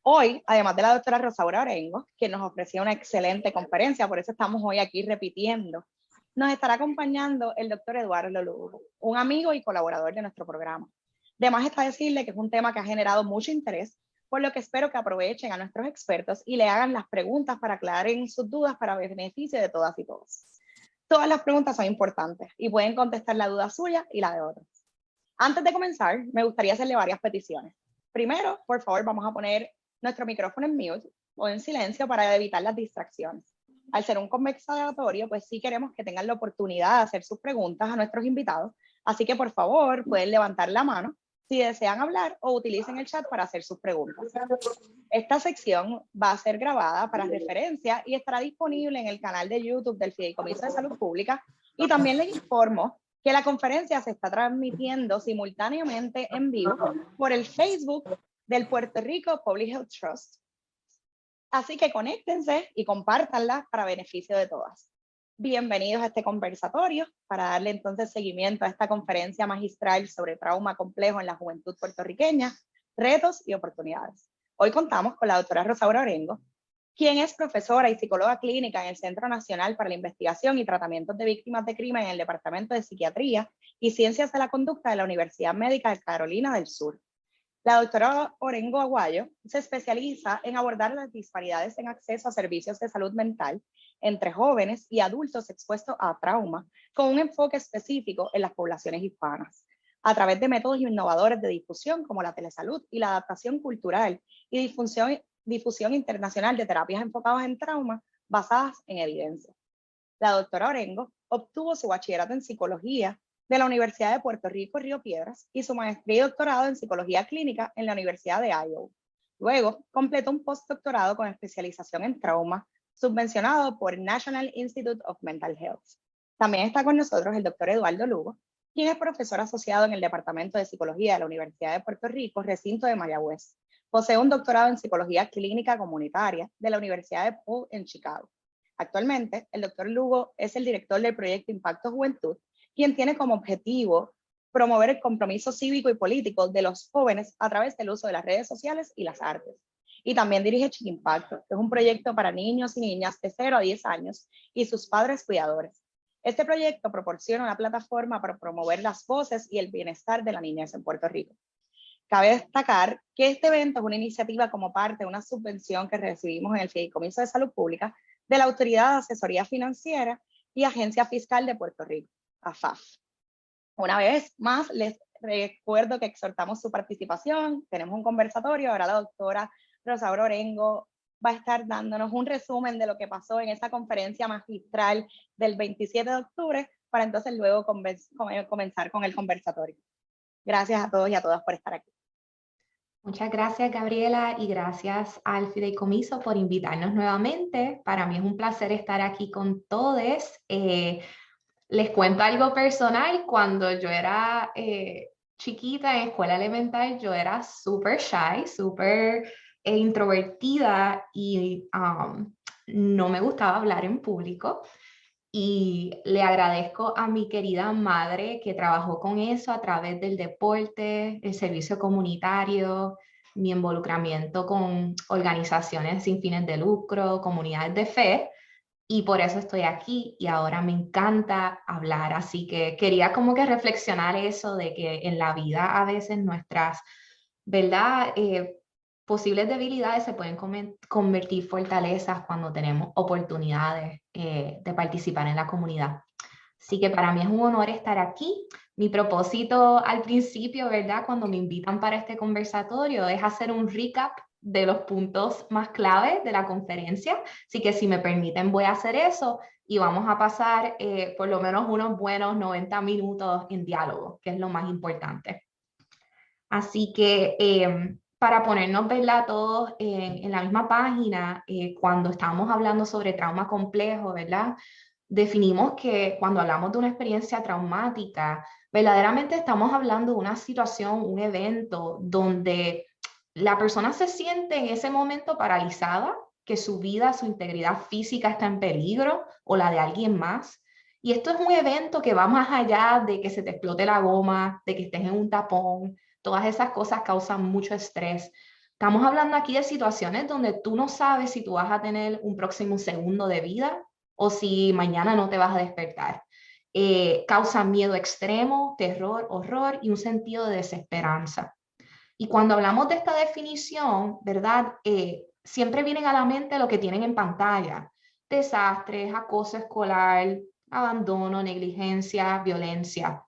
Hoy, además de la doctora Rosaura Orengo, quien nos ofreció una excelente conferencia, por eso estamos hoy aquí repitiendo, nos estará acompañando el doctor Eduardo Lugo, un amigo y colaborador de nuestro programa. Además está decirle que es un tema que ha generado mucho interés, por lo que espero que aprovechen a nuestros expertos y le hagan las preguntas para aclarar sus dudas para beneficio de todas y todos. Todas las preguntas son importantes y pueden contestar la duda suya y la de otros. Antes de comenzar, me gustaría hacerle varias peticiones. Primero, por favor, vamos a poner nuestro micrófono en mute o en silencio para evitar las distracciones. Al ser un conversatorio, pues sí queremos que tengan la oportunidad de hacer sus preguntas a nuestros invitados, así que por favor pueden levantar la mano si desean hablar o utilicen el chat para hacer sus preguntas. Esta sección va a ser grabada para referencia y estará disponible en el canal de YouTube del Fideicomiso de Salud Pública, y también les informo que la conferencia se está transmitiendo simultáneamente en vivo por el Facebook del Puerto Rico Public Health Trust. Así que conéctense y compártanla para beneficio de todas. Bienvenidos a este conversatorio para darle entonces seguimiento a esta conferencia magistral sobre trauma complejo en la juventud puertorriqueña, retos y oportunidades. Hoy contamos con la doctora Rosaura Orengo, quien es profesora y psicóloga clínica en el Centro Nacional para la Investigación y Tratamientos de Víctimas de Crimen en el Departamento de Psiquiatría y Ciencias de la Conducta de la Universidad Médica de Carolina del Sur. La doctora Orengo Aguayo se especializa en abordar las disparidades en acceso a servicios de salud mental entre jóvenes y adultos expuestos a trauma, con un enfoque específico en las poblaciones hispanas, a través de métodos innovadores de difusión como la telesalud y la adaptación cultural y difusión internacional de terapias enfocadas en trauma basadas en evidencia. La doctora Orengo obtuvo su bachillerato en psicología de la Universidad de Puerto Rico, Río Piedras, y su maestría y doctorado en psicología clínica en la Universidad de Iowa. Luego completó un postdoctorado con especialización en trauma, subvencionado por National Institute of Mental Health. También está con nosotros el doctor Eduardo Lugo, quien es profesor asociado en el Departamento de Psicología de la Universidad de Puerto Rico, recinto de Mayagüez. Posee un doctorado en psicología clínica comunitaria de la Universidad de Paul en Chicago. Actualmente, el doctor Lugo es el director del proyecto Impacto Juventud, quien tiene como objetivo promover el compromiso cívico y político de los jóvenes a través del uso de las redes sociales y las artes. Y también dirige Chiquimpacto, que es un proyecto para niños y niñas de 0 a 10 años y sus padres cuidadores. Este proyecto proporciona una plataforma para promover las voces y el bienestar de la niñez en Puerto Rico. Cabe destacar que este evento es una iniciativa como parte de una subvención que recibimos en el Fideicomiso de Salud Pública de la Autoridad de Asesoría Financiera y Agencia Fiscal de Puerto Rico, AFAF. Una vez más, les recuerdo que exhortamos su participación. Tenemos un conversatorio. Ahora la doctora Rosaura Orengo va a estar dándonos un resumen de lo que pasó en esa conferencia magistral del 27 de octubre para entonces luego comenzar con el conversatorio. Gracias a todos y a todas por estar aquí. Muchas gracias, Gabriela, y gracias al Fideicomiso por invitarnos nuevamente. Para mí es un placer estar aquí con todos. Les cuento algo personal. Cuando yo era chiquita en escuela elemental, yo era súper shy, súper introvertida y no me gustaba hablar en público. Y le agradezco a mi querida madre que trabajó con eso a través del deporte, el servicio comunitario, mi involucramiento con organizaciones sin fines de lucro, comunidades de fe, y por eso estoy aquí y ahora me encanta hablar. Así que quería como que reflexionar eso de que en la vida a veces nuestras, ¿verdad? Posibles debilidades se pueden convertir fortalezas cuando tenemos oportunidades de participar en la comunidad. Así que para mí es un honor estar aquí. Mi propósito al principio, ¿verdad? Cuando me invitan para este conversatorio es hacer un recap de los puntos más claves de la conferencia. Así que si me permiten voy a hacer eso y vamos a pasar por lo menos unos buenos 90 minutos en diálogo, que es lo más importante. Así que para ponernos, ¿verdad?, todos en la misma página, cuando estábamos hablando sobre trauma complejo, ¿verdad?, definimos que cuando hablamos de una experiencia traumática, verdaderamente estamos hablando de una situación, un evento donde la persona se siente en ese momento paralizada, que su vida, su integridad física está en peligro o la de alguien más. Y esto es un evento que va más allá de que se te explote la goma, de que estés en un tapón. Todas esas cosas causan mucho estrés. Estamos hablando aquí de situaciones donde tú no sabes si tú vas a tener un próximo segundo de vida o si mañana no te vas a despertar. Causa miedo extremo, terror, horror y un sentido de desesperanza. Y cuando hablamos de esta definición, ¿verdad? Siempre vienen a la mente lo que tienen en pantalla: desastres, acoso escolar, abandono, negligencia, violencia.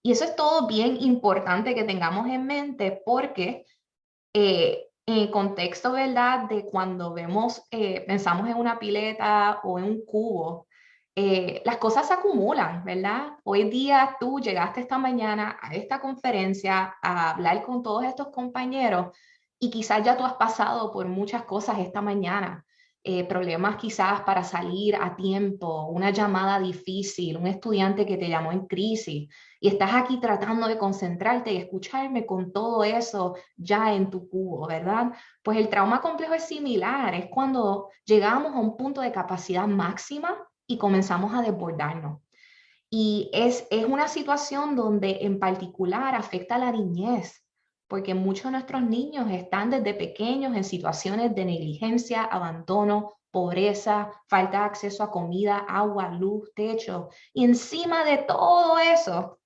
Y eso es todo bien importante que tengamos en mente porque en el contexto, ¿verdad? De cuando vemos, pensamos en una pileta o en un cubo, las cosas se acumulan, ¿verdad? Hoy día tú llegaste esta mañana a esta conferencia a hablar con todos estos compañeros y quizás ya tú has pasado por muchas cosas esta mañana. Problemas quizás para salir a tiempo, una llamada difícil, un estudiante que te llamó en crisis y estás aquí tratando de concentrarte y escucharme con todo eso ya en tu cubo, ¿verdad? Pues el trauma complejo es similar, es cuando llegamos a un punto de capacidad máxima y comenzamos a desbordarnos. Y es una situación donde en particular afecta a la niñez, porque muchos de nuestros niños están desde pequeños en situaciones de negligencia, abandono, pobreza, falta de acceso a comida, agua, luz, techo. Y encima de todo eso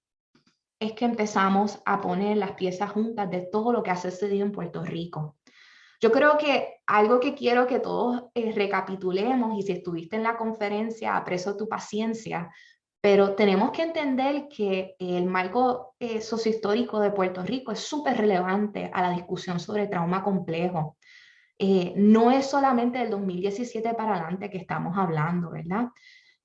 es que empezamos a poner las piezas juntas de todo lo que ha sucedido en Puerto Rico. Yo creo que algo que quiero que todos recapitulemos, y si estuviste en la conferencia, aprecio tu paciencia, pero tenemos que entender que el marco sociohistórico de Puerto Rico es súper relevante a la discusión sobre trauma complejo. No es solamente del 2017 para adelante que estamos hablando, ¿verdad?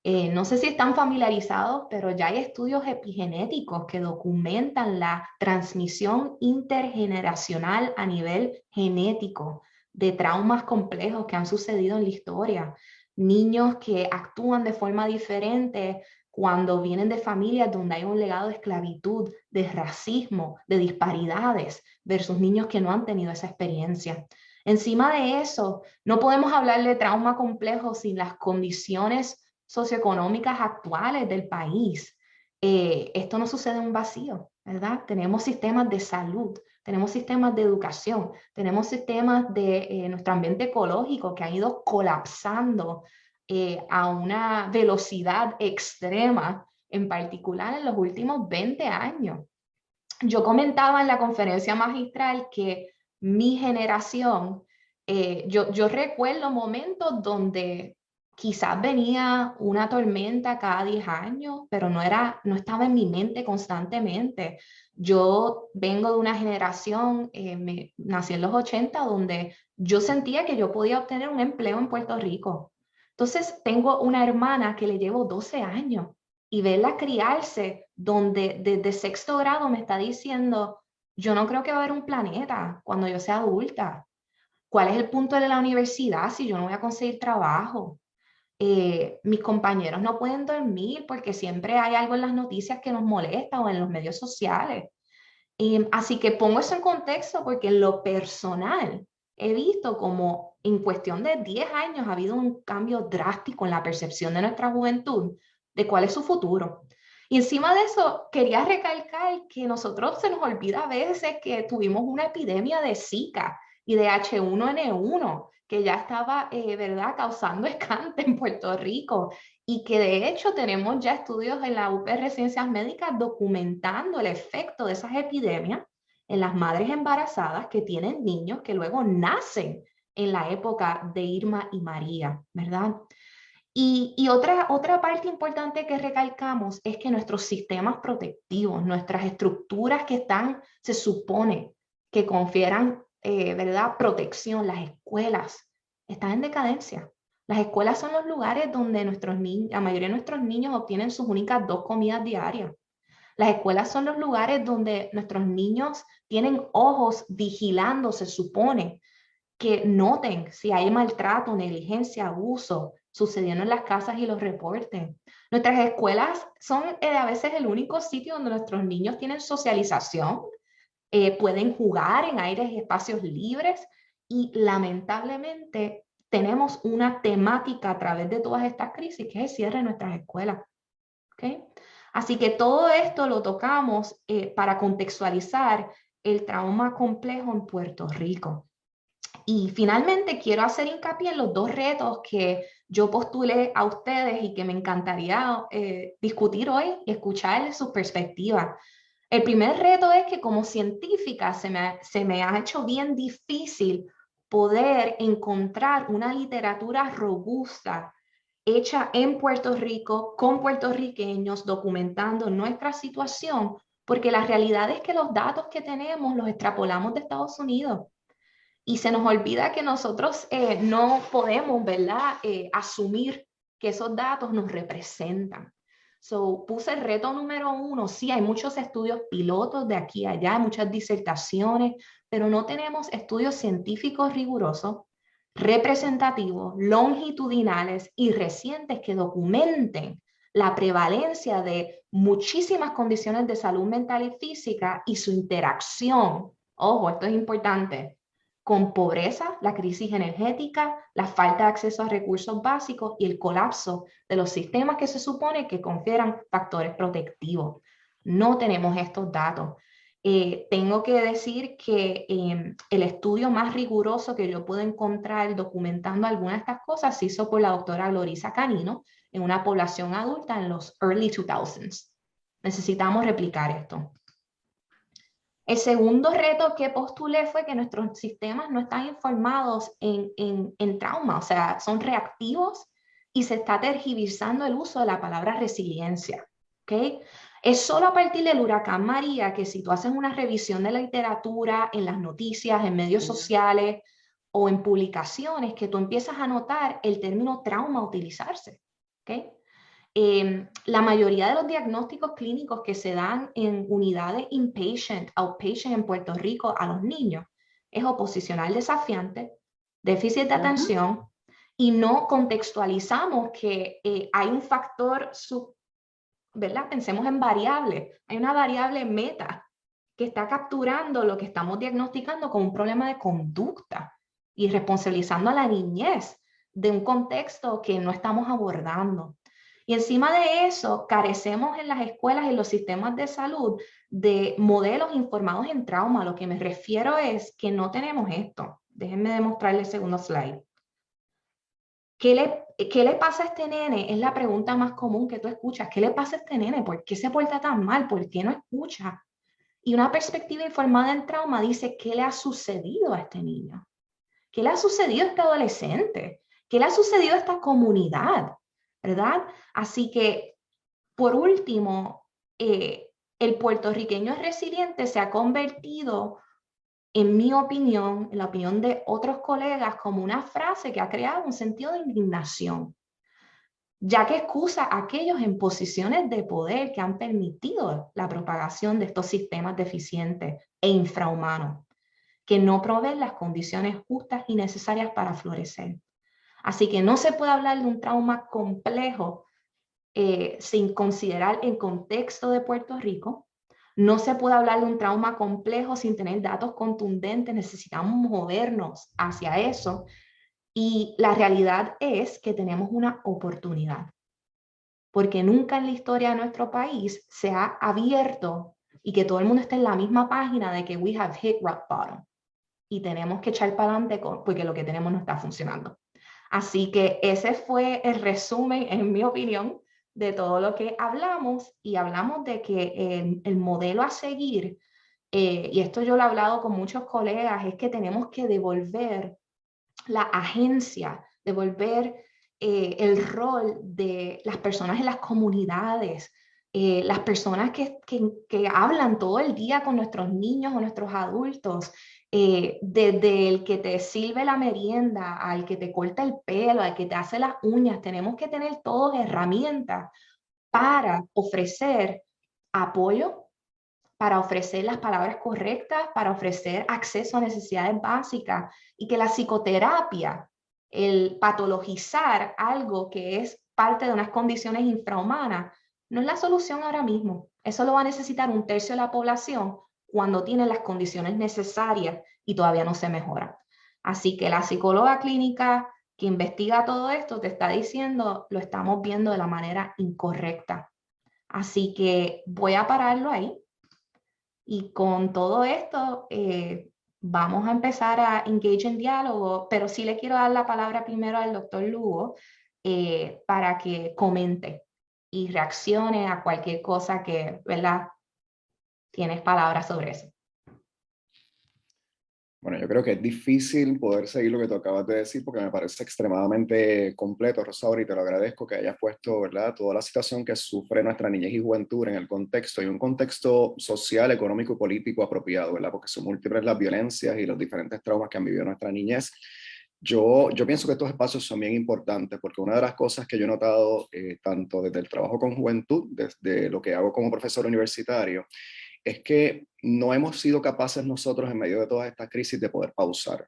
No sé si están familiarizados, pero ya hay estudios epigenéticos que documentan la transmisión intergeneracional a nivel genético de traumas complejos que han sucedido en la historia. Niños que actúan de forma diferente cuando vienen de familias donde hay un legado de esclavitud, de racismo, de disparidades, versus niños que no han tenido esa experiencia. Encima de eso, no podemos hablar de trauma complejo sin las condiciones socioeconómicas actuales del país. Esto no sucede en un vacío, ¿verdad? Tenemos sistemas de salud, tenemos sistemas de educación, tenemos sistemas de nuestro ambiente ecológico que han ido colapsando a una velocidad extrema, en particular en los últimos 20 años. Yo comentaba en la conferencia magistral que mi generación, yo recuerdo momentos donde quizás venía una tormenta cada 10 años, pero no estaba en mi mente constantemente. Yo vengo de una generación, nací en los 80, donde yo sentía que yo podía obtener un empleo en Puerto Rico. Entonces, tengo una hermana que le llevo 12 años y verla criarse, donde desde sexto grado me está diciendo, yo no creo que va a haber un planeta cuando yo sea adulta. ¿Cuál es el punto de la universidad si yo no voy a conseguir trabajo? Mis compañeros no pueden dormir porque siempre hay algo en las noticias que nos molesta o en los medios sociales. Así que pongo eso en contexto porque en lo personal he visto como en cuestión de 10 años ha habido un cambio drástico en la percepción de nuestra juventud de cuál es su futuro. Y encima de eso, quería recalcar que nosotros se nos olvida a veces que tuvimos una epidemia de Zika y de H1N1 que ya estaba, ¿verdad?, causando escante en Puerto Rico y que de hecho tenemos ya estudios en la UPR Ciencias Médicas documentando el efecto de esas epidemias en las madres embarazadas que tienen niños que luego nacen en la época de Irma y María, ¿verdad? Y otra parte importante que recalcamos es que nuestros sistemas protectivos, nuestras estructuras que están, se supone que confieran, ¿verdad?, protección, las escuelas, están en decadencia. Las escuelas son los lugares donde la mayoría de nuestros niños obtienen sus únicas 2 comidas diarias. Las escuelas son los lugares donde nuestros niños tienen ojos vigilando, se supone, que noten si hay maltrato, negligencia, abuso sucediendo en las casas y los reporten. Nuestras escuelas son a veces el único sitio donde nuestros niños tienen socialización, pueden jugar en aires y espacios libres y lamentablemente tenemos una temática a través de todas estas crisis que es el cierre de nuestras escuelas. ¿Okay? Así que todo esto lo tocamos para contextualizar el trauma complejo en Puerto Rico. Y finalmente quiero hacer hincapié en los dos retos que yo postulé a ustedes y que me encantaría discutir hoy y escuchar sus perspectivas. El primer reto es que como científica se me ha hecho bien difícil poder encontrar una literatura robusta hecha en Puerto Rico, con puertorriqueños, documentando nuestra situación, porque la realidad es que los datos que tenemos los extrapolamos de Estados Unidos y se nos olvida que nosotros no podemos, ¿verdad?, asumir que esos datos nos representan. So, puse el reto número 1, sí, hay muchos estudios pilotos de aquí a allá, muchas disertaciones, pero no tenemos estudios científicos rigurosos, representativos, longitudinales y recientes que documenten la prevalencia de muchísimas condiciones de salud mental y física y su interacción, ojo, esto es importante, con pobreza, la crisis energética, la falta de acceso a recursos básicos y el colapso de los sistemas que se supone que confieran factores protectivos. No tenemos estos datos. Tengo que decir que el estudio más riguroso que yo puedo encontrar documentando algunas de estas cosas se hizo por la doctora Glorisa Canino en una población adulta en los early 2000s. Necesitamos replicar esto. El segundo reto que postulé fue que nuestros sistemas no están informados en trauma, o sea, son reactivos y se está tergiversando el uso de la palabra resiliencia. ¿Okay? Es solo a partir del huracán María que si tú haces una revisión de la literatura, en las noticias, en medios sociales o en publicaciones, que tú empiezas a notar el término trauma utilizarse. ¿Okay? La mayoría de los diagnósticos clínicos que se dan en unidades inpatient, outpatient en Puerto Rico a los niños es oposicional desafiante, déficit de atención, y no contextualizamos que hay un factor, ¿verdad? Pensemos en variables. Hay una variable meta que está capturando lo que estamos diagnosticando como un problema de conducta y responsabilizando a la niñez de un contexto que no estamos abordando. Y encima de eso, carecemos en las escuelas y los sistemas de salud de modelos informados en trauma. Lo que me refiero es que no tenemos esto. Déjenme demostrarle el segundo slide. ¿Qué le pasa a este nene? Es la pregunta más común que tú escuchas. ¿Qué le pasa a este nene? ¿Por qué se porta tan mal? ¿Por qué no escucha? Y una perspectiva informada en trauma dice, ¿qué le ha sucedido a este niño? ¿Qué le ha sucedido a este adolescente? ¿Qué le ha sucedido a esta comunidad? ¿Verdad? Así que, por último, el puertorriqueño resiliente se ha convertido, en mi opinión, en la opinión de otros colegas, como una frase que ha creado un sentido de indignación, ya que excusa a aquellos en posiciones de poder que han permitido la propagación de estos sistemas deficientes e infrahumanos, que no proveen las condiciones justas y necesarias para florecer. Así que no se puede hablar de un trauma complejo sin considerar el contexto de Puerto Rico. No se puede hablar de un trauma complejo sin tener datos contundentes. Necesitamos movernos hacia eso. Y la realidad es que tenemos una oportunidad, porque nunca en la historia de nuestro país se ha abierto y que todo el mundo esté en la misma página de que we have hit rock bottom y tenemos que echar para adelante porque lo que tenemos no está funcionando. Así que ese fue el resumen, en mi opinión, de todo lo que hablamos, y hablamos de que el modelo a seguir, y esto yo lo he hablado con muchos colegas, es que tenemos que devolver la agencia, devolver el rol de las personas en las comunidades, las personas que hablan todo el día con nuestros niños o nuestros adultos, desde el que te sirve la merienda, al que te corta el pelo, al que te hace las uñas. Tenemos que tener todas herramientas para ofrecer apoyo, para ofrecer las palabras correctas, para ofrecer acceso a necesidades básicas, y que la psicoterapia, el patologizar algo que es parte de unas condiciones infrahumanas, no es la solución ahora mismo. Eso lo va a necesitar un tercio de la población cuando tiene las condiciones necesarias y todavía no se mejora. Así que la psicóloga clínica que investiga todo esto te está diciendo, lo estamos viendo de la manera incorrecta. Así que voy a pararlo ahí. Y con todo esto, vamos a empezar a engage en diálogo, pero sí le quiero dar la palabra primero al doctor Lugo para que comente y reaccione a cualquier cosa que, ¿verdad? Tienes palabras sobre eso. Bueno, yo creo que es difícil poder seguir lo que tú acabas de decir porque me parece extremadamente completo, Rosaura, y te lo agradezco que hayas puesto, ¿verdad?, toda la situación que sufre nuestra niñez y juventud en el contexto, y un contexto social, económico y político apropiado, ¿verdad?, porque son múltiples las violencias y los diferentes traumas que han vivido nuestra niñez. Yo pienso que estos espacios son bien importantes porque una de las cosas que yo he notado, tanto desde el trabajo con juventud, desde lo que hago como profesor universitario, es que no hemos sido capaces nosotros en medio de todas estas crisis de poder pausar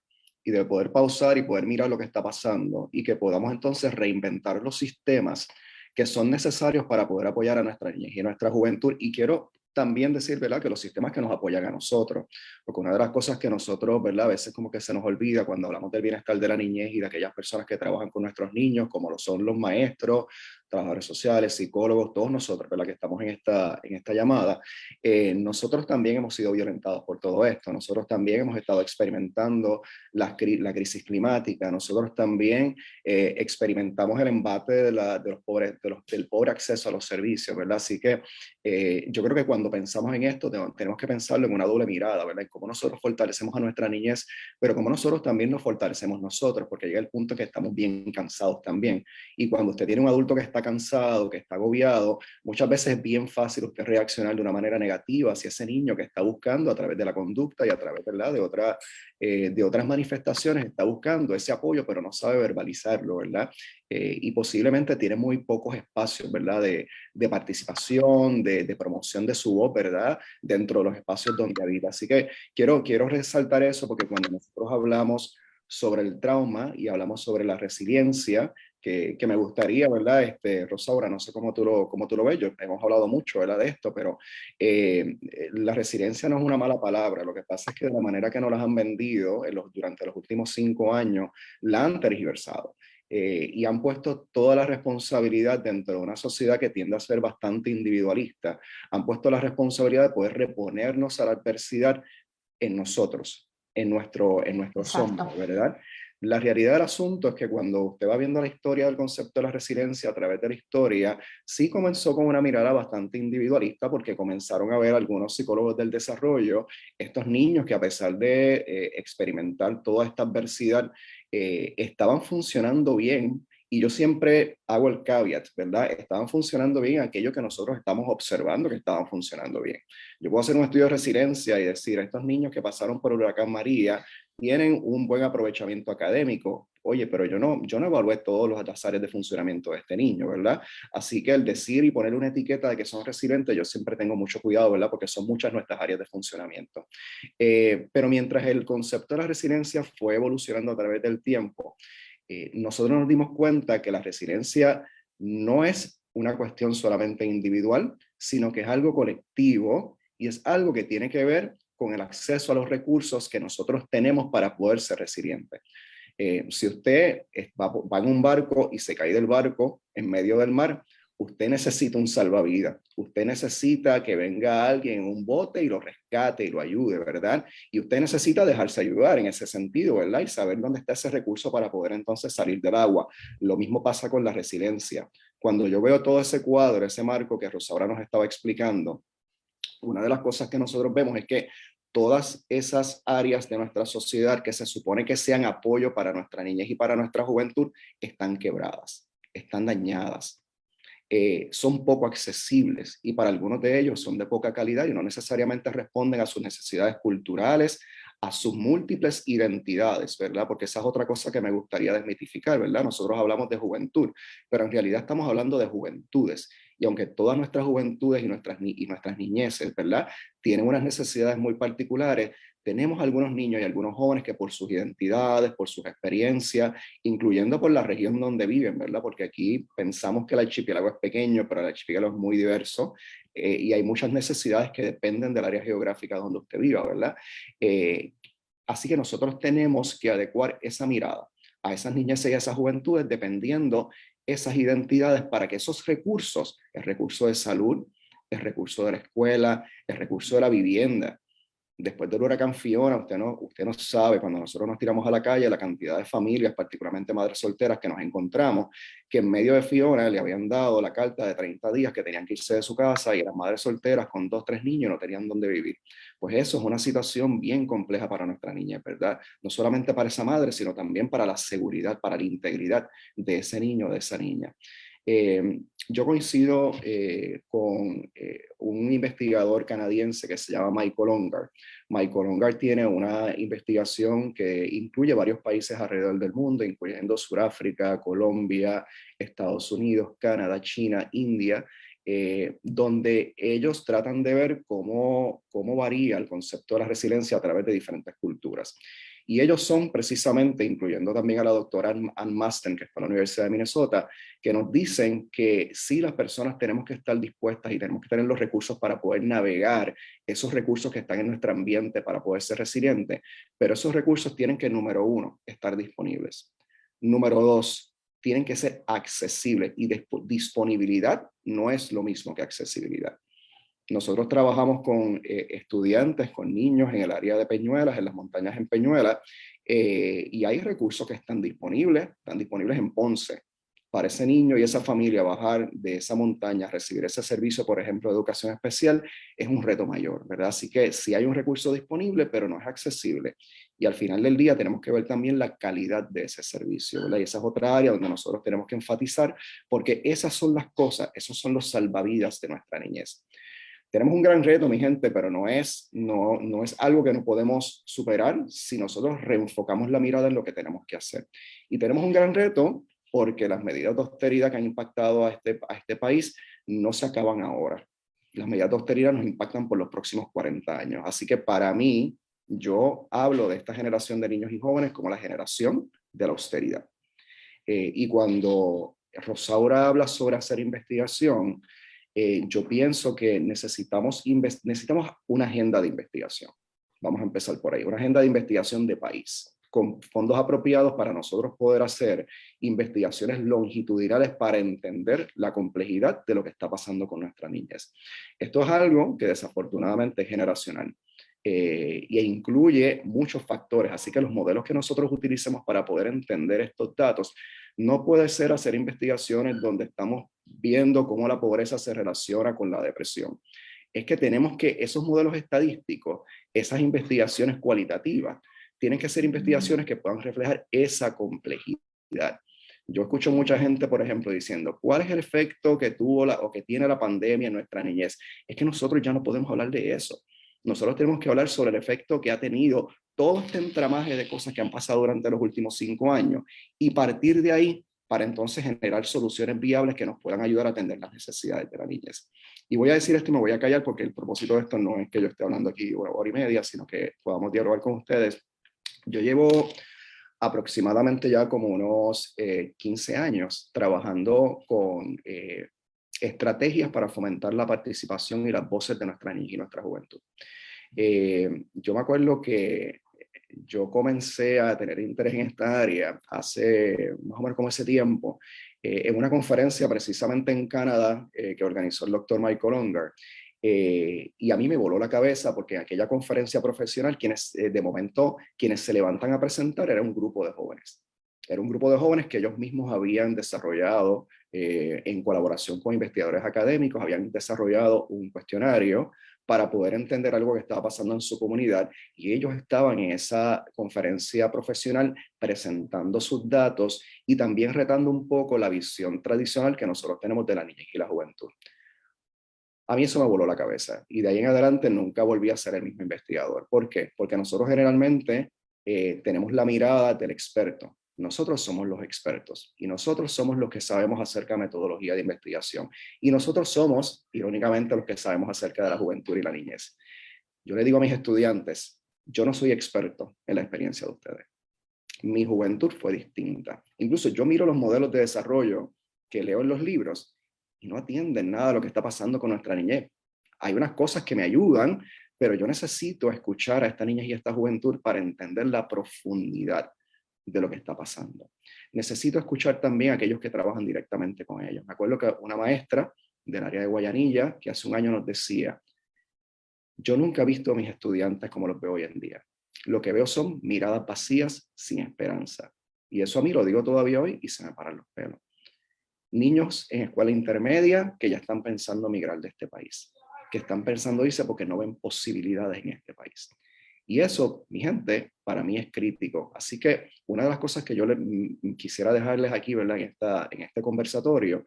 y poder mirar lo que está pasando y que podamos entonces reinventar los sistemas que son necesarios para poder apoyar a nuestra niñez y a nuestra juventud. Y quiero también decir, ¿verdad?, que los sistemas que nos apoyan a nosotros, porque una de las cosas que nosotros, ¿verdad?, a veces como que se nos olvida cuando hablamos del bienestar de la niñez y de aquellas personas que trabajan con nuestros niños, como lo son los maestros, trabajadores sociales, psicólogos, todos nosotros, ¿verdad?, que estamos en esta llamada, nosotros también hemos sido violentados por todo esto, nosotros también hemos estado experimentando la crisis climática, nosotros también experimentamos el embate de los pobres, del pobre acceso a los servicios, ¿verdad? Así que yo creo que cuando pensamos en esto tenemos que pensarlo en una doble mirada, ¿verdad? En cómo nosotros fortalecemos a nuestra niñez, pero cómo nosotros también nos fortalecemos nosotros, porque llega el punto que estamos bien cansados también. Y cuando usted tiene un adulto que está cansado, que está agobiado, muchas veces es bien fácil usted reaccionar de una manera negativa hacia ese niño que está buscando a través de la conducta y a través, ¿verdad?, de otras manifestaciones, está buscando ese apoyo, pero no sabe verbalizarlo, ¿verdad? Y posiblemente tiene muy pocos espacios, ¿verdad?, de participación, de promoción de su voz, ¿verdad?, dentro de los espacios donde habita. Así que quiero resaltar eso porque cuando nosotros hablamos sobre el trauma y hablamos sobre la resiliencia, que me gustaría, ¿verdad? Rosaura, no sé cómo tú lo ves, hemos hablado mucho, ¿verdad?, de esto, pero la resiliencia no es una mala palabra, lo que pasa es que de la manera que nos las han vendido durante los últimos 5 años, la han tergiversado. Y han puesto toda la responsabilidad dentro de una sociedad que tiende a ser bastante individualista, han puesto la responsabilidad de poder reponernos a la adversidad en nosotros, en nuestro sombra, ¿verdad? La realidad del asunto es que cuando usted va viendo la historia del concepto de la resiliencia a través de la historia, sí comenzó con una mirada bastante individualista porque comenzaron a ver algunos psicólogos del desarrollo, estos niños que a pesar de experimentar toda esta adversidad, estaban funcionando bien. Y yo siempre hago el caveat, ¿verdad? Estaban funcionando bien aquello que nosotros estamos observando que estaban funcionando bien. Yo puedo hacer un estudio de resiliencia y decir, estos niños que pasaron por el huracán María tienen un buen aprovechamiento académico. Oye, pero yo no evalué todos las áreas de funcionamiento de este niño, ¿verdad? Así que el decir y poner una etiqueta de que son resilientes, yo siempre tengo mucho cuidado, ¿verdad? Porque son muchas nuestras áreas de funcionamiento. Pero mientras el concepto de la resiliencia fue evolucionando a través del tiempo, nosotros nos dimos cuenta que la resiliencia no es una cuestión solamente individual, sino que es algo colectivo y es algo que tiene que ver con el acceso a los recursos que nosotros tenemos para poder ser resilientes. Si usted va en un barco y se cae del barco en medio del mar, usted necesita un salvavidas, usted necesita que venga alguien en un bote y lo rescate y lo ayude, ¿verdad? Y usted necesita dejarse ayudar en ese sentido, ¿verdad? Y saber dónde está ese recurso para poder entonces salir del agua. Lo mismo pasa con la resiliencia. Cuando yo veo todo ese cuadro, ese marco que Rosaura nos estaba explicando, una de las cosas que nosotros vemos es que todas esas áreas de nuestra sociedad que se supone que sean apoyo para nuestra niñez y para nuestra juventud están quebradas, están dañadas. Son poco accesibles y para algunos de ellos son de poca calidad y no necesariamente responden a sus necesidades culturales, a sus múltiples identidades, ¿verdad? Porque esa es otra cosa que me gustaría desmitificar, ¿verdad? Nosotros hablamos de juventud, pero en realidad estamos hablando de juventudes. Y aunque todas nuestras juventudes y nuestras niñeces, ¿verdad?, tienen unas necesidades muy particulares, tenemos algunos niños y algunos jóvenes que por sus identidades, por sus experiencias, incluyendo por la región donde viven, ¿verdad? Porque aquí pensamos que el archipiélago es pequeño, pero el archipiélago es muy diverso y hay muchas necesidades que dependen del área geográfica donde usted viva, ¿verdad? Así que nosotros tenemos que adecuar esa mirada a esas niñeces y a esas juventudes dependiendo esas identidades para que esos recursos, el recurso de salud, el recurso de la escuela, el recurso de la vivienda, Después del huracán Fiona, usted no sabe, cuando nosotros nos tiramos a la calle, la cantidad de familias, particularmente madres solteras, que nos encontramos, que en medio de Fiona le habían dado la carta de 30 días que tenían que irse de su casa, y las madres solteras con 2, 3 niños no tenían dónde vivir. Pues eso es una situación bien compleja para nuestra niña, ¿verdad? No solamente para esa madre, sino también para la seguridad, para la integridad de ese niño o de esa niña. Yo coincido con un investigador canadiense que se llama Michael Ungar. Michael Ungar tiene una investigación que incluye varios países alrededor del mundo, incluyendo Sudáfrica, Colombia, Estados Unidos, Canadá, China, India, donde ellos tratan de ver cómo varía el concepto de la resiliencia a través de diferentes culturas. Y ellos son precisamente, incluyendo también a la doctora Ann Masten, que está en la Universidad de Minnesota, que nos dicen que sí, las personas tenemos que estar dispuestas y tenemos que tener los recursos para poder navegar esos recursos que están en nuestro ambiente para poder ser resilientes, pero esos recursos tienen que, número 1, estar disponibles. Número 2, tienen que ser accesibles, y disponibilidad no es lo mismo que accesibilidad. Nosotros trabajamos con estudiantes, con niños en el área de Peñuelas, en las montañas en Peñuelas, y hay recursos que están disponibles en Ponce. Para ese niño y esa familia bajar de esa montaña, recibir ese servicio, por ejemplo, de educación especial, es un reto mayor, ¿verdad? Así que sí hay un recurso disponible, pero no es accesible. Y al final del día tenemos que ver también la calidad de ese servicio, ¿verdad? Y esa es otra área donde nosotros tenemos que enfatizar, porque esas son las cosas, esos son los salvavidas de nuestra niñez. Tenemos un gran reto, mi gente, pero no es algo que no podemos superar si nosotros reenfocamos la mirada en lo que tenemos que hacer. Y tenemos un gran reto porque las medidas de austeridad que han impactado a este país no se acaban ahora. Las medidas de austeridad nos impactan por los próximos 40 años. Así que para mí, yo hablo de esta generación de niños y jóvenes como la generación de la austeridad. Y cuando Rosaura habla sobre hacer investigación, yo pienso que necesitamos una agenda de investigación. Vamos a empezar por ahí, una agenda de investigación de país, con fondos apropiados para nosotros poder hacer investigaciones longitudinales para entender la complejidad de lo que está pasando con nuestra niñez. Esto es algo que desafortunadamente es generacional. E incluye muchos factores, así que los modelos que nosotros utilicemos para poder entender estos datos no puede ser hacer investigaciones donde estamos viendo cómo la pobreza se relaciona con la depresión. Es que tenemos que esos modelos estadísticos, esas investigaciones cualitativas, tienen que ser investigaciones que puedan reflejar esa complejidad. Yo escucho mucha gente, por ejemplo, diciendo, ¿cuál es el efecto que tuvo o que tiene la pandemia en nuestra niñez? Es que nosotros ya no podemos hablar de eso. Nosotros tenemos que hablar sobre el efecto que ha tenido todo este entramaje de cosas que han pasado durante los últimos 5 años y partir de ahí para entonces generar soluciones viables que nos puedan ayudar a atender las necesidades de la niñez. Y voy a decir esto y me voy a callar porque el propósito de esto no es que yo esté hablando aquí 1 hora y media, sino que podamos dialogar con ustedes. Yo llevo aproximadamente ya como unos 15 años trabajando con estrategias para fomentar la participación y las voces de nuestra niñez y nuestra juventud. Yo me acuerdo que yo comencé a tener interés en esta área hace más o menos como ese tiempo, en una conferencia precisamente en Canadá que organizó el doctor Michael Ungar. Y a mí me voló la cabeza porque en aquella conferencia profesional, de momento, quienes se levantan a presentar era un grupo de jóvenes. Era un grupo de jóvenes que ellos mismos habían desarrollado en colaboración con investigadores académicos, habían desarrollado un cuestionario para poder entender algo que estaba pasando en su comunidad, y ellos estaban en esa conferencia profesional presentando sus datos y también retando un poco la visión tradicional que nosotros tenemos de la niñez y la juventud. A mí eso me voló la cabeza y de ahí en adelante nunca volví a ser el mismo investigador. ¿Por qué? Porque nosotros generalmente tenemos la mirada del experto. Nosotros somos los expertos y nosotros somos los que sabemos acerca de metodología de investigación. Y nosotros somos, irónicamente, los que sabemos acerca de la juventud y la niñez. Yo le digo a mis estudiantes, yo no soy experto en la experiencia de ustedes. Mi juventud fue distinta. Incluso yo miro los modelos de desarrollo que leo en los libros y no atienden nada a lo que está pasando con nuestra niñez. Hay unas cosas que me ayudan, pero yo necesito escuchar a esta niñez y a esta juventud para entender la profundidad de lo que está pasando. Necesito escuchar también a aquellos que trabajan directamente con ellos. Me acuerdo que una maestra del área de Guayanilla, que hace un año nos decía, Yo nunca he visto a mis estudiantes como los veo hoy en día. Lo que veo son miradas vacías sin esperanza. Y eso a mí lo digo todavía hoy y se me paran los pelos. Niños en escuela intermedia que ya están pensando migrar de este país, que están pensando irse porque no ven posibilidades en este país. Y eso, mi gente, para mí es crítico. Así que una de las cosas que yo quisiera dejarles aquí, ¿verdad? En este conversatorio,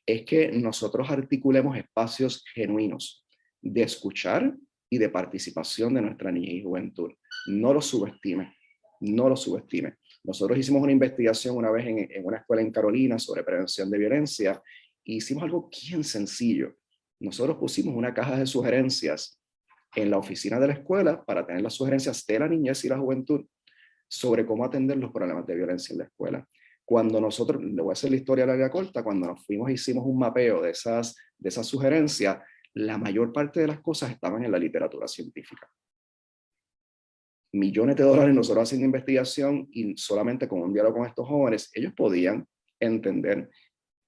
es que nosotros articulemos espacios genuinos de escuchar y de participación de nuestra niñez y juventud. No lo subestime, no lo subestime. Nosotros hicimos una investigación una vez en una escuela en Carolina sobre prevención de violencia y hicimos algo bien sencillo. Nosotros pusimos una caja de sugerencias en la oficina de la escuela para tener las sugerencias de la niñez y la juventud sobre cómo atender los problemas de violencia en la escuela. Cuando nosotros, le voy a hacer la historia larga corta, cuando nos fuimos e hicimos un mapeo de esas sugerencias, la mayor parte de las cosas estaban en la literatura científica. Millones de dólares nosotros haciendo investigación y solamente con un diálogo con estos jóvenes, ellos podían entender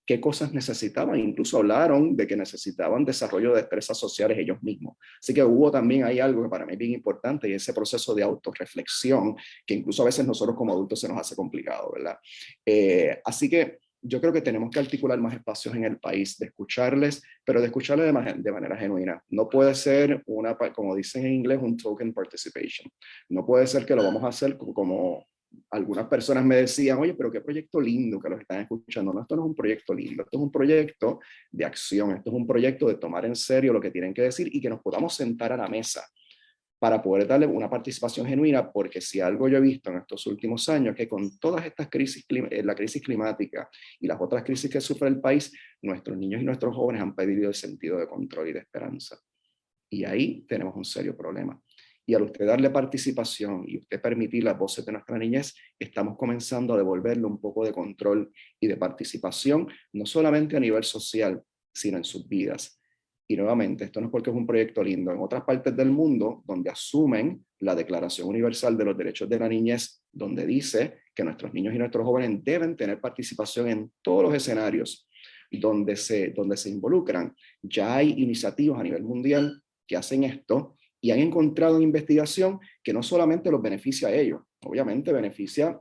qué cosas necesitaban, incluso hablaron de que necesitaban desarrollo de destrezas sociales ellos mismos. Así que hubo también ahí algo que para mí es bien importante y ese proceso de autorreflexión que incluso a veces nosotros como adultos se nos hace complicado, ¿verdad? Así que yo creo que tenemos que articular más espacios en el país, de escucharles, pero de escucharles de manera genuina. No puede ser como dicen en inglés, un token participation. No puede ser que lo vamos a hacer como algunas personas me decían, oye, pero qué proyecto lindo que los están escuchando. No, esto no es un proyecto lindo, esto es un proyecto de acción, esto es un proyecto de tomar en serio lo que tienen que decir y que nos podamos sentar a la mesa para poder darle una participación genuina, porque si algo yo he visto en estos últimos años, que con todas estas crisis, la crisis climática y las otras crisis que sufre el país, nuestros niños y nuestros jóvenes han perdido el sentido de control y de esperanza. Y ahí tenemos un serio problema. Y al usted darle participación y usted permitir las voces de nuestra niñez, estamos comenzando a devolverle un poco de control y de participación, no solamente a nivel social, sino en sus vidas. Y nuevamente, esto no es porque es un proyecto lindo. En otras partes del mundo, donde asumen la Declaración Universal de los Derechos de la Niñez, donde dice que nuestros niños y nuestros jóvenes deben tener participación en todos los escenarios donde se involucran, ya hay iniciativas a nivel mundial que hacen esto y han encontrado en investigación que no solamente los beneficia a ellos, obviamente beneficia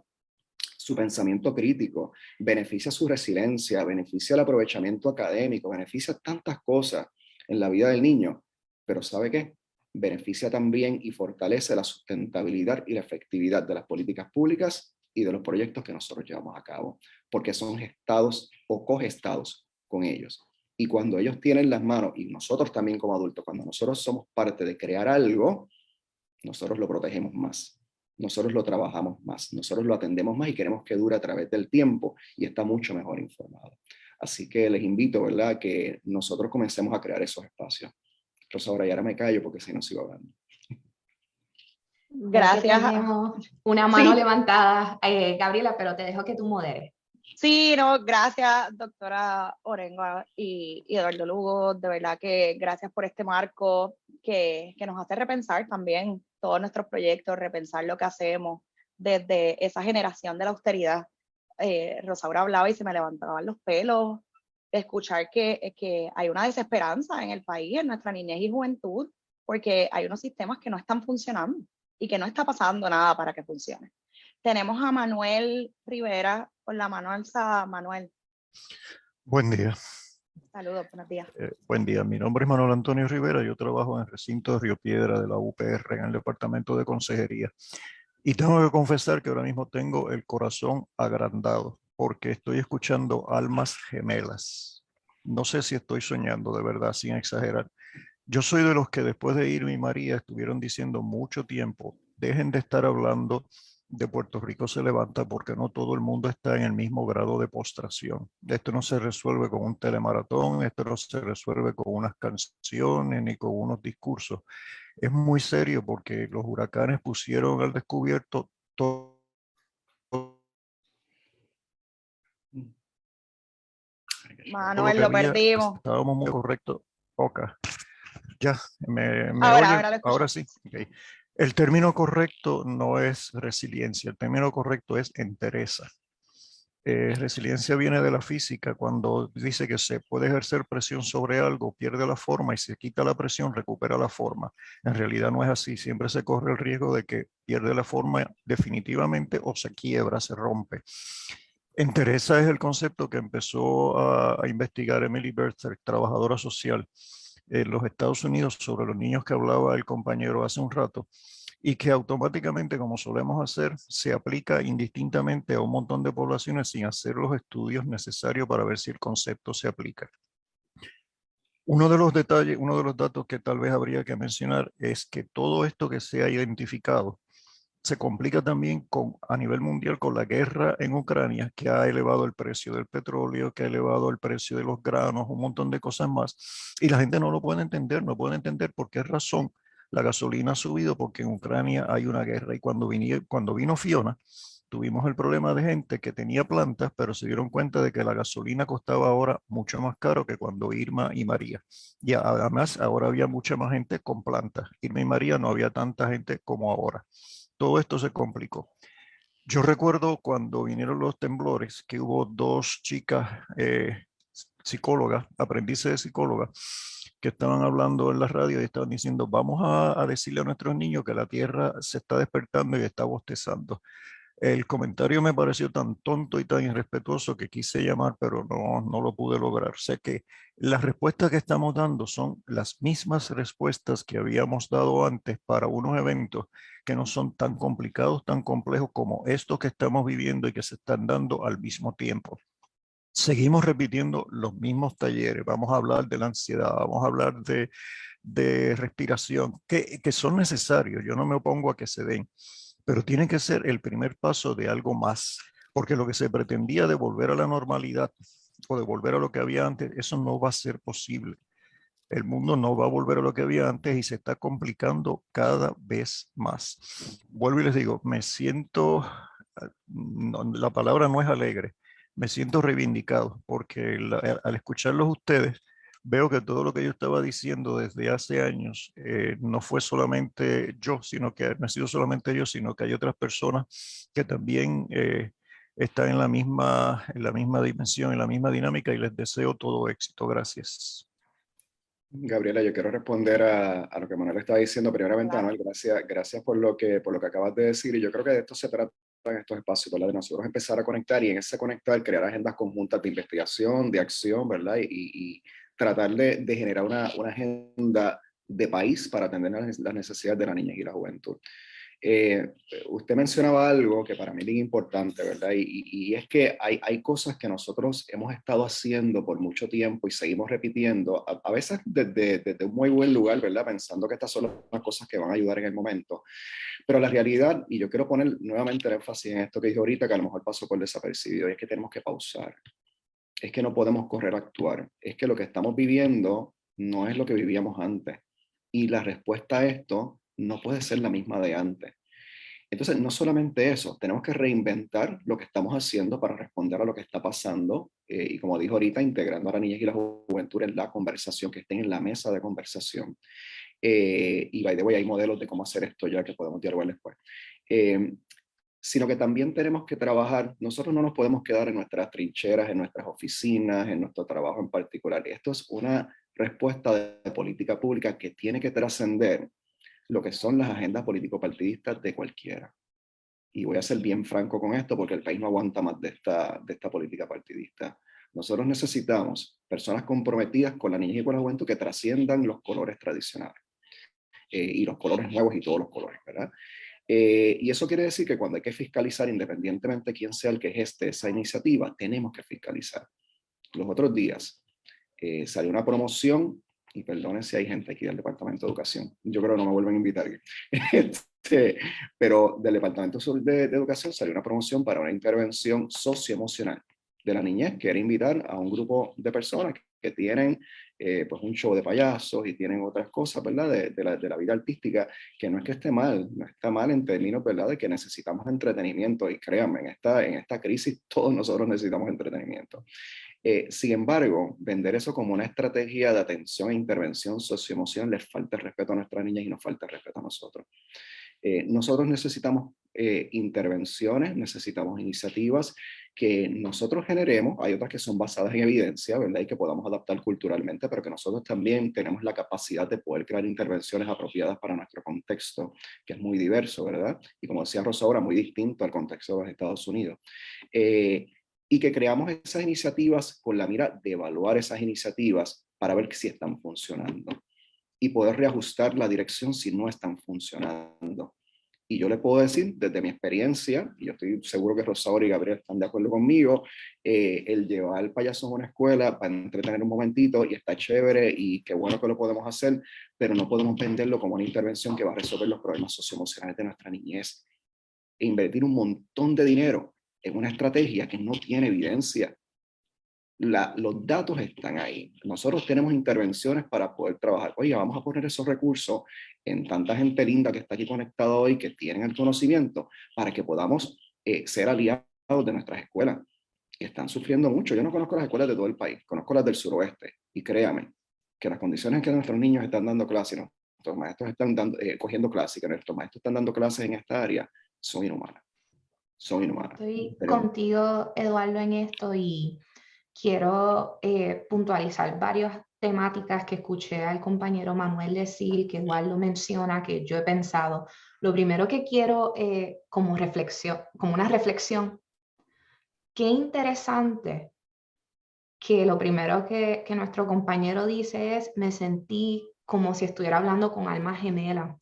su pensamiento crítico, beneficia su resiliencia, beneficia el aprovechamiento académico, beneficia tantas cosas en la vida del niño, pero ¿sabe qué? Beneficia también y fortalece la sustentabilidad y la efectividad de las políticas públicas y de los proyectos que nosotros llevamos a cabo, porque son gestados o cogestados con ellos. Y cuando ellos tienen las manos, y nosotros también como adultos, cuando nosotros somos parte de crear algo, nosotros lo protegemos más, nosotros lo trabajamos más, nosotros lo atendemos más y queremos que dure a través del tiempo y está mucho mejor informado. Así que les invito, ¿verdad?, que nosotros comencemos a crear esos espacios. Rosa, ahora ya me callo porque si no sigo hablando. Gracias. Tenemos una mano levantada, Gabriela, pero te dejo que tú moderes. Sí, no, gracias, doctora Orengo y Eduardo Lugo. De verdad que gracias por este marco que nos hace repensar también todos nuestros proyectos, repensar lo que hacemos desde esa generación de la austeridad. Rosaura hablaba y se me levantaban los pelos de escuchar que hay una desesperanza en el país, en nuestra niñez y juventud, porque hay unos sistemas que no están funcionando y que no está pasando nada para que funcione. Tenemos a Manuel Rivera con la mano alzada. Manuel. Buen día. Saludos, buenos días. Buen día, mi nombre es Manuel Antonio Rivera, yo trabajo en el recinto de Río Piedra de la UPR en el departamento de consejería. Y tengo que confesar que ahora mismo tengo el corazón agrandado porque estoy escuchando almas gemelas. No sé si estoy soñando de verdad, sin exagerar. Yo soy de los que después de Irma y María estuvieron diciendo mucho tiempo, dejen de estar hablando de Puerto Rico se levanta porque no todo el mundo está en el mismo grado de postración. Esto no se resuelve con un telemaratón, esto no se resuelve con unas canciones ni con unos discursos. Es muy serio porque los huracanes pusieron al descubierto todo. Manuel, lo perdimos. Estábamos muy correctos. Ok. Ya, me ahora sí. Okay. El término correcto no es resiliencia, el término correcto es entereza. Resiliencia viene de la física, cuando dice que se puede ejercer presión sobre algo, pierde la forma y si se quita la presión, recupera la forma. En realidad no es así, siempre se corre el riesgo de que pierde la forma definitivamente o se quiebra, se rompe. Entereza es el concepto que empezó a investigar Emily Berther, trabajadora social en los Estados Unidos, sobre los niños que hablaba el compañero hace un rato, y que automáticamente, como solemos hacer, se aplica indistintamente a un montón de poblaciones sin hacer los estudios necesarios para ver si el concepto se aplica. Uno de los detalles, uno de los datos que tal vez habría que mencionar es que todo esto que se ha identificado se complica también a nivel mundial con la guerra en Ucrania, que ha elevado el precio del petróleo, que ha elevado el precio de los granos, un montón de cosas más. Y la gente no lo puede entender, no puede entender por qué razón la gasolina ha subido, porque en Ucrania hay una guerra. Y cuando vino Fiona, tuvimos el problema de gente que tenía plantas, pero se dieron cuenta de que la gasolina costaba ahora mucho más caro que cuando Irma y María. Y además ahora había mucha más gente con plantas. Irma y María no había tanta gente como ahora. Todo esto se complicó. Yo recuerdo cuando vinieron los temblores que hubo dos chicas psicólogas, aprendices de psicólogas, que estaban hablando en la radio y estaban diciendo, vamos a decirle a nuestros niños que la tierra se está despertando y está bostezando. El comentario me pareció tan tonto y tan irrespetuoso que quise llamar, pero no lo pude lograr. Sé que las respuestas que estamos dando son las mismas respuestas que habíamos dado antes para unos eventos que no son tan complicados, tan complejos como estos que estamos viviendo y que se están dando al mismo tiempo. Seguimos repitiendo los mismos talleres. Vamos a hablar de la ansiedad, vamos a hablar de respiración, que son necesarios. Yo no me opongo a que se den, pero tiene que ser el primer paso de algo más, porque lo que se pretendía de volver a la normalidad o de volver a lo que había antes, eso no va a ser posible. El mundo no va a volver a lo que había antes y se está complicando cada vez más. Vuelvo y les digo, me siento, la palabra no es alegre, me siento reivindicado, porque al escucharlos ustedes, veo que todo lo que yo estaba diciendo desde hace años no fue solamente yo, sino que no ha sido solamente yo, sino que hay otras personas que también están en la misma dimensión, en la misma dinámica y les deseo todo éxito. Gracias. Gabriela, yo quiero responder a lo que Manuel estaba diciendo. Primeramente, Claro. Manuel, gracias por lo que acabas de decir. Y yo creo que de esto se trata en estos espacios, ¿verdad? De nosotros empezar a conectar y en ese conectar crear agendas conjuntas de investigación, de acción, ¿verdad? Y tratar de generar una agenda de país para atender las necesidades de la niñez y la juventud. Usted mencionaba algo que para mí es bien importante, ¿verdad? Y es que hay cosas que nosotros hemos estado haciendo por mucho tiempo y seguimos repitiendo, a veces desde un muy buen lugar, ¿verdad? Pensando que estas son las cosas que van a ayudar en el momento. Pero la realidad, y yo quiero poner nuevamente el énfasis en esto que dije ahorita, que a lo mejor pasó por desapercibido, es que tenemos que pausar. Es que no podemos correr a actuar. Es que lo que estamos viviendo no es lo que vivíamos antes. Y la respuesta a esto no puede ser la misma de antes. Entonces, no solamente eso, tenemos que reinventar lo que estamos haciendo para responder a lo que está pasando y como dijo ahorita, integrando a la niñez y la juventud en la conversación, que estén en la mesa de conversación. Y by the way, hay modelos de cómo hacer esto ya que podemos dialogar después. Sino que también tenemos que trabajar, nosotros no nos podemos quedar en nuestras trincheras, en nuestras oficinas, en nuestro trabajo en particular. Esto es una respuesta de política pública que tiene que trascender lo que son las agendas político-partidistas de cualquiera. Y voy a ser bien franco con esto porque el país no aguanta más de esta política partidista. Nosotros necesitamos personas comprometidas con la niñez y con la juventud que trasciendan los colores tradicionales y los colores nuevos y todos los colores, ¿verdad? Y eso quiere decir que cuando hay que fiscalizar, independientemente de quién sea el que geste esa iniciativa, tenemos que fiscalizar. Los otros días salió una promoción, y perdonen si hay gente aquí del Departamento de Educación, yo creo que no me vuelven a invitar. Pero del Departamento de Educación salió una promoción para una intervención socioemocional de la niñez, que era invitar a un grupo de personas que tienen pues un show de payasos y tienen otras cosas, ¿verdad? De la vida artística, que no es que esté mal, no está mal en términos, ¿verdad? De que necesitamos entretenimiento y créanme, en esta crisis todos nosotros necesitamos entretenimiento. Sin embargo, vender eso como una estrategia de atención e intervención socioemocional les falta el respeto a nuestras niñas y nos falta el respeto a nosotros. Nosotros necesitamos intervenciones, necesitamos iniciativas que nosotros generemos. Hay otras que son basadas en evidencia, ¿verdad? Y que podamos adaptar culturalmente, pero que nosotros también tenemos la capacidad de poder crear intervenciones apropiadas para nuestro contexto, que es muy diverso, ¿verdad? Y como decía Rosaura, muy distinto al contexto de los Estados Unidos. Y que creamos esas iniciativas con la mira de evaluar esas iniciativas para ver si están funcionando y poder reajustar la dirección si no están funcionando. Y yo le puedo decir, desde mi experiencia, y yo estoy seguro que Rosaura y Gabriel están de acuerdo conmigo, el llevar payasos a una escuela para entretener un momentito y está chévere y qué bueno que lo podemos hacer, pero no podemos venderlo como una intervención que va a resolver los problemas socioemocionales de nuestra niñez. E invertir un montón de dinero en una estrategia que no tiene evidencia. Los datos están ahí. Nosotros tenemos intervenciones para poder trabajar. Oye, vamos a poner esos recursos en tanta gente linda que está aquí conectada hoy, que tienen el conocimiento, para que podamos ser aliados de nuestras escuelas, que están sufriendo mucho. Yo no conozco las escuelas de todo el país, conozco las del suroeste, y créame que las condiciones en que nuestros niños están dando clases, nuestros maestros están cogiendo clases, y que nuestros maestros están dando clases en esta área, son inhumanas. Son inhumanas. Estoy contigo, Eduardo, en esto, y quiero puntualizar varias temáticas que escuché al compañero Manuel decir, que Eduardo menciona, que yo he pensado. Lo primero que quiero como una reflexión, qué interesante que lo primero que nuestro compañero dice es: me sentí como si estuviera hablando con alma gemela.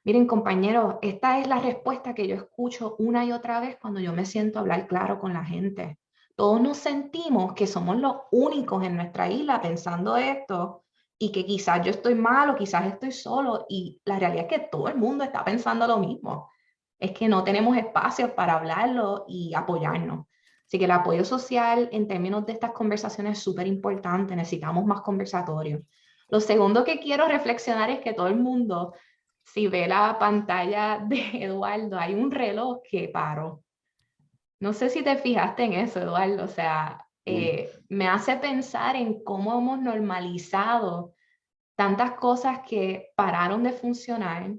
Miren, compañeros, esta es la respuesta que yo escucho una y otra vez cuando yo me siento a hablar claro con la gente. Todos nos sentimos que somos los únicos en nuestra isla pensando esto, y que quizás yo estoy mal o quizás estoy solo, y la realidad es que todo el mundo está pensando lo mismo. Es que no tenemos espacios para hablarlo y apoyarnos. Así que el apoyo social en términos de estas conversaciones es súper importante. Necesitamos más conversatorios. Lo segundo que quiero reflexionar es que todo el mundo, si ve la pantalla de Eduardo, hay un reloj que paró. No sé si te fijaste en eso, Eduardo. O sea, me hace pensar en cómo hemos normalizado tantas cosas que pararon de funcionar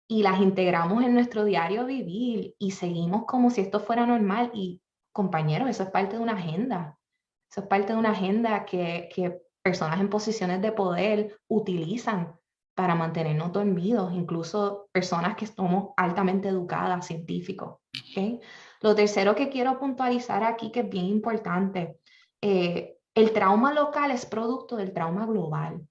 y las integramos en nuestro diario vivir y seguimos como si esto fuera normal. Y, compañeros, eso es parte de una agenda. Eso es parte de una agenda que personas en posiciones de poder utilizan para mantenernos dormidos, incluso personas que somos altamente educadas, científicos. ¿Okay? Lo tercero que quiero puntualizar aquí, que es bien importante, el trauma local es producto del trauma global.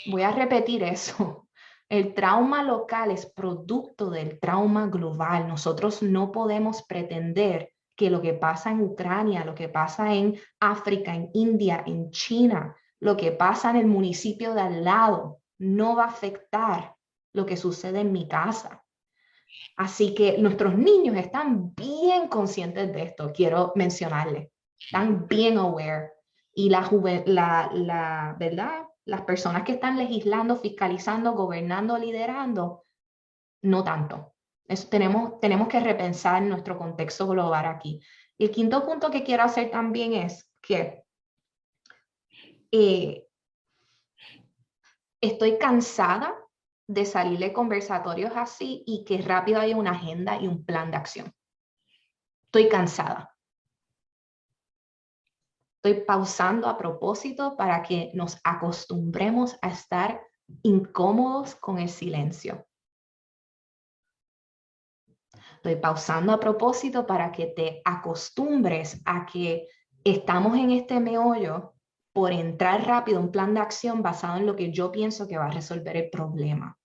Voy a repetir eso. El trauma local es producto del trauma global. Nosotros no podemos pretender que lo que pasa en Ucrania, lo que pasa en África, en India, en China, lo que pasa en el municipio de al lado, no va a afectar lo que sucede en mi casa. Así que nuestros niños están bien conscientes de esto, quiero mencionarles. Están bien aware. Y ¿verdad? Las personas que están legislando, fiscalizando, gobernando, liderando, no tanto. Eso tenemos que repensar nuestro contexto global aquí. Y el quinto punto que quiero hacer también es que estoy cansada de salir de conversatorios así y que rápido haya una agenda y un plan de acción. Estoy cansada. Estoy pausando a propósito para que nos acostumbremos a estar incómodos con el silencio. Estoy pausando a propósito para que te acostumbres a que estamos en este meollo por entrar rápido un plan de acción basado en lo que yo pienso que va a resolver el problema.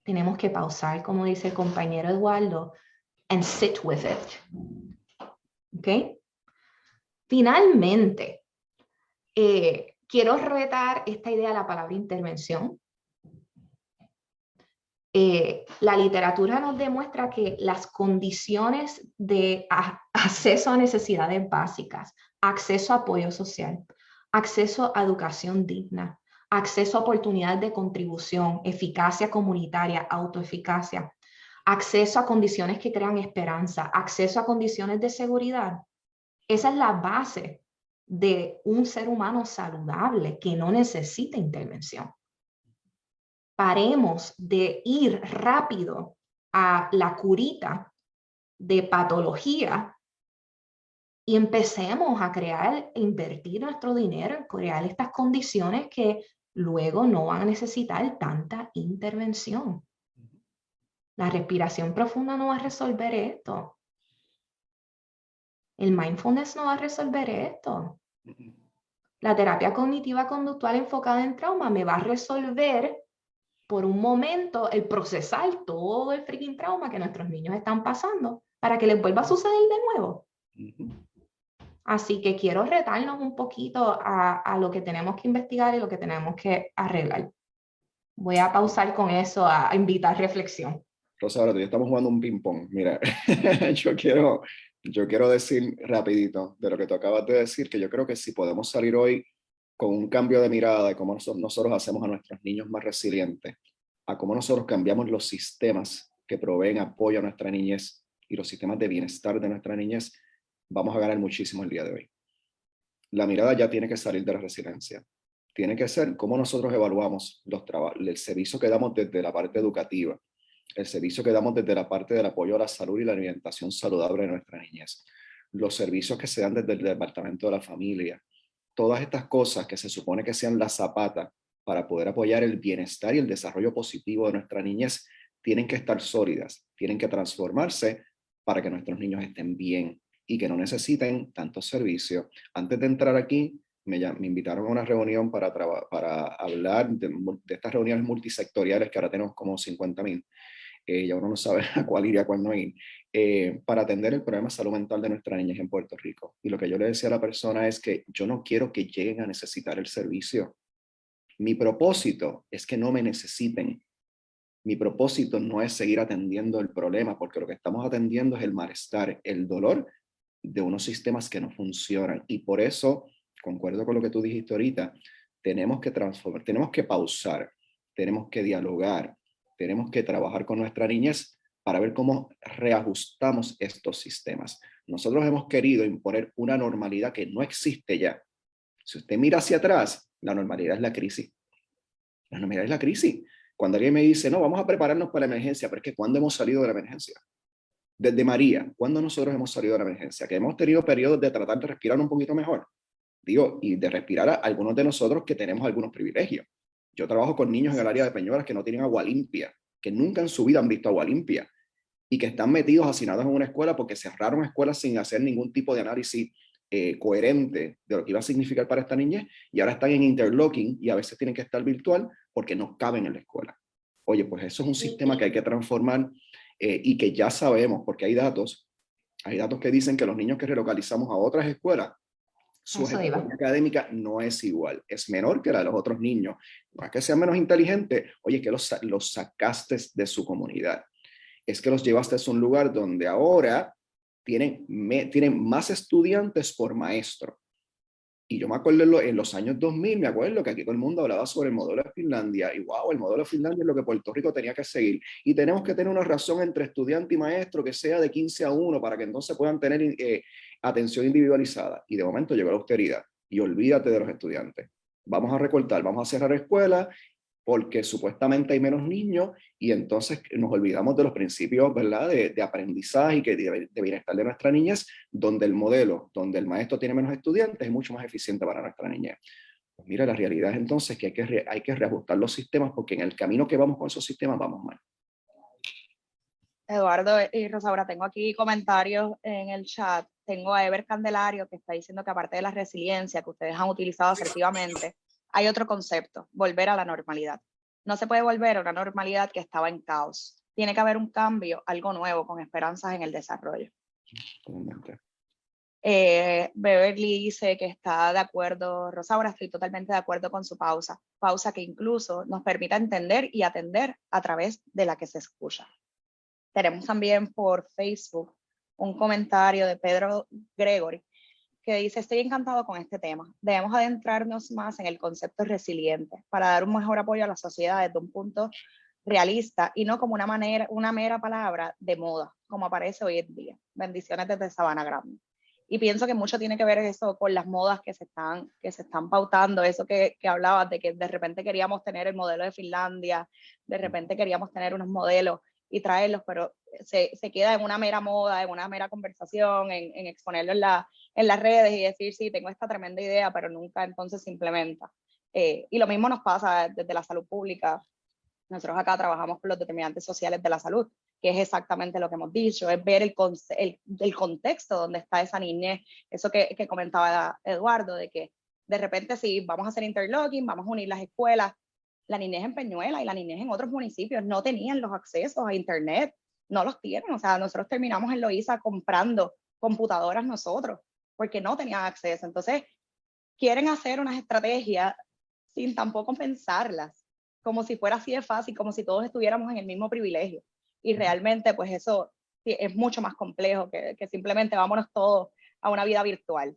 Tenemos que pausar, como dice el compañero Eduardo, and sit with it. ¿Ok? Finalmente, quiero retar esta idea de la palabra intervención. La literatura nos demuestra que las condiciones de acceso a necesidades básicas, acceso a apoyo social, acceso a educación digna, acceso a oportunidades de contribución, eficacia comunitaria, autoeficacia, acceso a condiciones que crean esperanza, acceso a condiciones de seguridad. Esa es la base de un ser humano saludable que no necesita intervención. Paremos de ir rápido a la curita de patología y empecemos a crear e invertir nuestro dinero en crear estas condiciones que luego no van a necesitar tanta intervención. La respiración profunda no va a resolver esto. El mindfulness no va a resolver esto. La terapia cognitiva conductual enfocada en trauma me va a resolver por un momento el procesar todo el freaking trauma que nuestros niños están pasando para que les vuelva a suceder de nuevo. Así que quiero retarnos un poquito a lo que tenemos que investigar y lo que tenemos que arreglar. Voy a pausar con eso, a invitar reflexión. Rosa, ahora tú y yo estamos jugando un ping-pong. Mira, yo quiero decir rapidito de lo que tú acabas de decir, que yo creo que si podemos salir hoy con un cambio de mirada de cómo nosotros hacemos a nuestros niños más resilientes, a cómo nosotros cambiamos los sistemas que proveen apoyo a nuestra niñez y los sistemas de bienestar de nuestra niñez, vamos a ganar muchísimo el día de hoy. La mirada ya tiene que salir de la resiliencia. Tiene que ser cómo nosotros evaluamos el servicio que damos desde la parte educativa, el servicio que damos desde la parte del apoyo a la salud y la alimentación saludable de nuestra niñez, los servicios que se dan desde el departamento de la familia, todas estas cosas que se supone que sean la zapata para poder apoyar el bienestar y el desarrollo positivo de nuestra niñez, tienen que estar sólidas, tienen que transformarse para que nuestros niños estén bien y que no necesiten tantos servicios. Antes de entrar aquí, me invitaron a una reunión para hablar de estas reuniones multisectoriales que ahora tenemos como 50,000. Ya uno no sabe a cuál ir y a cuál no ir, para atender el problema de salud mental de nuestra niñez en Puerto Rico. Y lo que yo le decía a la persona es que yo no quiero que lleguen a necesitar el servicio. Mi propósito es que no me necesiten. Mi propósito no es seguir atendiendo el problema, porque lo que estamos atendiendo es el malestar, el dolor de unos sistemas que no funcionan. Y por eso, concuerdo con lo que tú dijiste ahorita, tenemos que transformar, tenemos que pausar, tenemos que dialogar, tenemos que trabajar con nuestra niñez para ver cómo reajustamos estos sistemas. Nosotros hemos querido imponer una normalidad que no existe ya. Si usted mira hacia atrás, la normalidad es la crisis. La normalidad es la crisis. Cuando alguien me dice, no, vamos a prepararnos para la emergencia, pero es que ¿cuándo hemos salido de la emergencia? Desde María, ¿cuándo nosotros hemos salido de la emergencia? Que hemos tenido periodos de tratar de respirar un poquito mejor. Digo, y de respirar a algunos de nosotros que tenemos algunos privilegios. Yo trabajo con niños en el área de Peñuelas que no tienen agua limpia, que nunca en su vida han visto agua limpia y que están metidos, hacinados en una escuela porque cerraron escuelas sin hacer ningún tipo de análisis coherente de lo que iba a significar para esta niñez, y ahora están en interlocking y a veces tienen que estar virtual porque no caben en la escuela. Oye, pues eso es un sistema que hay que transformar y que ya sabemos, porque hay datos que dicen que los niños que relocalizamos a otras escuelas, su ejecución académica no es igual, es menor que la de los otros niños. No es que sean menos inteligentes, oye, es que los sacaste de su comunidad. Es que los llevaste a un lugar donde ahora tienen más estudiantes por maestro. Y yo me acuerdo en los años 2000, me acuerdo que aquí todo el mundo hablaba sobre el modelo de Finlandia, y wow, el modelo de Finlandia es lo que Puerto Rico tenía que seguir. Y tenemos que tener una razón entre estudiante y maestro que sea de 15-1 para que entonces puedan tener atención individualizada. Y de momento llegó la austeridad. Y olvídate de los estudiantes. Vamos a recortar, vamos a cerrar escuelas porque supuestamente hay menos niños y entonces nos olvidamos de los principios, ¿verdad?, de aprendizaje y de bienestar de nuestra niñez, donde el modelo, donde el maestro tiene menos estudiantes, es mucho más eficiente para nuestra niñez. Pues mira, la realidad es entonces que hay que reajustar los sistemas porque en el camino que vamos con esos sistemas vamos mal. Eduardo y Rosaura, tengo aquí comentarios en el chat. Tengo a Ever Candelario que está diciendo que aparte de la resiliencia que ustedes han utilizado asertivamente, hay otro concepto, volver a la normalidad. No se puede volver a una normalidad que estaba en caos. Tiene que haber un cambio, algo nuevo, con esperanzas en el desarrollo. Beverly dice que está de acuerdo, Rosaura, estoy totalmente de acuerdo con su pausa. Pausa que incluso nos permita entender y atender a través de la que se escucha. Tenemos también por Facebook un comentario de Pedro Gregory que dice, estoy encantado con este tema. Debemos adentrarnos más en el concepto resiliente para dar un mejor apoyo a la sociedad desde un punto realista y no como una mera palabra de moda, como aparece hoy en día. Bendiciones desde Sabana Grande. Y pienso que mucho tiene que ver eso con las modas que se están pautando, eso que hablabas de que de repente queríamos tener el modelo de Finlandia, de repente queríamos tener unos modelos y traerlos, pero se queda en una mera moda, en una mera conversación, en exponerlo en las redes y decir, sí, tengo esta tremenda idea, pero nunca entonces se implementa. Y lo mismo nos pasa desde la salud pública. Nosotros acá trabajamos con los determinantes sociales de la salud, que es exactamente lo que hemos dicho, es ver el contexto donde está esa niñez, eso que comentaba Eduardo, de que de repente sí, vamos a hacer interlocking, vamos a unir las escuelas. La niñez en Peñuela y la niñez en otros municipios no tenían los accesos a internet, no los tienen, o sea, nosotros terminamos en Loíza comprando computadoras nosotros, porque no tenían acceso. Entonces, quieren hacer unas estrategias sin tampoco pensarlas, como si fuera así de fácil, como si todos estuviéramos en el mismo privilegio. Y realmente, pues eso es mucho más complejo que simplemente vámonos todos a una vida virtual.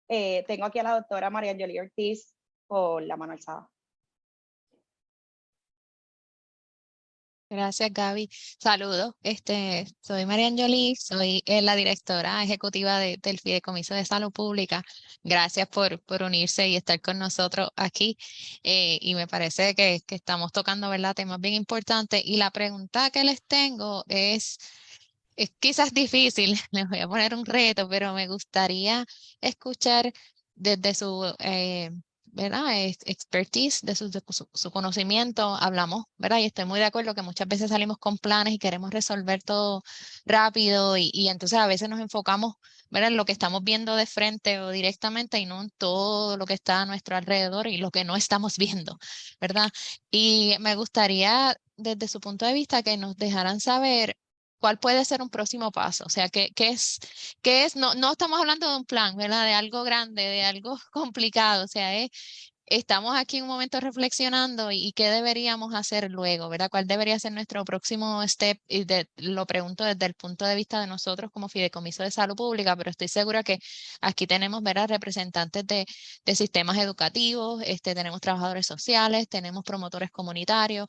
Tengo aquí a la doctora María Angelie Ortiz con la mano alzada. Gracias, Gaby. Saludos. Soy María Angelie, soy la directora ejecutiva del Fideicomiso de Salud Pública. Gracias por unirse y estar con nosotros aquí. Y me parece que estamos tocando, ¿verdad?, temas bien importantes. Y la pregunta que les tengo es quizás difícil, les voy a poner un reto, pero me gustaría escuchar desde su ¿verdad? Expertise, de su conocimiento, hablamos, ¿verdad? Y estoy muy de acuerdo que muchas veces salimos con planes y queremos resolver todo rápido y entonces a veces nos enfocamos, ¿verdad?, en lo que estamos viendo de frente o directamente y no en todo lo que está a nuestro alrededor y lo que no estamos viendo, ¿verdad? Y me gustaría, desde su punto de vista, que nos dejaran saber cuál puede ser un próximo paso. O sea, no estamos hablando de un plan, ¿verdad? De algo grande, de algo complicado. O sea, estamos aquí en un momento reflexionando y qué deberíamos hacer luego, ¿verdad? ¿Cuál debería ser nuestro próximo step? Y lo pregunto desde el punto de vista de nosotros como Fideicomiso de Salud Pública, pero estoy segura que aquí tenemos, ¿verdad?, representantes de sistemas educativos, tenemos trabajadores sociales, tenemos promotores comunitarios,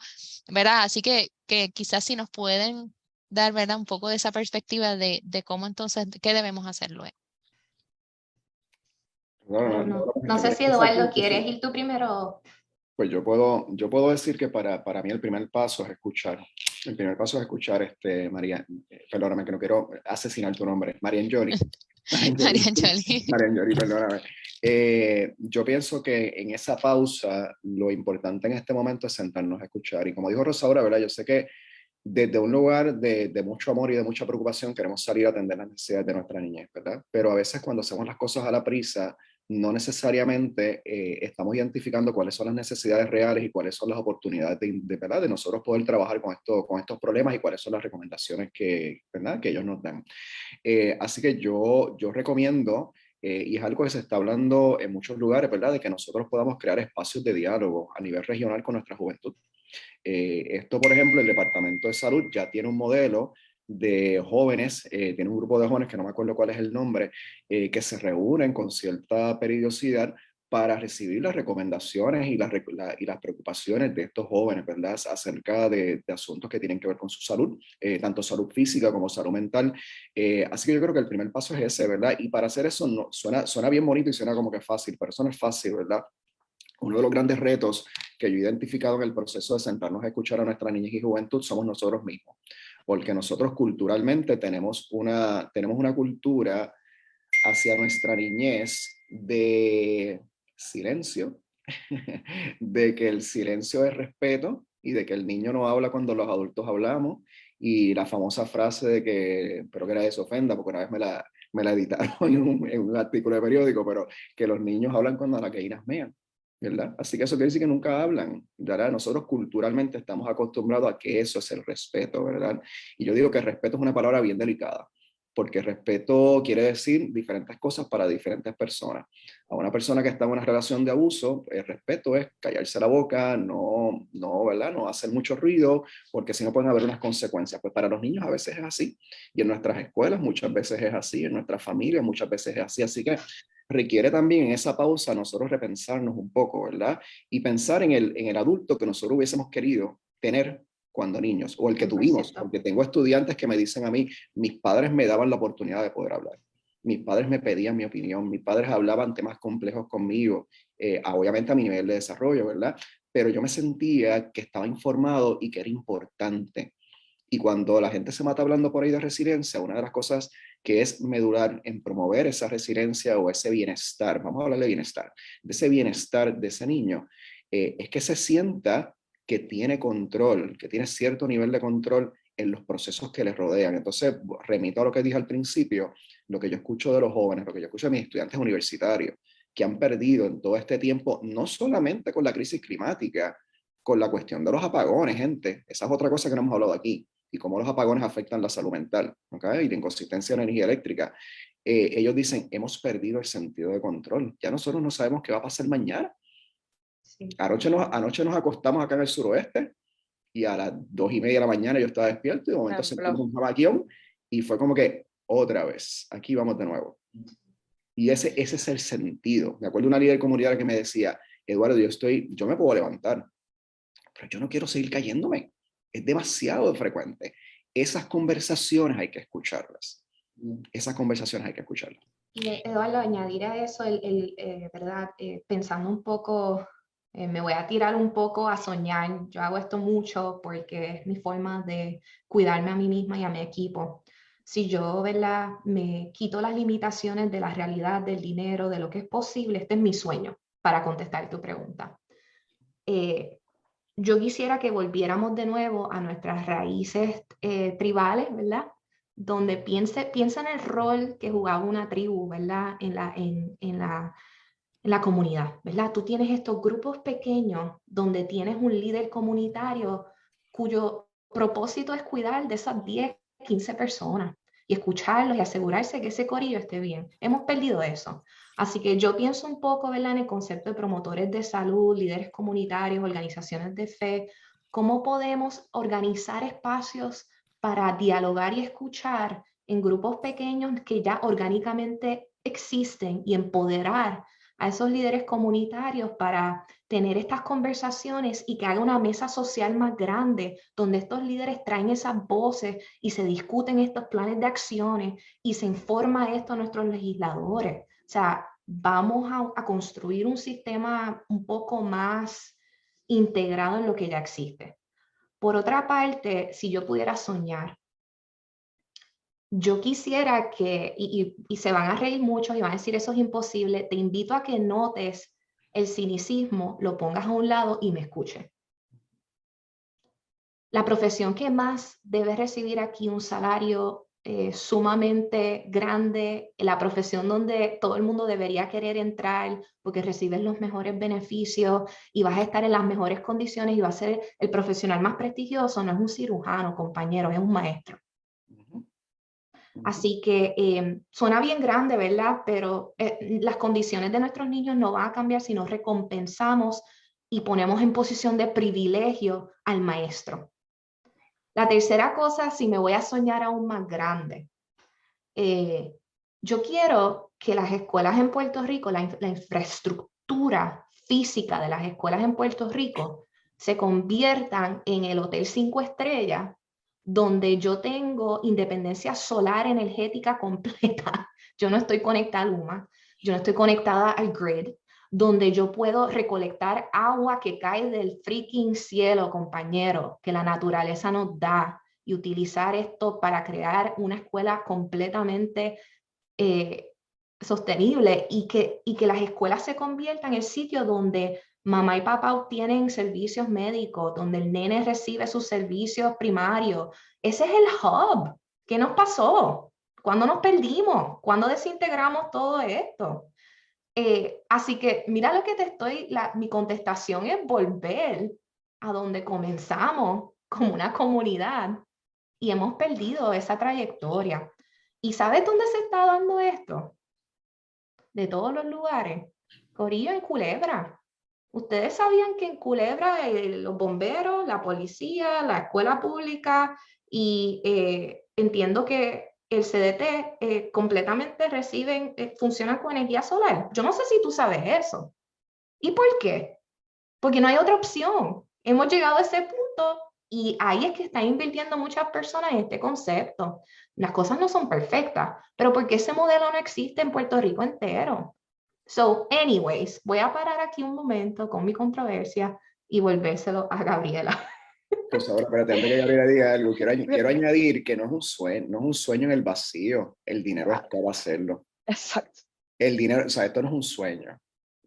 ¿verdad? Así que quizás si nos pueden dar, ¿verdad?, un poco de esa perspectiva de cómo entonces, qué debemos hacer luego. No sé si Eduardo, ¿quieres ir tú primero? Pues yo puedo decir que para mí el primer paso es escuchar. El primer paso es escuchar, María, perdóname que no quiero asesinar tu nombre, María Angelie. María Angelie. María Angelie, perdóname. Yo pienso que en esa pausa lo importante en este momento es sentarnos a escuchar. Y como dijo Rosaura, ¿verdad? Yo sé que desde un lugar de mucho amor y de mucha preocupación queremos salir a atender las necesidades de nuestra niñez, ¿verdad? Pero a veces cuando hacemos las cosas a la prisa, no necesariamente estamos identificando cuáles son las necesidades reales y cuáles son las oportunidades ¿verdad?, de nosotros poder trabajar con estos problemas y cuáles son las recomendaciones ¿verdad?, que ellos nos dan. Así que yo recomiendo, y es algo que se está hablando en muchos lugares, ¿verdad?, de que nosotros podamos crear espacios de diálogo a nivel regional con nuestra juventud. Esto, por ejemplo, el Departamento de Salud ya tiene un modelo de jóvenes, tiene un grupo de jóvenes que no me acuerdo cuál es el nombre, que se reúnen con cierta periodicidad para recibir las recomendaciones y las preocupaciones de estos jóvenes, ¿verdad?, acerca de asuntos que tienen que ver con su salud, tanto salud física como salud mental. Así que yo creo que el primer paso es ese, ¿verdad? Y para hacer eso suena bien bonito y suena como que es fácil, pero eso no es fácil, ¿verdad? Uno de los grandes retos que yo he identificado en el proceso de sentarnos a escuchar a nuestra niñez y juventud somos nosotros mismos, porque nosotros culturalmente tenemos una cultura hacia nuestra niñez de silencio, de que el silencio es respeto y de que el niño no habla cuando los adultos hablamos, y la famosa frase de que, espero que nadie se ofenda, porque una vez me la editaron en un artículo de periódico, pero que los niños hablan cuando las gallinas mean, ¿verdad? Así que eso quiere decir que nunca hablan, ¿verdad? Nosotros culturalmente estamos acostumbrados a que eso es el respeto, ¿verdad? Y yo digo que respeto es una palabra bien delicada, porque respeto quiere decir diferentes cosas para diferentes personas. A una persona que está en una relación de abuso, el respeto es callarse la boca, ¿verdad?, no hacer mucho ruido, porque si no pueden haber unas consecuencias. Pues para los niños a veces es así, y en nuestras escuelas muchas veces es así, en nuestras familias muchas veces es así, así que requiere también en esa pausa nosotros repensarnos un poco, ¿verdad? Y pensar en el adulto que nosotros hubiésemos querido tener cuando niños, o el que tuvimos, porque tengo estudiantes que me dicen a mí, mis padres me daban la oportunidad de poder hablar, mis padres me pedían mi opinión, mis padres hablaban temas complejos conmigo, obviamente a mi nivel de desarrollo, ¿verdad? Pero yo me sentía que estaba informado y que era importante. Y cuando la gente se mata hablando por ahí de resiliencia, una de las cosas que es medular en promover esa resiliencia o ese bienestar, vamos a hablar de bienestar, de ese bienestar de ese niño, es que se sienta que tiene control, que tiene cierto nivel de control en los procesos que les rodean. Entonces, remito a lo que dije al principio, lo que yo escucho de los jóvenes, lo que yo escucho de mis estudiantes universitarios, que han perdido en todo este tiempo, no solamente con la crisis climática, con la cuestión de los apagones, gente. Esa es otra cosa que no hemos hablado aquí, y cómo los apagones afectan la salud mental, ¿okay? Y la inconsistencia de energía eléctrica. Ellos dicen, hemos perdido el sentido de control. Ya nosotros no sabemos qué va a pasar mañana. Sí. Anoche nos acostamos acá en el suroeste y a las 2:30 de la mañana yo estaba despierto y de momento sentimos un jamaquión y fue como que otra vez, aquí vamos de nuevo. Y ese es el sentido. Me acuerdo de una líder comunitaria que me decía, Eduardo, yo me puedo levantar, pero yo no quiero seguir cayéndome. Es demasiado frecuente. Esas conversaciones hay que escucharlas. Esas conversaciones hay que escucharlas. Y Eduardo, añadir a eso, ¿verdad? Pensando un poco, me voy a tirar un poco a soñar. Yo hago esto mucho porque es mi forma de cuidarme a mí misma y a mi equipo. Si yo, ¿verdad?, me quito las limitaciones de la realidad, del dinero, de lo que es posible, este es mi sueño, para contestar tu pregunta. Yo quisiera que volviéramos de nuevo a nuestras raíces tribales, ¿verdad? Donde piensa en el rol que jugaba una tribu, ¿verdad? En la comunidad, ¿verdad? Tú tienes estos grupos pequeños donde tienes un líder comunitario cuyo propósito es cuidar de esas 10, 15 personas y escucharlos y asegurarse que ese corillo esté bien. Hemos perdido eso. Así que yo pienso un poco, ¿verdad?, en el concepto de promotores de salud, líderes comunitarios, organizaciones de fe, cómo podemos organizar espacios para dialogar y escuchar en grupos pequeños que ya orgánicamente existen y empoderar a esos líderes comunitarios para tener estas conversaciones y que haga una mesa social más grande donde estos líderes traen esas voces y se discuten estos planes de acciones y se informa esto a nuestros legisladores. O sea, vamos a construir un sistema un poco más integrado en lo que ya existe. Por otra parte, si yo pudiera soñar, yo quisiera que, y se van a reír muchos y van a decir eso es imposible, te invito a que notes el cinicismo, lo pongas a un lado y me escuches. La profesión que más debe recibir aquí un salario sumamente grande, la profesión donde todo el mundo debería querer entrar porque recibes los mejores beneficios y vas a estar en las mejores condiciones y vas a ser el profesional más prestigioso, no es un cirujano, compañero, es un maestro. Así que suena bien grande, ¿verdad? Pero las condiciones de nuestros niños no van a cambiar si no recompensamos y ponemos en posición de privilegio al maestro. La tercera cosa, si me voy a soñar aún más grande, yo quiero que las escuelas en Puerto Rico, la infraestructura física de las escuelas en Puerto Rico se conviertan en el Hotel 5 Estrellas, donde yo tengo independencia solar energética completa. Yo no estoy conectada a Luma, yo no estoy conectada al grid, donde yo puedo recolectar agua que cae del freaking cielo, compañero, que la naturaleza nos da, y utilizar esto para crear una escuela completamente sostenible y que las escuelas se conviertan en el sitio donde mamá y papá obtienen servicios médicos, donde el nene recibe sus servicios primarios. Ese es el hub. ¿Qué nos pasó? ¿Cuándo nos perdimos? ¿Cuándo desintegramos todo esto? Así que mira lo que mi contestación es volver a donde comenzamos como una comunidad y hemos perdido esa trayectoria. ¿Y sabes dónde se está dando esto? De todos los lugares. Corillo, en Culebra. ¿Ustedes sabían que en Culebra los bomberos, la policía, la escuela pública y entiendo que el CDT completamente funcionan con energía solar? Yo no sé si tú sabes eso. ¿Y por qué? Porque no hay otra opción. Hemos llegado a ese punto y ahí es que están invirtiendo muchas personas en este concepto. Las cosas no son perfectas, pero ¿por qué ese modelo no existe en Puerto Rico entero? So, anyways, voy a parar aquí un momento con mi controversia y volvérselo a Gabriela. Pues ahora, espérate, antes que Gabriela diga algo, quiero añadir que no es un sueño en el vacío. El dinero está para hacerlo. Exacto. El dinero, o sea, esto no es un sueño.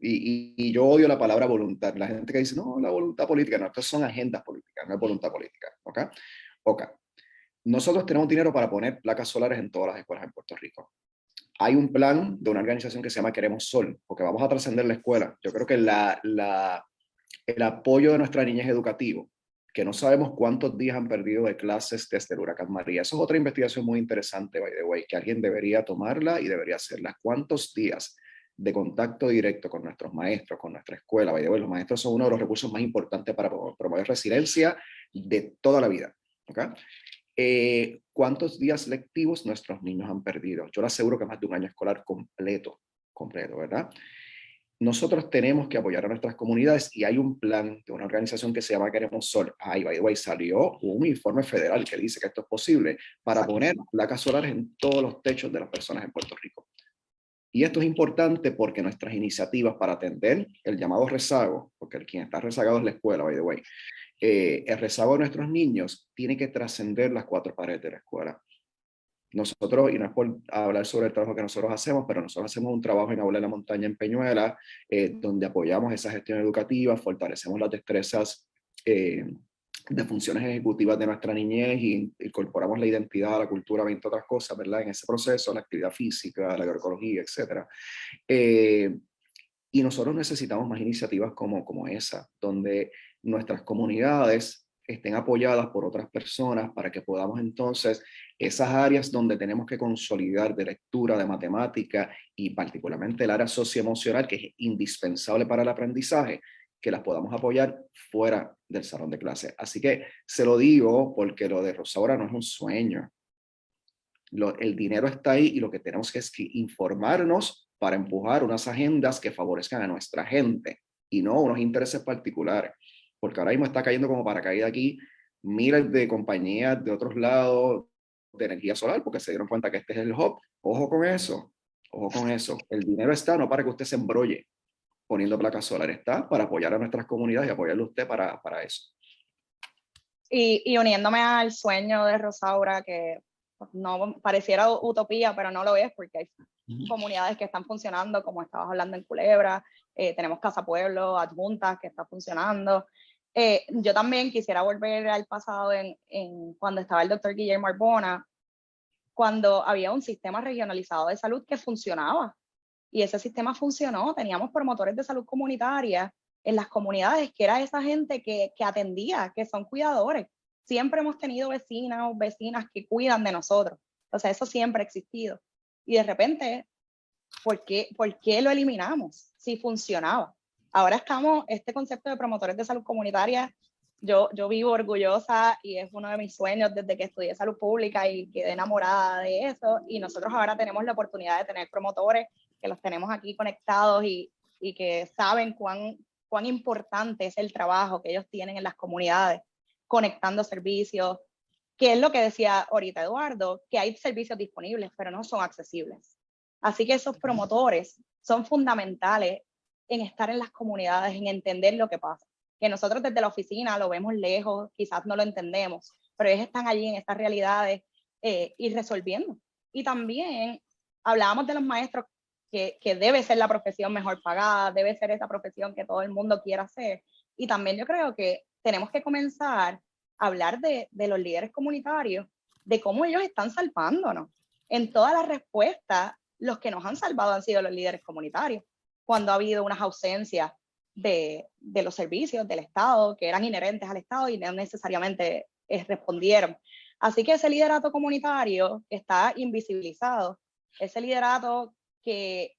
Y yo odio la palabra voluntad. La gente que dice, no, la voluntad política, no, estas son agendas políticas, no es voluntad política. ¿Ok? Ok. Nosotros tenemos dinero para poner placas solares en todas las escuelas en Puerto Rico. Hay un plan de una organización que se llama Queremos Sol, porque vamos a trascender la escuela. Yo creo que el apoyo de nuestra niñez educativo, que no sabemos cuántos días han perdido de clases desde el huracán María. Eso es otra investigación muy interesante, by the way, que alguien debería tomarla y debería hacerla. ¿Cuántos días de contacto directo con nuestros maestros, con nuestra escuela? By the way, los maestros son uno de los recursos más importantes para promover resiliencia de toda la vida. ¿Okay? ¿Cuántos días lectivos nuestros niños han perdido? Yo le aseguro que más de un año escolar completo, ¿verdad? Nosotros tenemos que apoyar a nuestras comunidades y hay un plan de una organización que se llama Queremos Sol. By the way, salió un informe federal que dice que esto es posible para poner placas solares en todos los techos de las personas en Puerto Rico. Y esto es importante porque nuestras iniciativas para atender el llamado rezago, porque quien está rezagado es la escuela, by the way, el rezago de nuestros niños tiene que trascender las 4 paredes de la escuela. Nosotros, y no es por hablar sobre el trabajo que nosotros hacemos, pero nosotros hacemos un trabajo en Aula de la Montaña en Peñuela, donde apoyamos esa gestión educativa, fortalecemos las destrezas de funciones ejecutivas de nuestra niñez y incorporamos la identidad, la cultura, 20 otras cosas, ¿verdad? En ese proceso, la actividad física, la agroecología, etc. Y nosotros necesitamos más iniciativas como esa, donde nuestras comunidades estén apoyadas por otras personas para que podamos entonces esas áreas donde tenemos que consolidar de lectura, de matemática y particularmente el área socioemocional que es indispensable para el aprendizaje, que las podamos apoyar fuera del salón de clase. Así que se lo digo porque lo de Rosaura no es un sueño. El dinero está ahí y lo que tenemos que es que informarnos para empujar unas agendas que favorezcan a nuestra gente y no unos intereses particulares. Porque ahora mismo está cayendo como paracaídas aquí miles de compañías de otros lados de energía solar porque se dieron cuenta que este es el hub. Ojo con eso, ojo con eso. El dinero está no para que usted se embrolle poniendo placas solares, está para apoyar a nuestras comunidades y apoyarle a usted para eso. Y uniéndome al sueño de Rosaura, que no pareciera utopía, pero no lo es, porque hay comunidades que están funcionando, como estabas hablando en Culebra, tenemos Casa Pueblo, Adjuntas, que está funcionando. Yo también quisiera volver al pasado en cuando estaba el doctor Guillermo Arbona, cuando había un sistema regionalizado de salud que funcionaba. Y ese sistema funcionó, teníamos promotores de salud comunitaria en las comunidades, que era esa gente que atendía, que son cuidadores. Siempre hemos tenido vecinas o vecinas que cuidan de nosotros. O sea, eso siempre ha existido. Y de repente, ¿por qué lo eliminamos si funcionaba? Ahora estamos, este concepto de promotores de salud comunitaria, yo vivo orgullosa y es uno de mis sueños desde que estudié salud pública y quedé enamorada de eso. Y nosotros ahora tenemos la oportunidad de tener promotores que los tenemos aquí conectados y que saben cuán importante es el trabajo que ellos tienen en las comunidades, conectando servicios, que es lo que decía ahorita Eduardo, que hay servicios disponibles, pero no son accesibles. Así que esos promotores son fundamentales en estar en las comunidades, en entender lo que pasa. Que nosotros desde la oficina lo vemos lejos, quizás no lo entendemos, pero ellos están allí en estas realidades y resolviendo. Y también hablábamos de los maestros, que debe ser la profesión mejor pagada, debe ser esa profesión que todo el mundo quiera hacer. Y también yo creo que tenemos que comenzar a hablar de los líderes comunitarios, de cómo ellos están salvándonos. En todas las respuestas, los que nos han salvado han sido los líderes comunitarios. Cuando ha habido unas ausencias de los servicios del Estado, que eran inherentes al Estado y no necesariamente respondieron. Así que ese liderato comunitario está invisibilizado, ese liderato que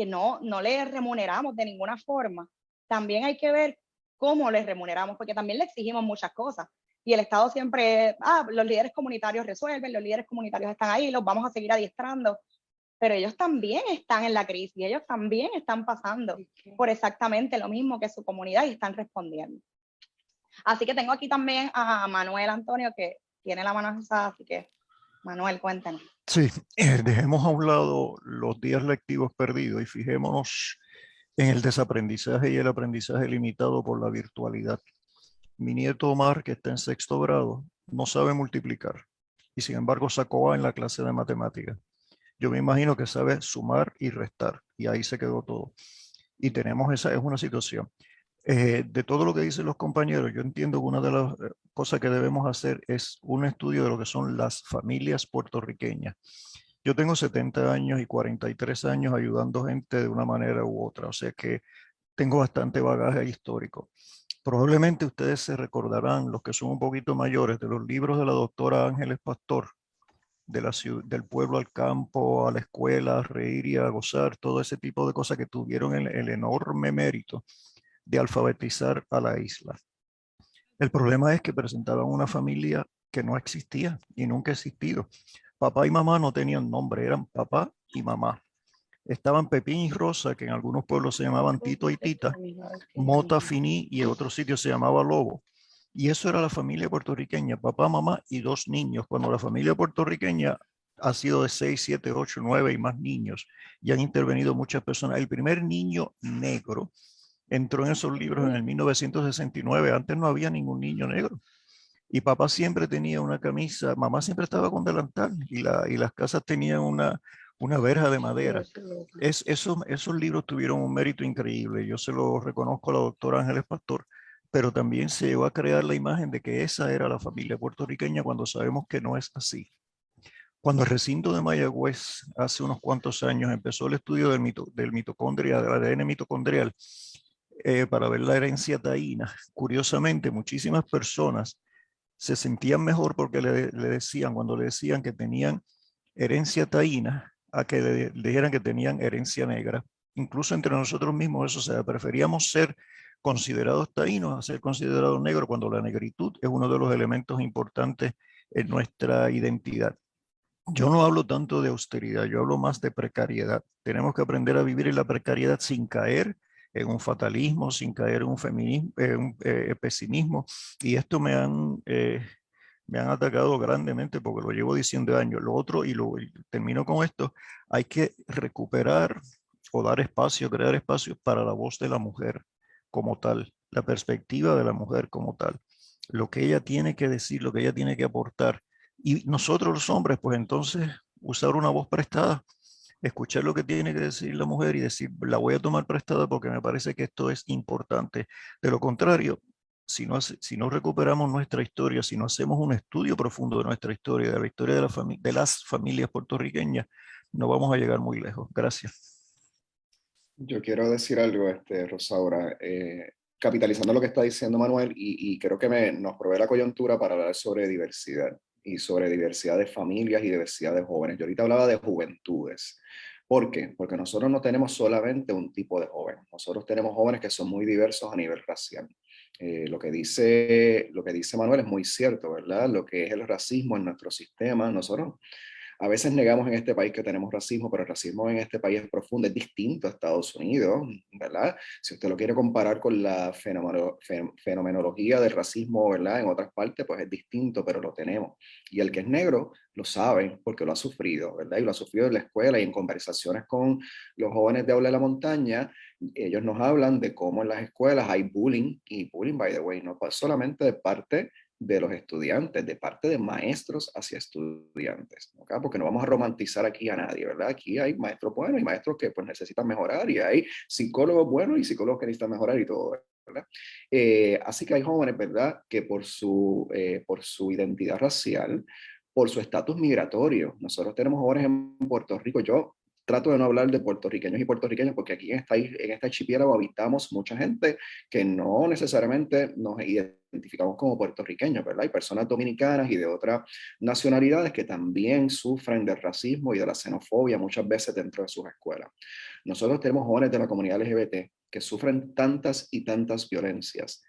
no le remuneramos de ninguna forma, también hay que ver cómo les remuneramos, porque también le exigimos muchas cosas. Y el Estado siempre, los líderes comunitarios resuelven, los líderes comunitarios están ahí, los vamos a seguir adiestrando, pero ellos también están en la crisis, ellos también están pasando por exactamente lo mismo que su comunidad y están respondiendo. Así que tengo aquí también a Manuel Antonio, que tiene la mano alzada, así que Manuel, cuéntanos. Sí, dejemos a un lado los días lectivos perdidos y fijémonos en el desaprendizaje y el aprendizaje limitado por la virtualidad. Mi nieto Omar, que está en 6º grado, no sabe multiplicar y sin embargo sacó A en la clase de matemáticas. Yo me imagino que sabe sumar y restar y ahí se quedó todo. Y tenemos esa, es una situación. De todo lo que dicen los compañeros, yo entiendo que una de las cosas que debemos hacer es un estudio de lo que son las familias puertorriqueñas. Yo tengo 70 años y 43 años ayudando gente de una manera u otra, o sea que tengo bastante bagaje histórico. Probablemente ustedes se recordarán, los que son un poquito mayores, de los libros de la doctora Ángeles Pastor, de la ciudad, del pueblo al campo, a la escuela, a reír y a gozar, todo ese tipo de cosas que tuvieron el enorme mérito de alfabetizar a la isla. El problema es que presentaban una familia que no existía y nunca ha existido. Papá y mamá no tenían nombre, eran papá y mamá. Estaban Pepín y Rosa, que en algunos pueblos se llamaban Tito y Tita, Mota, Finí y en otros sitios se llamaba Lobo. Y eso era la familia puertorriqueña, papá, mamá y 2 niños, cuando la familia puertorriqueña ha sido de 6, 7, 8, 9 y más niños. Y han intervenido muchas personas. El primer niño negro entró en esos libros en el 1969. Antes no había ningún niño negro. Y papá siempre tenía una camisa, mamá siempre estaba con delantal y las casas tenían una verja de madera. Esos libros tuvieron un mérito increíble. Yo se lo reconozco a la doctora Ángeles Pastor, pero también se llegó a crear la imagen de que esa era la familia puertorriqueña cuando sabemos que no es así. Cuando el recinto de Mayagüez hace unos cuantos años empezó el estudio del mitocondria, del ADN mitocondrial, para ver la herencia taína, curiosamente muchísimas personas se sentían mejor porque le decían, cuando le decían que tenían herencia taína, a que le dijeran que tenían herencia negra. Incluso entre nosotros mismos eso, o sea, preferíamos ser considerados taínos a ser considerados negros cuando la negritud es uno de los elementos importantes en nuestra identidad. Yo no hablo tanto de austeridad, yo hablo más de precariedad. Tenemos que aprender a vivir en la precariedad sin caer en un fatalismo, sin caer en un feminismo, un pesimismo. Y esto me han atacado grandemente porque lo llevo diciendo años. Lo otro, y termino con esto, hay que recuperar o dar espacio, crear espacios para la voz de la mujer como tal, la perspectiva de la mujer como tal, lo que ella tiene que decir, lo que ella tiene que aportar. Y nosotros los hombres, pues entonces usar una voz prestada, escuchar lo que tiene que decir la mujer y decir, la voy a tomar prestada porque me parece que esto es importante. De lo contrario, si no recuperamos nuestra historia, si no hacemos un estudio profundo de nuestra historia, de la historia de las familias puertorriqueñas, no vamos a llegar muy lejos. Gracias. Yo quiero decir algo, Rosaura, capitalizando lo que está diciendo Manuel, y creo que nos provee la coyuntura para hablar sobre diversidad y sobre diversidad de familias y diversidad de jóvenes. Yo ahorita hablaba de juventudes. ¿Por qué? Porque nosotros no tenemos solamente un tipo de jóvenes, nosotros tenemos jóvenes que son muy diversos a nivel racial. Lo que dice Manuel es muy cierto, ¿verdad? Lo que es el racismo en nuestro sistema, nosotros a veces negamos en este país que tenemos racismo, pero el racismo en este país es profundo, es distinto a Estados Unidos, ¿verdad? Si usted lo quiere comparar con la fenomenología del racismo, ¿verdad? En otras partes, pues es distinto, pero lo tenemos. Y el que es negro lo sabe porque lo ha sufrido, ¿verdad? Y lo ha sufrido en la escuela y en conversaciones con los jóvenes de Habla de la Montaña, ellos nos hablan de cómo en las escuelas hay bullying, y bullying, by the way, no solamente de parte de los estudiantes, de parte de maestros hacia estudiantes, ¿okay? Porque no vamos a romantizar aquí a nadie, ¿verdad? Aquí hay maestros buenos y maestros que pues necesitan mejorar, y hay psicólogos buenos y psicólogos que necesitan mejorar y todo, ¿verdad? Así que hay jóvenes, ¿verdad? Que por su identidad racial, por su estatus migratorio, nosotros tenemos jóvenes en Puerto Rico, yo trato de no hablar de puertorriqueños y puertorriqueñas porque aquí en esta archipiélago habitamos mucha gente que no necesariamente nos identificamos como puertorriqueños, ¿verdad? Hay personas dominicanas y de otras nacionalidades que también sufren del racismo y de la xenofobia muchas veces dentro de sus escuelas. Nosotros tenemos jóvenes de la comunidad LGBT que sufren tantas y tantas violencias,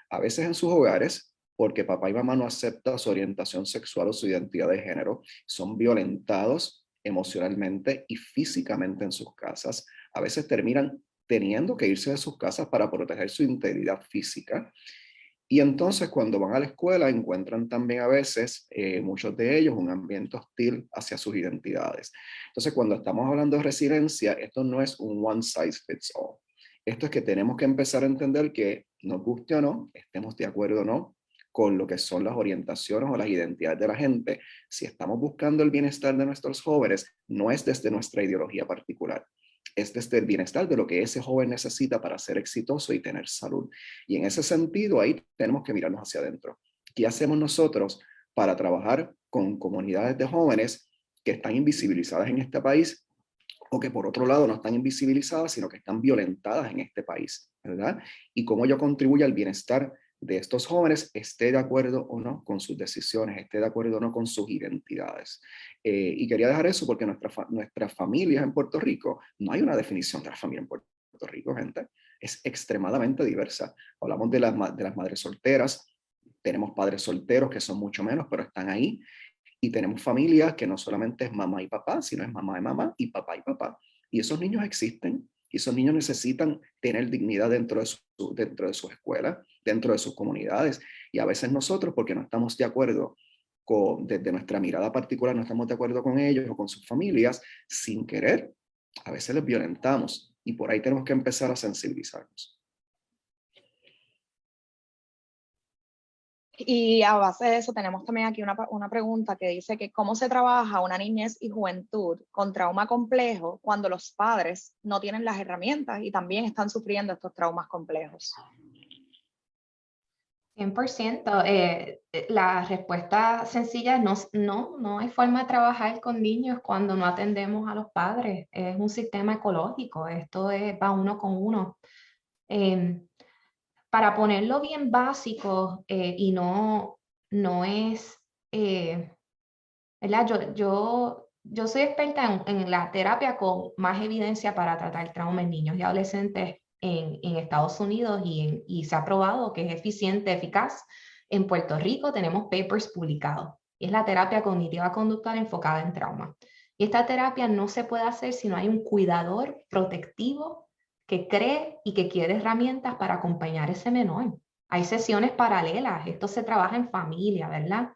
a veces en sus hogares, porque papá y mamá no aceptan su orientación sexual o su identidad de género, son violentados emocionalmente y físicamente en sus casas. A veces terminan teniendo que irse de sus casas para proteger su integridad física. Y entonces cuando van a la escuela encuentran también a veces, muchos de ellos, un ambiente hostil hacia sus identidades. Entonces cuando estamos hablando de resiliencia, esto no es un one size fits all. Esto es que tenemos que empezar a entender que, nos guste o no, estemos de acuerdo o no, con lo que son las orientaciones o las identidades de la gente. Si estamos buscando el bienestar de nuestros jóvenes, no es desde nuestra ideología particular, es desde el bienestar de lo que ese joven necesita para ser exitoso y tener salud. Y en ese sentido, ahí tenemos que mirarnos hacia adentro. ¿Qué hacemos nosotros para trabajar con comunidades de jóvenes que están invisibilizadas en este país, o que por otro lado no están invisibilizadas, sino que están violentadas en este país, ¿verdad? Y cómo yo contribuyo al bienestar de estos jóvenes, esté de acuerdo o no con sus decisiones, esté de acuerdo o no con sus identidades. Y quería dejar eso porque nuestras familias en Puerto Rico, no hay una definición de la familia en Puerto Rico, gente. Es extremadamente diversa. Hablamos de las madres solteras, tenemos padres solteros que son mucho menos, pero están ahí. Y tenemos familias que no solamente es mamá y papá, sino es mamá y mamá y papá. Y esos niños existen. Y esos niños necesitan tener dignidad dentro de su escuela, dentro de sus comunidades. Y a veces nosotros, porque no estamos de acuerdo desde nuestra mirada particular, no estamos de acuerdo con ellos o con sus familias, sin querer, a veces les violentamos. Y por ahí tenemos que empezar a sensibilizarnos. Y a base de eso tenemos también aquí una pregunta que dice que cómo se trabaja una niñez y juventud con trauma complejo cuando los padres no tienen las herramientas y también están sufriendo estos traumas complejos. 100%. La respuesta sencilla es no hay forma de trabajar con niños cuando no atendemos a los padres. Es un sistema ecológico, va uno con uno. Para ponerlo bien básico y no es, ¿verdad? Yo soy experta en la terapia con más evidencia para tratar trauma en niños y adolescentes en Estados Unidos y se ha probado que es eficiente, eficaz. En Puerto Rico tenemos papers publicados y es la terapia cognitiva conductual enfocada en trauma. Y esta terapia no se puede hacer si no hay un cuidador protectivo que cree y que quiere herramientas para acompañar a ese menor. Hay sesiones paralelas, esto se trabaja en familia, ¿verdad?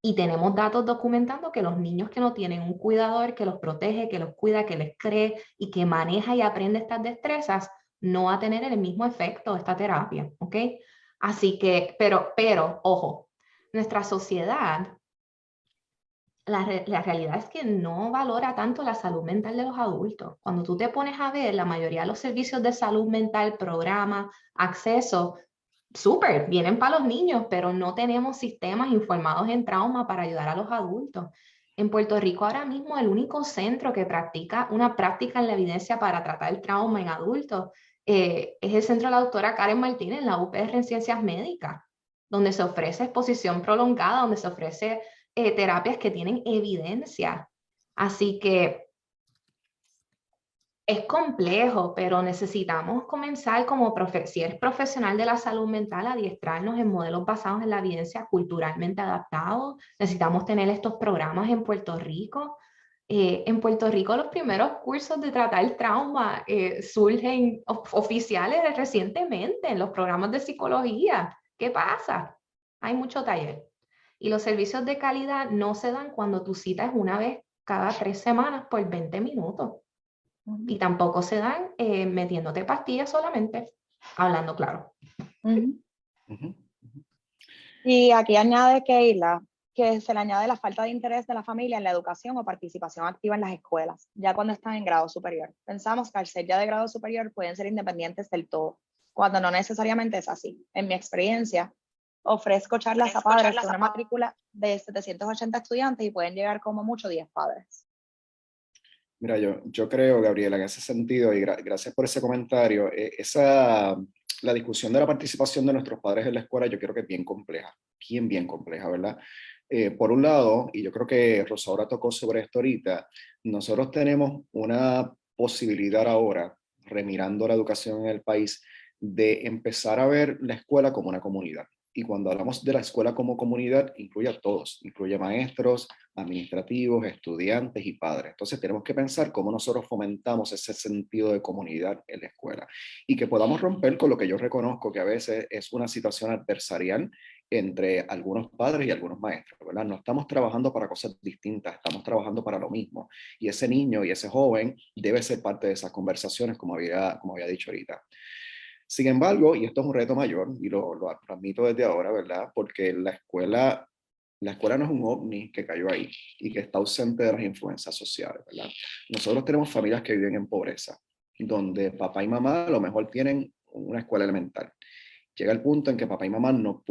Y tenemos datos documentando que los niños que no tienen un cuidador que los protege, que los cuida, que les cree y que maneja y aprende estas destrezas, no va a tener el mismo efecto esta terapia, ¿ok? Así que, pero, ojo, nuestra sociedad, la realidad es que no valora tanto la salud mental de los adultos. Cuando tú te pones a ver, la mayoría de los servicios de salud mental, programa, acceso, súper, vienen para los niños, pero no tenemos sistemas informados en trauma para ayudar a los adultos. En Puerto Rico ahora mismo el único centro que practica una práctica en la evidencia para tratar el trauma en adultos es el centro de la doctora Karen Martínez en la UPR en Ciencias Médicas, donde se ofrece exposición prolongada, donde se ofrece terapias que tienen evidencia. Así que es complejo, pero necesitamos comenzar si eres profesional de la salud mental, a adiestrarnos en modelos basados en la evidencia culturalmente adaptados. Necesitamos tener estos programas en Puerto Rico. En Puerto Rico los primeros cursos de tratar el trauma surgen oficiales recientemente en los programas de psicología. ¿Qué pasa? Hay mucho taller. Y los servicios de calidad no se dan cuando tu cita es una vez cada 3 semanas por 20 minutos. Y tampoco se dan metiéndote pastillas solamente, hablando claro. Y aquí añade Keila que se le añade la falta de interés de la familia en la educación o participación activa en las escuelas, ya cuando están en grado superior. Pensamos que al ser ya de grado superior pueden ser independientes del todo, cuando no necesariamente es así. En mi experiencia, ofrezco charlas a padres con una matrícula de 780 estudiantes y pueden llegar como mucho 10 padres. Mira, yo creo, Gabriela, en ese sentido, y gracias por ese comentario, la discusión de la participación de nuestros padres en la escuela, yo creo que es bien compleja, bien compleja, ¿verdad? Por un lado, y yo creo que Rosaura tocó sobre esto ahorita, nosotros tenemos una posibilidad ahora, remirando la educación en el país, de empezar a ver la escuela como una comunidad. Y cuando hablamos de la escuela como comunidad, incluye a todos, incluye maestros, administrativos, estudiantes y padres. Entonces tenemos que pensar cómo nosotros fomentamos ese sentido de comunidad en la escuela y que podamos romper con lo que yo reconozco que a veces es una situación adversarial entre algunos padres y algunos maestros, ¿verdad? No estamos trabajando para cosas distintas, estamos trabajando para lo mismo. Y ese niño y ese joven debe ser parte de esas conversaciones, como había dicho ahorita. Sin embargo, y esto es un reto mayor, y lo admito desde ahora, ¿verdad? Porque la escuela no es un ovni que cayó ahí y que está ausente de las influencias sociales, ¿verdad? Nosotros tenemos familias que viven en pobreza, donde papá y mamá a lo mejor tienen una escuela elemental. Llega el punto en que papá y mamá no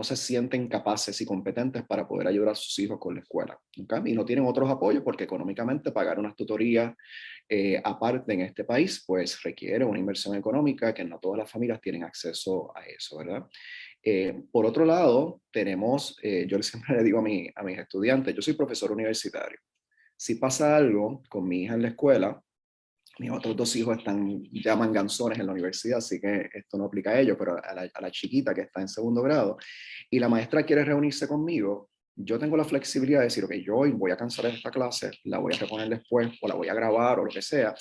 se sienten capaces y competentes para poder ayudar a sus hijos con la escuela, ¿okay? Y no tienen otros apoyos porque económicamente pagar unas tutorías aparte en este país, pues requiere una inversión económica que no todas las familias tienen acceso a eso, ¿verdad? Por otro lado, tenemos, yo siempre le digo a mis estudiantes, yo soy profesor universitario. Si pasa algo con mi hija en la escuela, mis otros 2 hijos están ya manganzones en la universidad, así que esto no aplica a ellos, pero a la chiquita que está en 2º grado, y la maestra quiere reunirse conmigo, yo tengo la flexibilidad de decir, ok, yo hoy voy a cancelar esta clase, la voy a reponer después, o la voy a grabar, o lo que sea,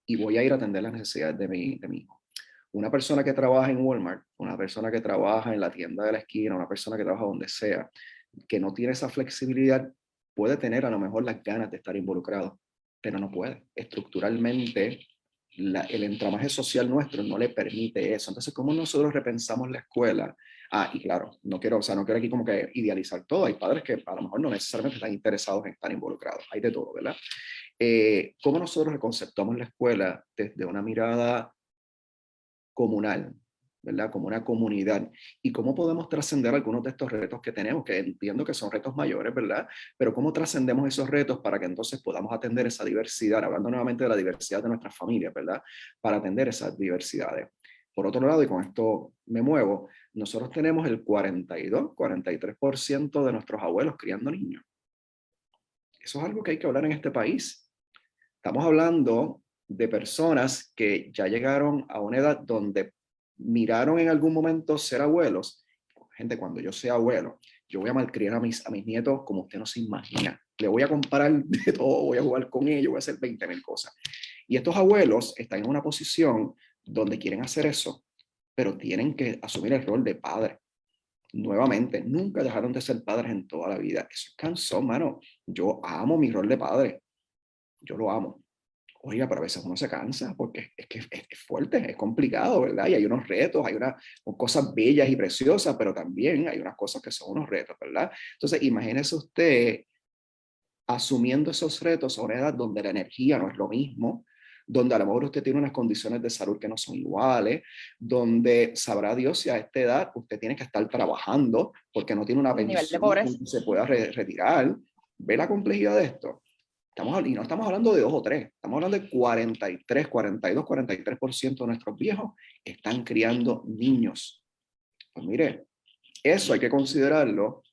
y voy a ir a atender las necesidades de mi hijo. Una persona que trabaja en Walmart, una persona que trabaja en la tienda de la esquina, una persona que trabaja donde sea, que no tiene esa flexibilidad, puede tener a lo mejor las ganas de estar involucrado, pero no puede. Estructuralmente, el entramaje social nuestro no le permite eso. Entonces, ¿cómo nosotros repensamos la escuela? Y claro, no quiero aquí como que idealizar todo. Hay padres que a lo mejor no necesariamente están interesados en estar involucrados. Hay de todo, ¿verdad? ¿Cómo nosotros reconceptamos la escuela desde una mirada comunal, ¿verdad? Como una comunidad. ¿Y cómo podemos trascender algunos de estos retos que tenemos? Que entiendo que son retos mayores, ¿verdad? Pero ¿cómo trascendemos esos retos para que entonces podamos atender esa diversidad? Hablando nuevamente de la diversidad de nuestras familias, ¿verdad? Para atender esas diversidades. Por otro lado, y con esto me muevo, nosotros tenemos el 43% de nuestros abuelos criando niños. Eso es algo que hay que hablar en este país. Estamos hablando de personas que ya llegaron a una edad donde miraron en algún momento ser abuelos. Gente, cuando yo sea abuelo, yo voy a malcriar a mis nietos como usted no se imagina. Le voy a comparar de todo, voy a jugar con ellos, voy a hacer 20,000 cosas. Y estos abuelos están en una posición donde quieren hacer eso, pero tienen que asumir el rol de padre. Nuevamente, nunca dejaron de ser padres en toda la vida. Eso cansó, mano. Yo amo mi rol de padre. Yo lo amo. Oiga, pero a veces uno se cansa porque es que es fuerte, es complicado, ¿verdad? Y hay unos retos, hay unas cosas bellas y preciosas, pero también hay unas cosas que son unos retos, ¿verdad? Entonces, imagínese usted asumiendo esos retos a una edad donde la energía no es lo mismo, donde a lo mejor usted tiene unas condiciones de salud que no son iguales, donde sabrá Dios si a esta edad usted tiene que estar trabajando porque no tiene una pensión que se pueda retirar. ¿Ve la complejidad de esto? Y no estamos hablando de 2 o 3, estamos hablando de 43, 42, 43% de nuestros viejos están criando niños. Pues mire, eso hay que considerarlo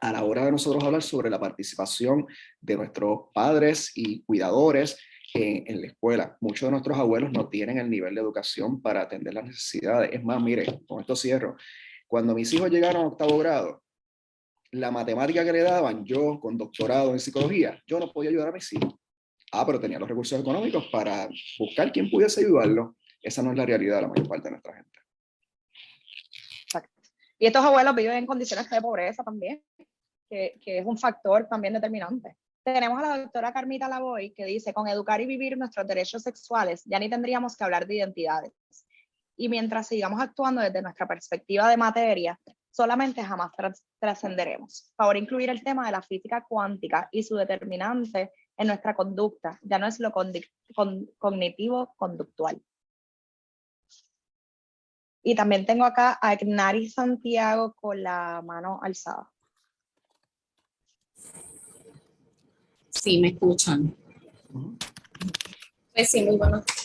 a la hora de nosotros hablar sobre la participación de nuestros padres y cuidadores en la escuela. Muchos de nuestros abuelos no tienen el nivel de educación para atender las necesidades. Es más, mire, con esto cierro. Cuando mis hijos llegaron a 8º grado, la matemática que le daban, yo con doctorado en psicología, yo no podía ayudar a mis hijos. Pero tenía los recursos económicos para buscar quién pudiese ayudarlo. Esa no es la realidad de la mayor parte de nuestra gente. Exacto. Y estos abuelos viven en condiciones de pobreza también, que es un factor también determinante. Tenemos a la doctora Carmita Lavoy que dice, con educar y vivir nuestros derechos sexuales, ya ni tendríamos que hablar de identidades. Y mientras sigamos actuando desde nuestra perspectiva de materia, solamente jamás trascenderemos. Favor incluir el tema de la física cuántica y su determinante en nuestra conducta, ya no es lo cognitivo-conductual. Y también tengo acá a Ignari Santiago con la mano alzada. Sí, me escuchan. Pues sí, muy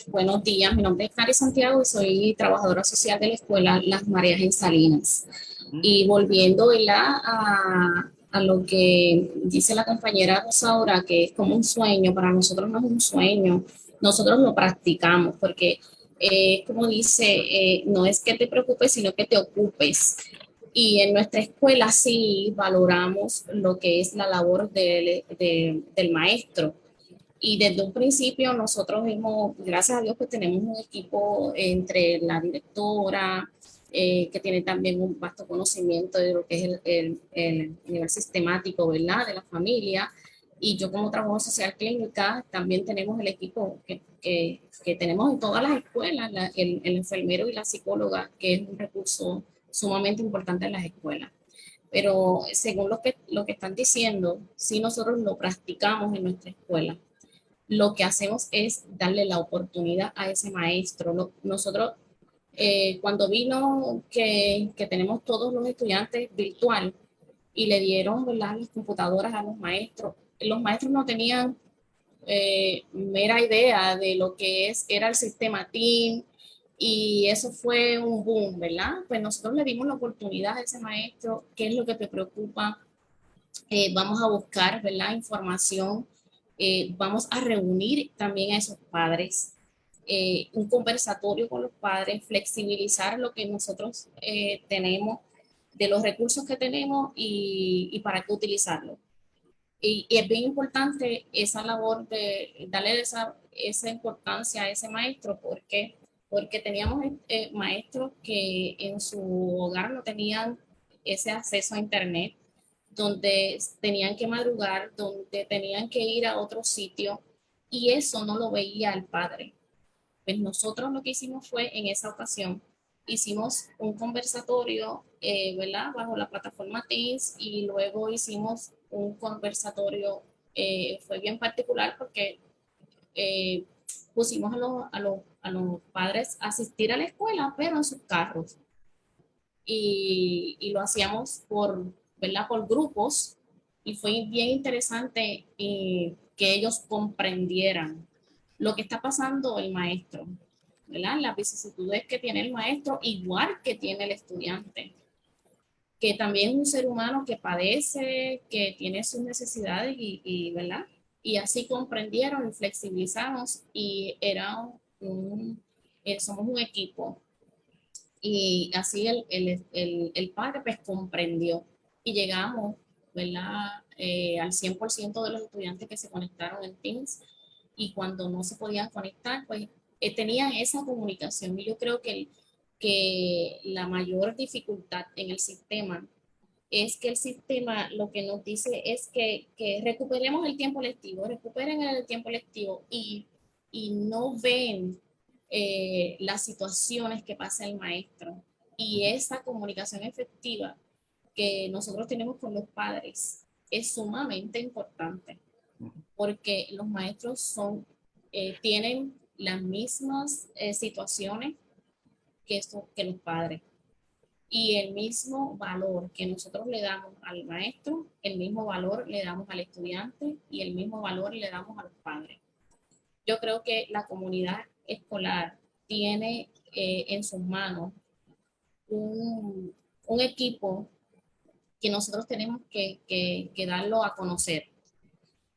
buenos días. Mi nombre es Ignari Santiago y soy trabajadora social de la escuela Las Marías en Salinas. Y volviendo a lo que dice la compañera Rosaura, que es como un sueño, para nosotros no es un sueño, nosotros lo practicamos, porque como dice, no es que te preocupes, sino que te ocupes. Y en nuestra escuela sí valoramos lo que es la labor del maestro. Y desde un principio nosotros hemos, gracias a Dios, pues tenemos un equipo entre la directora, que tiene también un vasto conocimiento de lo que es el nivel sistemático, ¿verdad?, de la familia. Y yo como trabajo social clínica, también tenemos el equipo que tenemos en todas las escuelas, el enfermero y la psicóloga, que es un recurso sumamente importante en las escuelas. Pero según lo que están diciendo, si nosotros lo practicamos en nuestra escuela, lo que hacemos es darle la oportunidad a ese maestro. Nosotros, cuando vino que tenemos todos los estudiantes virtual y le dieron, ¿verdad?, las computadoras a los maestros no tenían mera idea de lo que era el sistema TEAM, y eso fue un boom, ¿verdad? Pues nosotros le dimos la oportunidad a ese maestro: ¿qué es lo que te preocupa? Vamos a buscar, ¿verdad?, información. Vamos a reunir también a esos padres, un conversatorio con los padres, flexibilizar lo que nosotros tenemos, de los recursos que tenemos y para qué utilizarlo. Y es bien importante esa labor de darle esa importancia a ese maestro, porque teníamos maestros que en su hogar no tenían ese acceso a internet, donde tenían que madrugar, donde tenían que ir a otro sitio, y eso no lo veía el padre. Pues nosotros lo que hicimos fue, en esa ocasión, hicimos un conversatorio, ¿verdad?, bajo la plataforma Teams, y luego hicimos un conversatorio, fue bien particular porque pusimos a los padres a asistir a la escuela, pero en sus carros. Y lo hacíamos ¿verdad?, por grupos, y fue bien interesante que ellos comprendieran lo que está pasando el maestro, ¿verdad?, las vicisitudes que tiene el maestro, igual que tiene el estudiante, que también es un ser humano que padece, que tiene sus necesidades, ¿verdad? Y así comprendieron y flexibilizamos, y somos un equipo. Y así el padre pues comprendió, y llegamos, ¿verdad?, al 100% de los estudiantes que se conectaron en Teams, y cuando no se podían conectar, pues tenían esa comunicación. Y yo creo que la mayor dificultad en el sistema es que el sistema lo que nos dice es que recuperemos el tiempo lectivo, recuperen el tiempo lectivo, y no ven las situaciones que pasa el maestro. Y esa comunicación efectiva que nosotros tenemos con los padres es sumamente importante, porque los maestros tienen las mismas situaciones que los padres, y el mismo valor que nosotros le damos al maestro, el mismo valor le damos al estudiante, y el mismo valor le damos a los padres. Yo creo que la comunidad escolar tiene en sus manos un equipo que nosotros tenemos que darlo a conocer,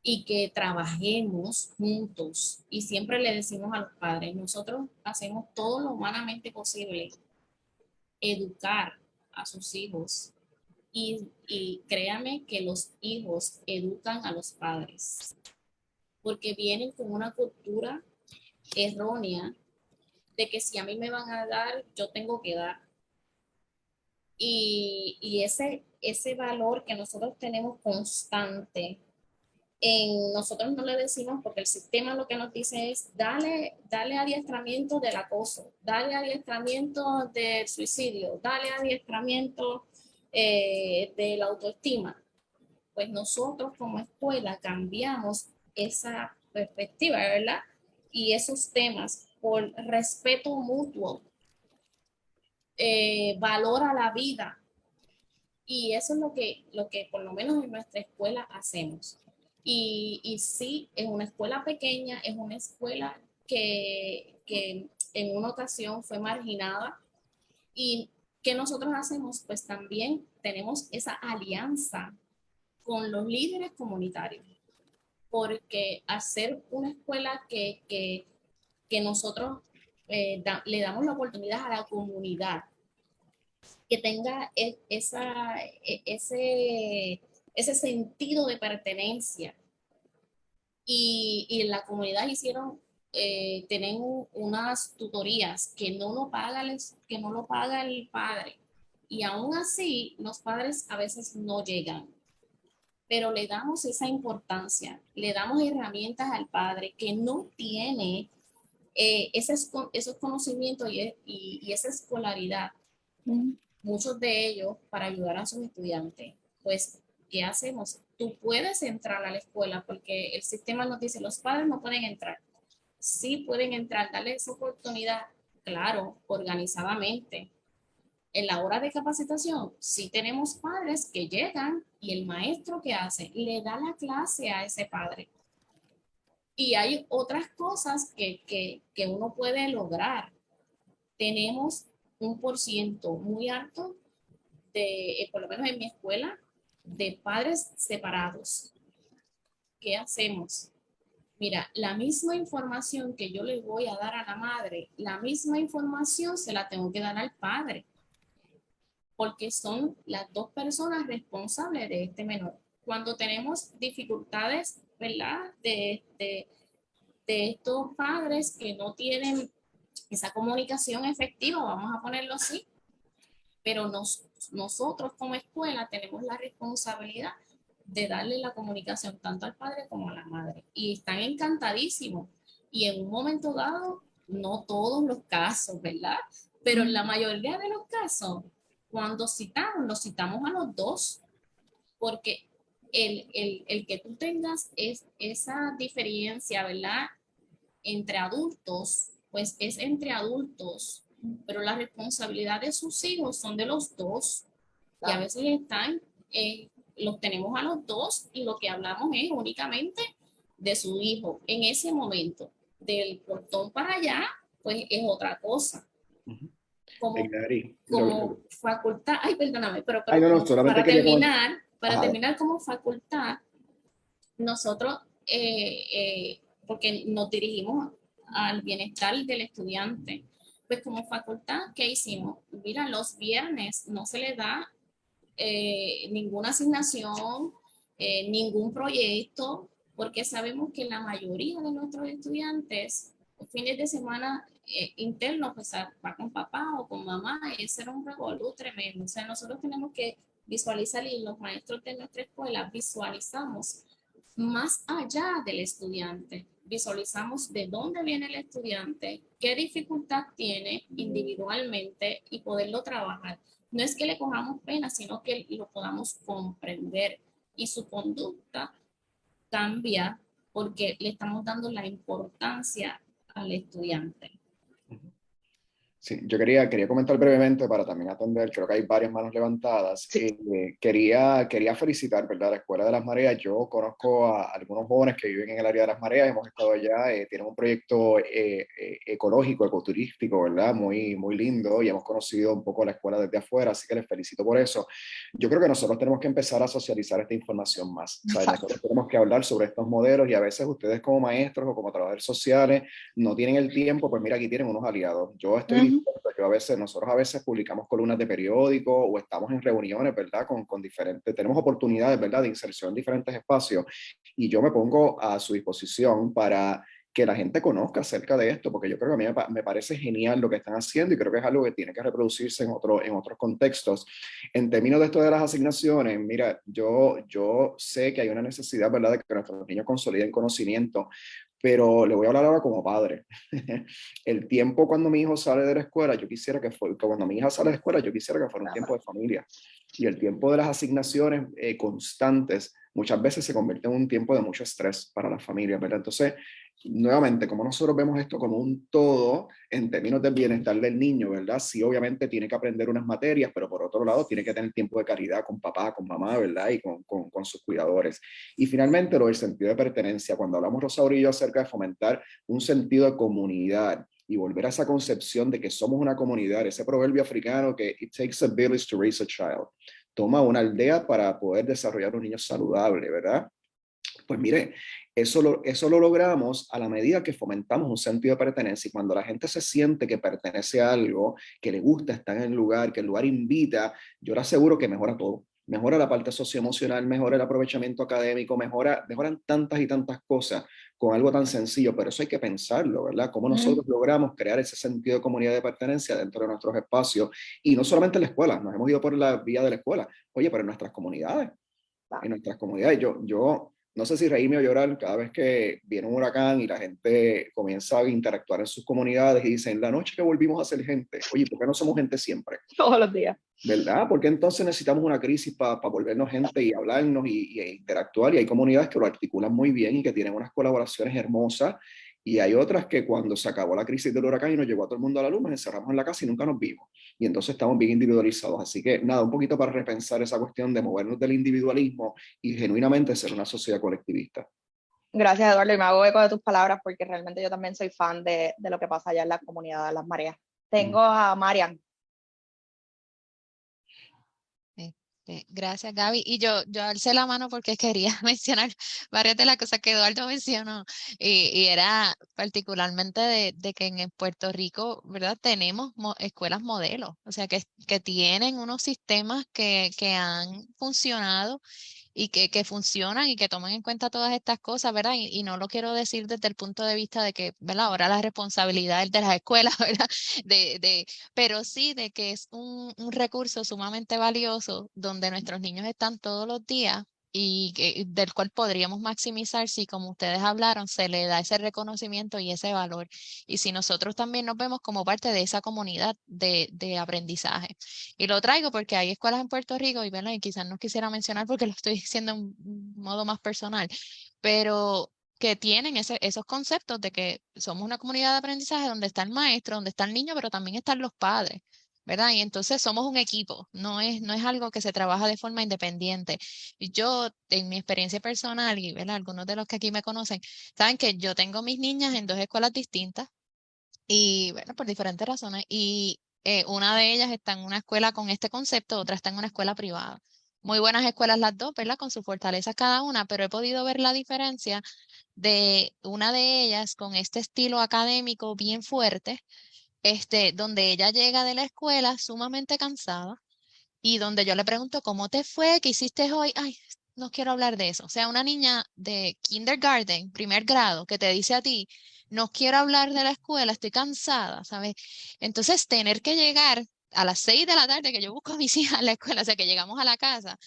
y que trabajemos juntos. Y siempre le decimos a los padres: nosotros hacemos todo lo humanamente posible, educar a sus hijos, y créame que los hijos educan a los padres, porque vienen con una cultura errónea de que si a mí me van a dar, yo tengo que dar. Y ese valor que nosotros tenemos constante, nosotros no le decimos, porque el sistema lo que nos dice es: dale adiestramiento del acoso, dale adiestramiento del suicidio, dale adiestramiento de la autoestima. Pues nosotros como escuela cambiamos esa perspectiva, ¿verdad? Y esos temas por respeto mutuo, valor a la vida. Y eso es lo que por lo menos en nuestra escuela hacemos. Y sí, es una escuela pequeña, es una escuela que en una ocasión fue marginada. ¿Y qué nosotros hacemos? Pues también tenemos esa alianza con los líderes comunitarios, porque hacer una escuela que nosotros le damos la oportunidad a la comunidad que tenga ese sentido de pertenencia, y en la comunidad tienen unas tutorías que no lo paga el padre. Y aún así, los padres a veces no llegan. Pero le damos esa importancia, le damos herramientas al padre que no tiene esos conocimientos y esa escolaridad, muchos de ellos para ayudar a sus estudiantes. Pues, ¿qué hacemos? Tú puedes entrar a la escuela porque el sistema nos dice, los padres no pueden entrar. Sí pueden entrar, darle esa oportunidad, claro, organizadamente. En la hora de capacitación, sí tenemos padres que llegan y el maestro que hace, le da la clase a ese padre. Y hay otras cosas que uno puede lograr. Tenemos un % muy alto por lo menos en mi escuela, de padres separados. ¿Qué hacemos? Mira, la misma información que yo le voy a dar a la madre, la misma información se la tengo que dar al padre, porque son las dos personas responsables de este menor. Cuando tenemos dificultades, ¿verdad? De estos padres que no tienen esa comunicación efectiva, vamos a ponerlo así, pero nosotros como escuela tenemos la responsabilidad de darle la comunicación tanto al padre como a la madre. Y están encantadísimos. Y en un momento dado, no todos los casos, ¿verdad? Pero en la mayoría de los casos, cuando los citamos a los dos, porque el que tú tengas esa diferencia, ¿verdad? Entre adultos, pues es entre adultos, pero la responsabilidad de sus hijos son de los dos. Y a veces los tenemos a los dos y lo que hablamos es únicamente de su hijo. En ese momento, del portón para allá, pues es otra cosa. Como facultad, ay, perdóname, pero para terminar como facultad, nosotros, porque nos dirigimos al bienestar del estudiante, pues como facultad, ¿qué hicimos? Mira, los viernes no se le da ninguna asignación, ningún proyecto, porque sabemos que la mayoría de nuestros estudiantes, los fines de semana internos, pues va con papá o con mamá, y ese era un revolú tremendo. O sea, nosotros tenemos que visualizar, y los maestros de nuestra escuela visualizamos más allá del estudiante. Visualizamos de dónde viene el estudiante, qué dificultad tiene individualmente y poderlo trabajar. No es que le cojamos pena, sino que lo podamos comprender y su conducta cambia porque le estamos dando la importancia al estudiante. Sí, yo quería comentar brevemente para también atender, creo que hay varias manos levantadas. Sí. Quería felicitar, ¿verdad?, la Escuela de las Mareas. Yo conozco a algunos jóvenes que viven en el área de las Mareas, hemos estado allá, tienen un proyecto ecológico, ecoturístico, ¿verdad?, muy, muy lindo, y hemos conocido un poco la escuela desde afuera, así que les felicito por eso. Yo creo que nosotros tenemos que empezar a socializar esta información más. O sea, nosotros tenemos que hablar sobre estos modelos, y a veces ustedes como maestros o como trabajadores sociales no tienen el tiempo. Pues mira, aquí tienen unos aliados. Yo estoy nosotros a veces publicamos columnas de periódico o estamos en reuniones, ¿verdad? Con diferentes, tenemos oportunidades, ¿verdad?, de inserción en diferentes espacios, y yo me pongo a su disposición para que la gente conozca acerca de esto, porque yo creo que a mí me parece genial lo que están haciendo, y creo que es algo que tiene que reproducirse en otros contextos. En términos de esto de las asignaciones, mira, yo sé que hay una necesidad, ¿verdad?, de que nuestros niños consoliden conocimiento, pero le voy a hablar ahora como padre. El tiempo cuando mi hijo sale de la escuela, cuando mi hija sale de la escuela, yo quisiera que fuera un tiempo de familia. Y el tiempo de las asignaciones constantes muchas veces se convierte en un tiempo de mucho estrés para las familias, ¿verdad? Entonces, nuevamente, como nosotros vemos esto como un todo en términos del bienestar del niño, ¿verdad? Sí, obviamente tiene que aprender unas materias, pero por otro lado tiene que tener tiempo de calidad con papá, con mamá, ¿verdad? Y con sus cuidadores. Y finalmente, lo del sentido de pertenencia. Cuando hablamos, Rosaura y yo, acerca de fomentar un sentido de comunidad y volver a esa concepción de que somos una comunidad, ese proverbio africano que it takes a village to raise a child. Toma una aldea para poder desarrollar un niño saludable, ¿verdad? Pues mire, eso lo logramos a la medida que fomentamos un sentido de pertenencia, y cuando la gente se siente que pertenece a algo, que le gusta estar en el lugar, que el lugar invita, yo le aseguro que mejora todo. mejora la parte socioemocional, mejora el aprovechamiento académico, mejoran tantas y tantas cosas con algo tan sencillo, pero eso hay que pensarlo, ¿verdad? Cómo nosotros logramos crear ese sentido de comunidad de pertenencia dentro de nuestros espacios, y no solamente en la escuela, nos hemos ido por la vía de la escuela, oye, pero en nuestras comunidades, yo no sé si reírme o llorar cada vez que viene un huracán y la gente comienza a interactuar en sus comunidades y dicen, la noche que volvimos a ser gente, oye, ¿por qué no somos gente siempre? Todos los días. ¿Verdad? Porque entonces necesitamos una crisis para volvernos gente y hablarnos e interactuar, y hay comunidades que lo articulan muy bien y que tienen unas colaboraciones hermosas, y hay otras que cuando se acabó la crisis del huracán y nos llegó a todo el mundo a la luz, nos encerramos en la casa y nunca nos vimos, y entonces estamos bien individualizados. Así que nada, un poquito para repensar esa cuestión de movernos del individualismo y genuinamente ser una sociedad colectivista. Gracias, Eduardo, y me hago eco de tus palabras porque realmente yo también soy fan de lo que pasa allá en la comunidad de Las Mareas. Tengo a Marian. Gracias, Gaby. Y yo alcé la mano porque quería mencionar varias de las cosas que Eduardo mencionó, y era particularmente de que en Puerto Rico, ¿verdad? Tenemos escuelas modelos, o sea, que tienen unos sistemas que han funcionado y que funcionan y que toman en cuenta todas estas cosas, ¿verdad? Y no lo quiero decir desde el punto de vista de que, ¿verdad? Ahora la responsabilidad es de las escuelas, ¿verdad? Pero sí de que es un recurso sumamente valioso donde nuestros niños están todos los días y del cual podríamos maximizar si, como ustedes hablaron, se le da ese reconocimiento y ese valor. Y si nosotros también nos vemos como parte de esa comunidad de aprendizaje. Y lo traigo porque hay escuelas en Puerto Rico, y, ¿verdad? Y quizás no quisiera mencionar porque lo estoy diciendo en un modo más personal, pero que tienen esos conceptos de que somos una comunidad de aprendizaje donde está el maestro, donde está el niño, pero también están los padres, ¿verdad? Y entonces somos un equipo, no es algo que se trabaja de forma independiente. Yo, en mi experiencia personal, y, ¿verdad? Algunos de los que aquí me conocen, saben que yo tengo mis niñas en 2 escuelas distintas, y bueno, por diferentes razones, y una de ellas está en una escuela con este concepto, otra está en una escuela privada. Muy buenas escuelas las dos, ¿verdad? Con sus fortalezas cada una, pero he podido ver la diferencia de una de ellas con este estilo académico bien fuerte, donde ella llega de la escuela sumamente cansada, y donde yo le pregunto, ¿cómo te fue? ¿Qué hiciste hoy? Ay, no quiero hablar de eso. O sea, una niña de kindergarten, primer grado, que te dice a ti, no quiero hablar de la escuela, estoy cansada, ¿sabes? Entonces, tener que llegar a las 6 de la tarde, que yo busco a mis hijas a la escuela, o sea, que llegamos a la casa,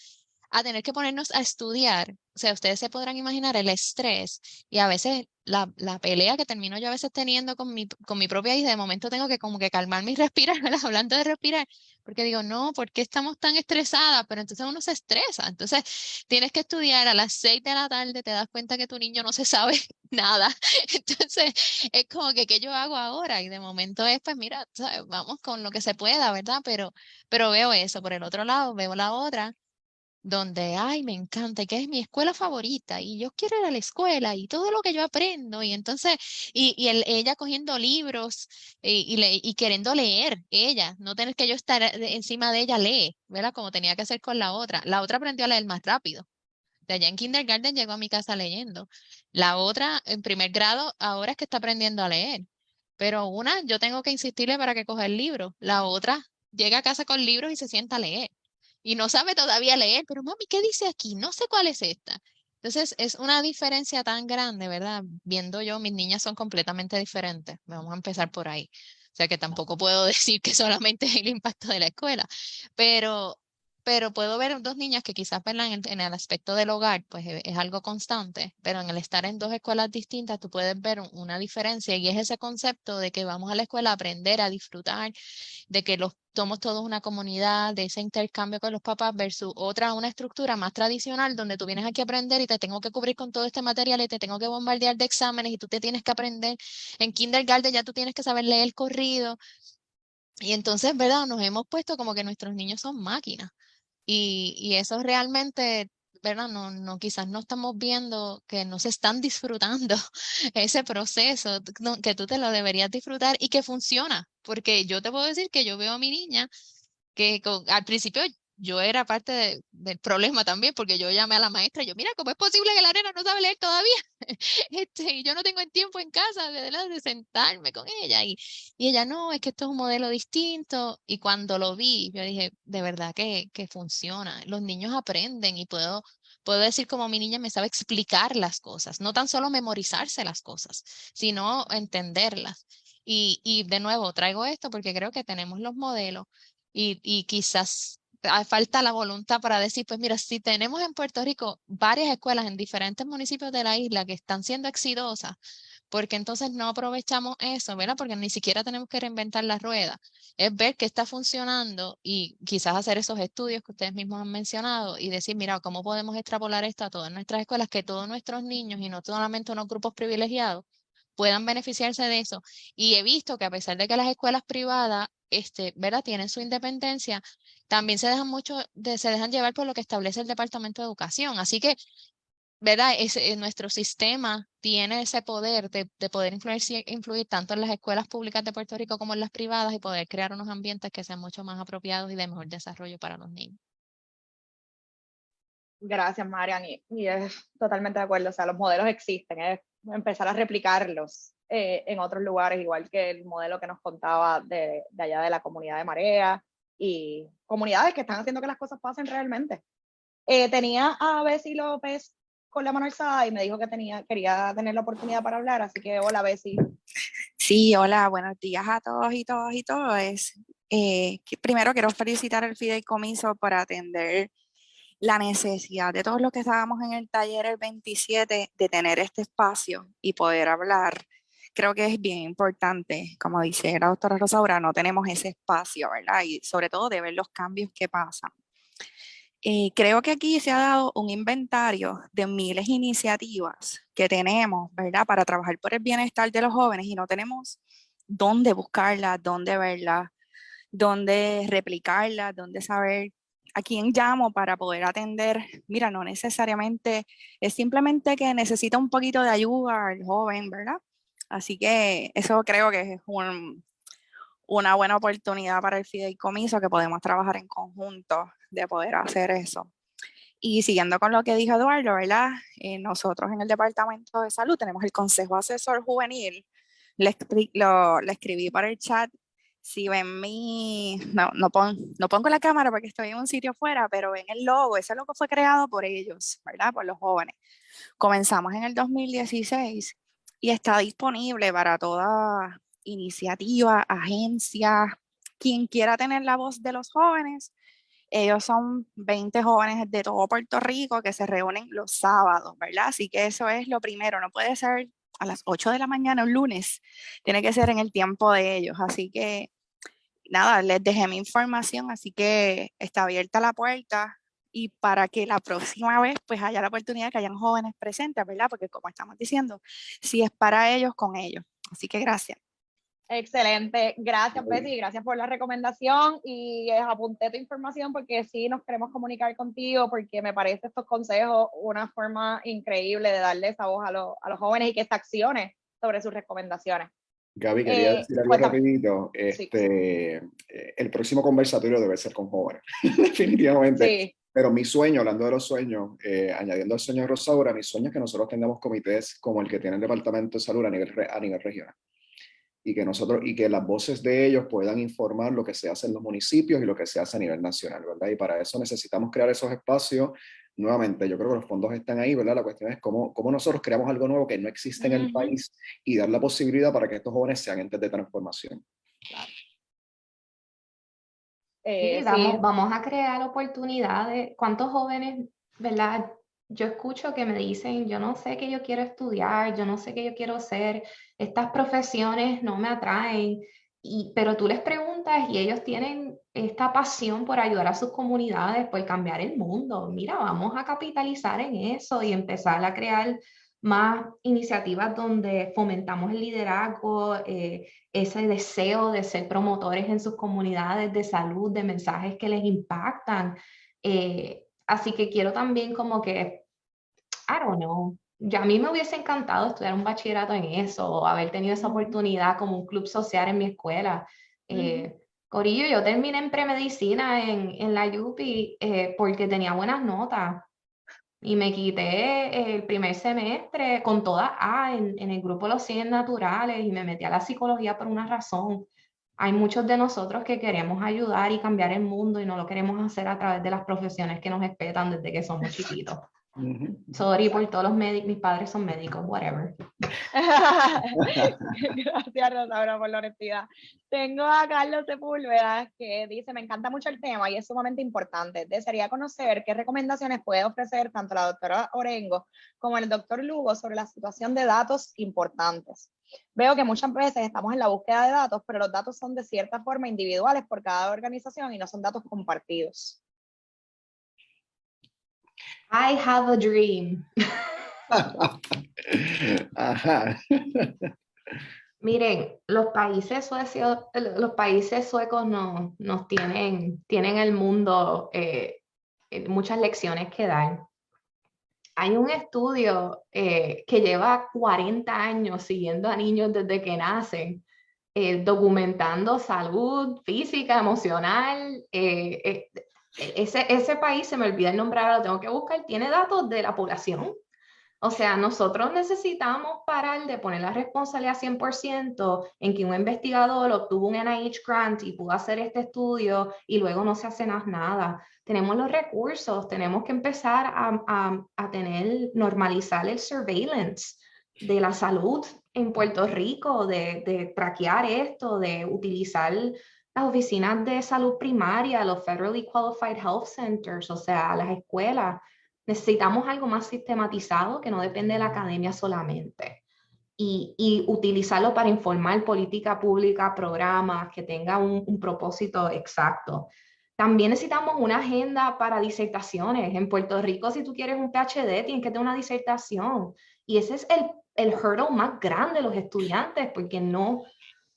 a tener que ponernos a estudiar. O sea, ustedes se podrán imaginar el estrés y a veces la pelea que termino yo a veces teniendo con mi propia hija. De momento tengo que como que calmarme y respirar, ¿verdad? Hablando de respirar, porque digo, no, ¿por qué estamos tan estresadas? Pero entonces uno se estresa. Entonces tienes que estudiar a las 6 de la tarde, te das cuenta que tu niño no se sabe nada. Entonces es como que, ¿qué yo hago ahora? Y de momento es, pues mira, ¿sabes? Vamos con lo que se pueda, ¿verdad? Pero veo eso. Por el otro lado, veo la otra donde, ay, me encanta, que es mi escuela favorita, y yo quiero ir a la escuela y todo lo que yo aprendo, y entonces, ella cogiendo libros y queriendo leer, ella, no tener que yo estar encima de ella, lee, ¿verdad? Como tenía que hacer con la otra. La otra aprendió a leer más rápido. De allá en kindergarten llegó a mi casa leyendo. La otra, en primer grado, ahora es que está aprendiendo a leer. Pero una, yo tengo que insistirle para que coja el libro. La otra llega a casa con libros y se sienta a leer y no sabe todavía leer, pero mami, ¿qué dice aquí? No sé cuál es esta. Entonces, es una diferencia tan grande, ¿verdad? Viendo yo, mis niñas son completamente diferentes. Vamos a empezar por ahí. O sea que tampoco puedo decir que solamente es el impacto de la escuela, pero, pero puedo ver 2 niñas que quizás, ¿verdad? En el aspecto del hogar, pues es algo constante, pero en el estar en 2 escuelas distintas, tú puedes ver una diferencia, y es ese concepto de que vamos a la escuela a aprender, a disfrutar, de que somos todos una comunidad, de ese intercambio con los papás, versus una estructura más tradicional donde tú vienes aquí a aprender y te tengo que cubrir con todo este material y te tengo que bombardear de exámenes y tú te tienes que aprender. En kindergarten ya tú tienes que saber leer corrido. Y entonces, ¿verdad? Nos hemos puesto como que nuestros niños son máquinas. Y eso realmente, ¿verdad? Quizás no estamos viendo que no se están disfrutando ese proceso, que tú te lo deberías disfrutar y que funciona. Porque yo te puedo decir que yo veo a mi niña que al principio yo era parte del problema también, porque yo llamé a la maestra y yo, mira, ¿cómo es posible que la nena no sabe leer todavía? Y yo no tengo el tiempo en casa de sentarme con ella. Y ella, no, es que esto es un modelo distinto. Y cuando lo vi, yo dije, de verdad que funciona. Los niños aprenden y puedo decir como mi niña me sabe explicar las cosas, no tan solo memorizarse las cosas, sino entenderlas. Y de nuevo, traigo esto porque creo que tenemos los modelos y quizás falta la voluntad para decir, pues mira, si tenemos en Puerto Rico varias escuelas en diferentes municipios de la isla que están siendo exitosas, porque entonces no aprovechamos eso, ¿verdad? Porque ni siquiera tenemos que reinventar la rueda. Es ver qué está funcionando y quizás hacer esos estudios que ustedes mismos han mencionado y decir, mira, ¿cómo podemos extrapolar esto a todas nuestras escuelas? Que todos nuestros niños y no solamente unos grupos privilegiados puedan beneficiarse de eso. Y he visto que a pesar de que las escuelas privadas, ¿verdad? Tienen su independencia, también se dejan llevar por lo que establece el Departamento de Educación. Así que, ¿verdad? Nuestro sistema tiene ese poder de poder influir tanto en las escuelas públicas de Puerto Rico como en las privadas y poder crear unos ambientes que sean mucho más apropiados y de mejor desarrollo para los niños. Gracias, Marian, y es totalmente de acuerdo, o sea, los modelos existen, es empezar a replicarlos en otros lugares, igual que el modelo que nos contaba de allá de la comunidad de Marea y comunidades que están haciendo que las cosas pasen realmente. Tenía a Bessie López con la mano alzada y me dijo que quería tener la oportunidad para hablar, así que hola, Bessie. Sí, hola, buenos días a todos y todos. Primero quiero felicitar al Fideicomiso por atender la necesidad de todos los que estábamos en el taller el 27 de tener este espacio y poder hablar. Creo que es bien importante, como dice la doctora Rosaura, no tenemos ese espacio, ¿verdad? Y sobre todo de ver los cambios que pasan. Creo que aquí se ha dado un inventario de miles de iniciativas que tenemos, ¿verdad? Para trabajar por el bienestar de los jóvenes y no tenemos dónde buscarlas, dónde verlas, dónde replicarlas, dónde saber a quién llamo para poder atender. Mira, no necesariamente, es simplemente que necesita un poquito de ayuda el joven, ¿verdad? Así que eso creo que es una buena oportunidad para el fideicomiso, que podemos trabajar en conjunto de poder hacer eso. Y siguiendo con lo que dijo Eduardo, ¿verdad? Nosotros en el Departamento de Salud tenemos el Consejo Asesor Juvenil. Le escribí para el chat. Si ven no pongo la cámara porque estoy en un sitio fuera, pero ven el logo, ese logo fue creado por ellos, ¿verdad? Por los jóvenes. Comenzamos en el 2016 y está disponible para toda iniciativa, agencia, quien quiera tener la voz de los jóvenes. Ellos son 20 jóvenes de todo Puerto Rico que se reúnen los sábados, ¿verdad? Así que eso es lo primero, no puede ser a las 8 de la mañana un lunes, tiene que ser en el tiempo de ellos. Así que nada, les dejé mi información, así que está abierta la puerta y para que la próxima vez pues haya la oportunidad de que hayan jóvenes presentes, ¿verdad? Porque como estamos diciendo, si es para ellos, con ellos. Así que gracias. Excelente, gracias Betty, gracias por la recomendación y apunté tu información porque sí nos queremos comunicar contigo porque me parece estos consejos una forma increíble de darle esa voz a los jóvenes y que se accione sobre sus recomendaciones. Gaby, quería decir algo rapidito. Sí. El próximo conversatorio debe ser con jóvenes, definitivamente. Sí. Pero mi sueño, hablando de los sueños, añadiendo al sueño de Rosaura, mi sueño es que nosotros tengamos comités como el que tiene el Departamento de Salud a nivel regional. Y que las voces de ellos puedan informar lo que se hace en los municipios y lo que se hace a nivel nacional, ¿verdad? Y para eso necesitamos crear esos espacios. Nuevamente, yo creo que los fondos están ahí, ¿verdad? La cuestión es cómo nosotros creamos algo nuevo que no existe en el país y dar la posibilidad para que estos jóvenes sean entes de transformación. Claro. Sí, vamos a crear oportunidades. ¿Cuántos jóvenes, verdad? Yo escucho que me dicen, yo no sé qué yo quiero estudiar, yo no sé qué yo quiero hacer, estas profesiones no me atraen, pero tú les preguntas y ellos tienen esta pasión por ayudar a sus comunidades, por cambiar el mundo. Mira, vamos a capitalizar en eso y empezar a crear más iniciativas donde fomentamos el liderazgo, ese deseo de ser promotores en sus comunidades de salud, de mensajes que les impactan. Así que quiero también como que, I don't know, a mí me hubiese encantado estudiar un bachillerato en eso, o haber tenido esa oportunidad como un club social en mi escuela. Corillo, yo terminé en premedicina en la UPI porque tenía buenas notas y me quité el primer semestre con todas A en el grupo de los ciencias naturales y me metí a la psicología por una razón. Hay muchos de nosotros que queremos ayudar y cambiar el mundo y no lo queremos hacer a través de las profesiones que nos respetan desde que somos chiquitos. Sorry por todos los médicos, mis padres son médicos, whatever. Gracias, Rosaura, por la honestidad. Tengo a Carlos Sepúlveda que dice, me encanta mucho el tema y es sumamente importante. Desearía conocer qué recomendaciones puede ofrecer tanto la doctora Orengo como el doctor Lugo sobre la situación de datos importantes. Veo que muchas veces estamos en la búsqueda de datos, pero los datos son de cierta forma individuales por cada organización y no son datos compartidos. I have a dream. Ajá. Miren, los países suecos nos tienen el mundo muchas lecciones que dar. Hay un estudio que lleva 40 años siguiendo a niños desde que nacen, documentando salud física, emocional. Ese país, se me olvida el nombre, ahora lo tengo que buscar, tiene datos de la población. O sea, nosotros necesitamos parar de poner la responsabilidad 100% en que un investigador obtuvo un NIH grant y pudo hacer este estudio y luego no se hace nada. Tenemos los recursos, tenemos que empezar a normalizar el surveillance de la salud en Puerto Rico, de traquear esto, de utilizar las oficinas de salud primaria, los Federally Qualified Health Centers, o sea, las escuelas. Necesitamos algo más sistematizado que no depende de la academia solamente y utilizarlo para informar política pública, programas que tengan un propósito exacto. También necesitamos una agenda para disertaciones. En Puerto Rico, si tú quieres un PhD, tienes que tener una disertación. Y ese es el hurdle más grande de los estudiantes, porque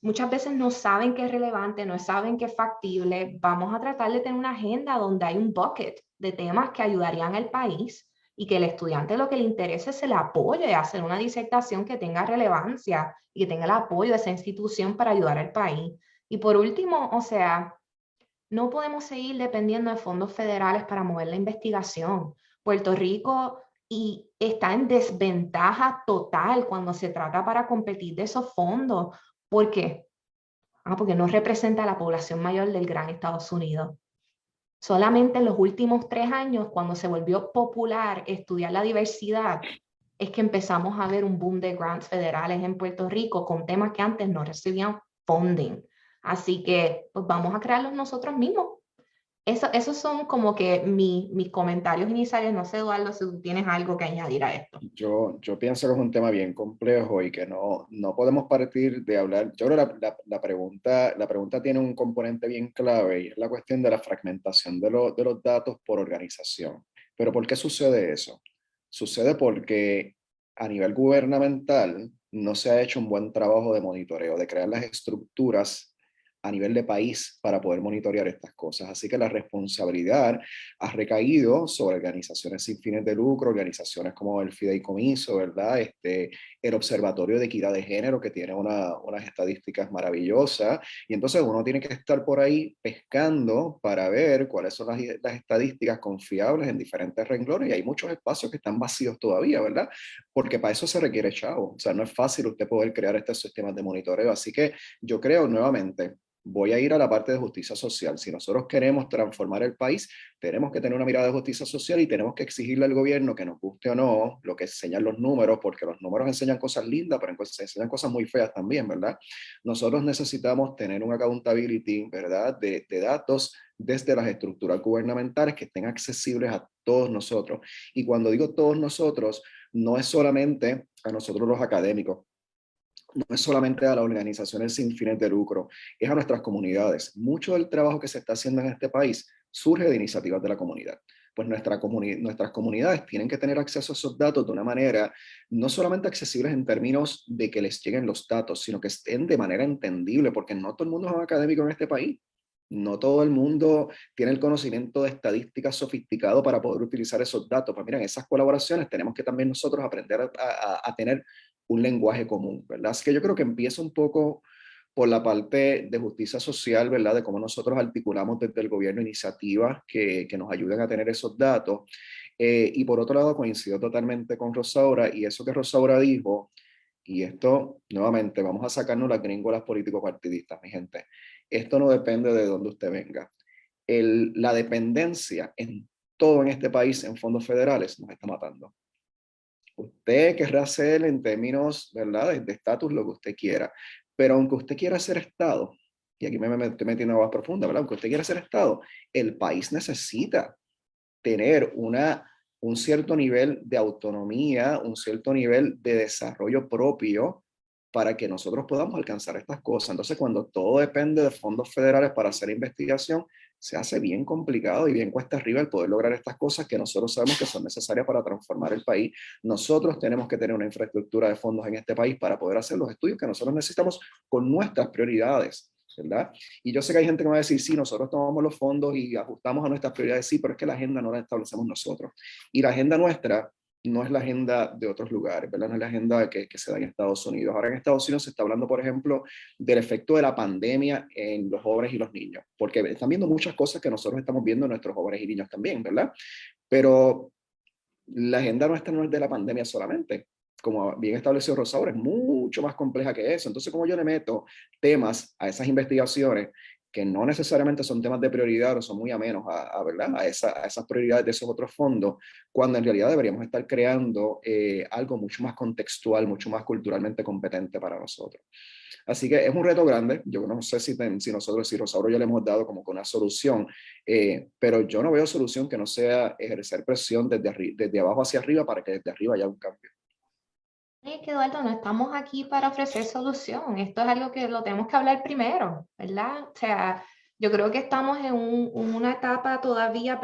muchas veces no saben qué es relevante, no saben qué es factible. Vamos a tratar de tener una agenda donde hay un bucket de temas que ayudarían al país y que el estudiante lo que le interese se le apoye a hacer una disertación que tenga relevancia y que tenga el apoyo de esa institución para ayudar al país. Y por último, o sea, no podemos seguir dependiendo de fondos federales para mover la investigación. Puerto Rico está en desventaja total cuando se trata para competir de esos fondos. ¿Por qué? Porque no representa a la población mayor del gran Estados Unidos. Solamente en los últimos 3 años, cuando se volvió popular estudiar la diversidad, es que empezamos a ver un boom de grants federales en Puerto Rico con temas que antes no recibían funding. Así que pues vamos a crearlos nosotros mismos. Esos son como que mis comentarios iniciales. No sé, Eduardo, si tú tienes algo que añadir a esto. Yo pienso que es un tema bien complejo y que no podemos partir de hablar. Yo creo que la pregunta tiene un componente bien clave y es la cuestión de la fragmentación de los datos por organización. Pero ¿por qué sucede eso? Sucede porque a nivel gubernamental no se ha hecho un buen trabajo de monitoreo, de crear las estructuras a nivel de país para poder monitorear estas cosas. Así que la responsabilidad ha recaído sobre organizaciones sin fines de lucro, organizaciones como el Fideicomiso, ¿verdad? El Observatorio de Equidad de Género, que tiene unas estadísticas maravillosas, y entonces uno tiene que estar por ahí pescando para ver cuáles son las estadísticas confiables en diferentes renglones, y hay muchos espacios que están vacíos todavía, ¿verdad? Porque para eso se requiere chavo, o sea, no es fácil usted poder crear estos sistemas de monitoreo, así que yo creo nuevamente, voy a ir a la parte de justicia social. Si nosotros queremos transformar el país, tenemos que tener una mirada de justicia social y tenemos que exigirle al gobierno, que nos guste o no, lo que enseñan los números, porque los números enseñan cosas lindas, pero enseñan cosas muy feas también, ¿verdad? Nosotros necesitamos tener un accountability, ¿verdad?, de datos desde las estructuras gubernamentales que estén accesibles a todos nosotros. Y cuando digo todos nosotros, no es solamente a nosotros los académicos, no es solamente a las organizaciones sin fines de lucro, es a nuestras comunidades. Mucho del trabajo que se está haciendo en este país surge de iniciativas de la comunidad. Pues nuestras comunidades tienen que tener acceso a esos datos de una manera no solamente accesibles en términos de que les lleguen los datos, sino que estén de manera entendible, porque no todo el mundo es un académico en este país. No todo el mundo tiene el conocimiento de estadística sofisticado para poder utilizar esos datos. Pues miren, esas colaboraciones tenemos que también nosotros aprender a tener un lenguaje común, ¿verdad? Así que yo creo que empieza un poco por la parte de justicia social, ¿verdad? De cómo nosotros articulamos desde el gobierno iniciativas que nos ayuden a tener esos datos. Y por otro lado, coincido totalmente con Rosaura, y eso que Rosaura dijo, y esto, nuevamente, vamos a sacarnos las gringolas político-partidistas, mi gente. Esto no depende de dónde usted venga. La dependencia en todo en este país, en fondos federales, nos está matando. Usted querrá hacer en términos, ¿verdad?, de estatus lo que usted quiera, pero aunque usted quiera ser Estado, y aquí me estoy metiendo en aguas profundas, ¿verdad? Aunque usted quiera ser Estado, el país necesita tener un cierto nivel de autonomía, un cierto nivel de desarrollo propio para que nosotros podamos alcanzar estas cosas. Entonces, cuando todo depende de fondos federales para hacer investigación, se hace bien complicado y bien cuesta arriba el poder lograr estas cosas que nosotros sabemos que son necesarias para transformar el país. Nosotros tenemos que tener una infraestructura de fondos en este país para poder hacer los estudios que nosotros necesitamos con nuestras prioridades, ¿verdad? Y yo sé que hay gente que me va a decir, sí, nosotros tomamos los fondos y ajustamos a nuestras prioridades, sí, pero es que la agenda no la establecemos nosotros. Y la agenda nuestra no es la agenda de otros lugares, ¿verdad? No es la agenda que se da en Estados Unidos. Ahora en Estados Unidos se está hablando, por ejemplo, del efecto de la pandemia en los jóvenes y los niños, porque están viendo muchas cosas que nosotros estamos viendo en nuestros jóvenes y niños también, ¿verdad? Pero la agenda nuestra no es de la pandemia solamente. Como bien estableció Rosaura, es mucho más compleja que eso. Entonces, ¿cómo yo le meto temas a esas investigaciones que no necesariamente son temas de prioridad o son muy amenos ¿verdad? A esas prioridades de esos otros fondos, cuando en realidad deberíamos estar creando algo mucho más contextual, mucho más culturalmente competente para nosotros? Así que es un reto grande. Yo no sé si nosotros, si Rosauro ya le hemos dado como que una solución, pero yo no veo solución que no sea ejercer presión desde abajo hacia arriba para que desde arriba haya un cambio. Es que Eduardo, no estamos aquí para ofrecer solución. Esto es algo que lo tenemos que hablar primero, ¿verdad? O sea, yo creo que estamos en una etapa todavía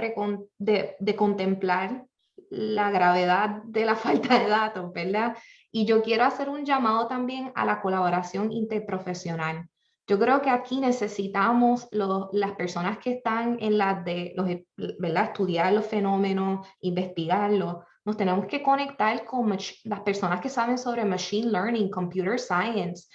de contemplar la gravedad de la falta de datos, ¿verdad? Y yo quiero hacer un llamado también a la colaboración interprofesional. Yo creo que aquí necesitamos las personas que están en las ¿verdad? Estudiar los fenómenos, investigarlos. Nos tenemos que conectar con las personas que saben sobre Machine Learning, Computer Science,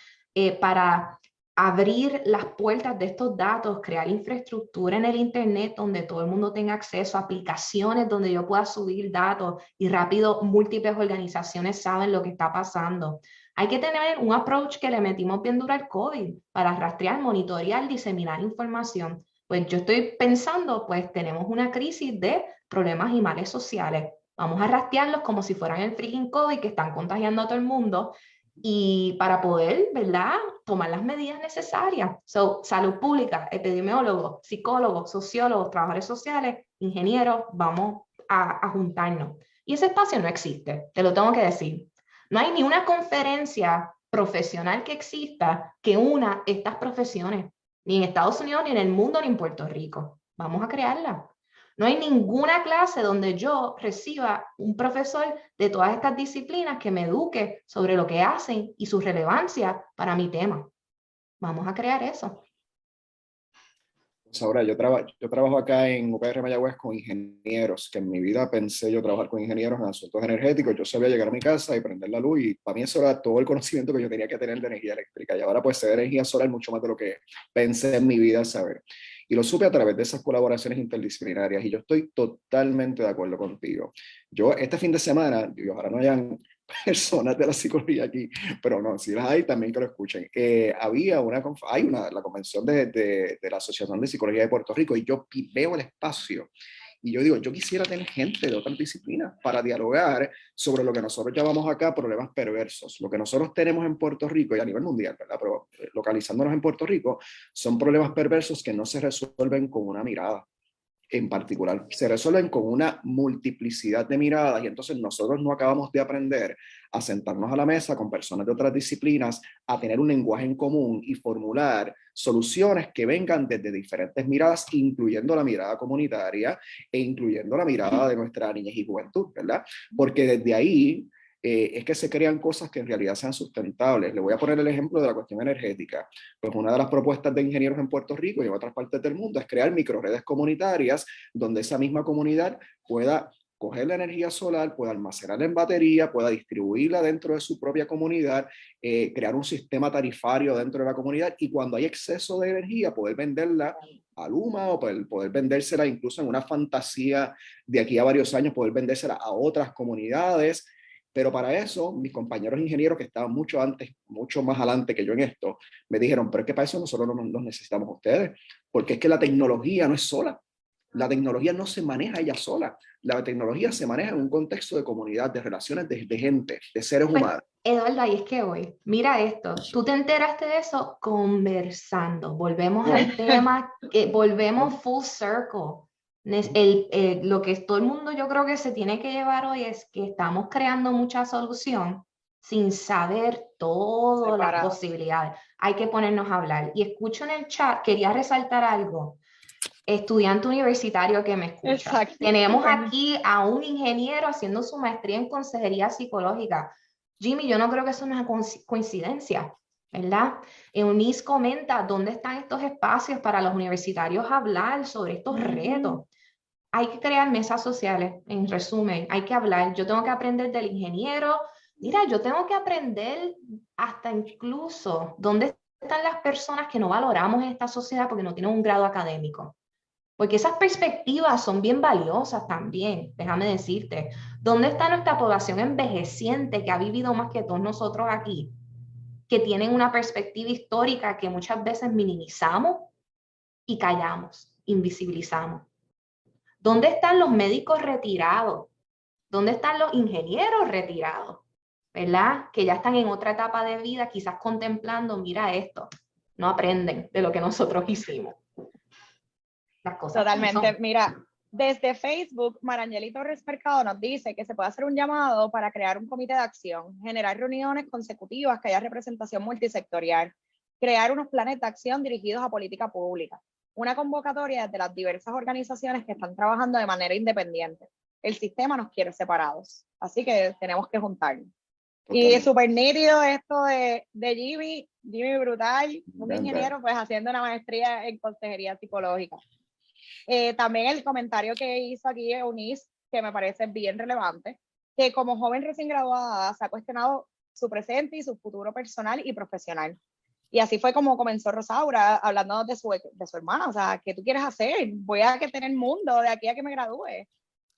para abrir las puertas de estos datos, crear infraestructura en el Internet donde todo el mundo tenga acceso, aplicaciones donde yo pueda subir datos y rápido múltiples organizaciones saben lo que está pasando. Hay que tener un approach que le metimos bien duro al COVID para rastrear, monitorear, diseminar información. Pues yo estoy pensando, pues tenemos una crisis de problemas y males sociales. Vamos a rastrearlos como si fueran el freaking COVID que están contagiando a todo el mundo y para poder, ¿verdad?, tomar las medidas necesarias. Salud pública, epidemiólogos, psicólogos, sociólogos, trabajadores sociales, ingenieros, vamos a juntarnos. Y ese espacio no existe, te lo tengo que decir. No hay ni una conferencia profesional que exista que una estas profesiones, ni en Estados Unidos, ni en el mundo, ni en Puerto Rico. Vamos a crearla. No hay ninguna clase donde yo reciba un profesor de todas estas disciplinas que me eduque sobre lo que hacen y su relevancia para mi tema. Vamos a crear eso. Pues ahora, yo trabajo acá en UPR Mayagüez con ingenieros, que en mi vida pensé yo trabajar con ingenieros en asuntos energéticos. Yo sabía llegar a mi casa y prender la luz y para mí eso era todo el conocimiento que yo tenía que tener de energía eléctrica. Y ahora pues sé de energía solar mucho más de lo que pensé en mi vida saber. Y lo supe a través de esas colaboraciones interdisciplinarias y yo estoy totalmente de acuerdo contigo. Yo este fin de semana, y ojalá no hayan personas de la psicología aquí, pero no, si las hay también que lo escuchen. La convención de la Asociación de Psicología de Puerto Rico y yo veo el espacio y yo digo, yo quisiera tener gente de otras disciplinas para dialogar sobre lo que nosotros llamamos acá problemas perversos. Lo que nosotros tenemos en Puerto Rico y a nivel mundial, ¿verdad? Pero localizándonos en Puerto Rico, son problemas perversos que no se resuelven con una mirada en particular, se resuelven con una multiplicidad de miradas y entonces nosotros no acabamos de aprender a sentarnos a la mesa con personas de otras disciplinas, a tener un lenguaje en común y formular soluciones que vengan desde diferentes miradas, incluyendo la mirada comunitaria e incluyendo la mirada de nuestra niñez y juventud, ¿verdad? Porque desde ahí es que se crean cosas que en realidad sean sustentables. Le voy a poner el ejemplo de la cuestión energética. Pues una de las propuestas de ingenieros en Puerto Rico y en otras partes del mundo es crear microredes comunitarias donde esa misma comunidad pueda coger la energía solar, pueda almacenarla en batería, pueda distribuirla dentro de su propia comunidad, crear un sistema tarifario dentro de la comunidad y cuando hay exceso de energía poder venderla a Luma o poder vendérsela incluso en una fantasía de aquí a varios años, poder vendérsela a otras comunidades. Pero para eso, mis compañeros ingenieros que estaban mucho más adelante que yo en esto, me dijeron, pero es que para eso nosotros no los necesitamos a ustedes, porque es que la tecnología no es sola. La tecnología no se maneja ella sola. La tecnología se maneja en un contexto de comunidad, de relaciones de gente, de seres humanos. Eduardo, ahí es que voy. Mira esto, tú te enteraste de eso conversando. Volvemos al tema, volvemos full circle. Lo que todo el mundo yo creo que se tiene que llevar hoy es que estamos creando mucha solución sin saber todas las posibilidades. Hay que ponernos a hablar. Y escucho en el chat, quería resaltar algo. Estudiante universitario que me escucha. Exacto. Tenemos aquí a un ingeniero haciendo su maestría en consejería psicológica. Jimmy, yo no creo que eso es una coincidencia, ¿verdad? Eunice comenta, ¿dónde están estos espacios para los universitarios hablar sobre estos retos? Hay que crear mesas sociales, en resumen, hay que hablar. Yo tengo que aprender del ingeniero. Mira, yo tengo que aprender hasta incluso dónde están las personas que no valoramos en esta sociedad porque no tienen un grado académico. Porque esas perspectivas son bien valiosas también, déjame decirte. ¿Dónde está nuestra población envejeciente que ha vivido más que todos nosotros aquí? Que tienen una perspectiva histórica que muchas veces minimizamos y callamos, invisibilizamos. ¿Dónde están los médicos retirados? ¿Dónde están los ingenieros retirados? ¿Verdad? Que ya están en otra etapa de vida, quizás contemplando, mira esto, no aprenden de lo que nosotros hicimos. Las cosas totalmente. Mira, desde Facebook, Marangeli Torres Mercado nos dice que se puede hacer un llamado para crear un comité de acción, generar reuniones consecutivas, que haya representación multisectorial, crear unos planes de acción dirigidos a política pública, una convocatoria de las diversas organizaciones que están trabajando de manera independiente. El sistema nos quiere separados, así que tenemos que juntarnos. Totalmente. Y súper nítido esto de Jimmy brutal, un ingeniero pues haciendo una maestría en consejería psicológica. También el comentario que hizo aquí Eunice, que me parece bien relevante, que como joven recién graduada se ha cuestionado su presente y su futuro personal y profesional. Y así fue como comenzó Rosaura, hablando de su hermana, o sea, ¿qué tú quieres hacer? Voy a que tener mundo de aquí a que me gradúe.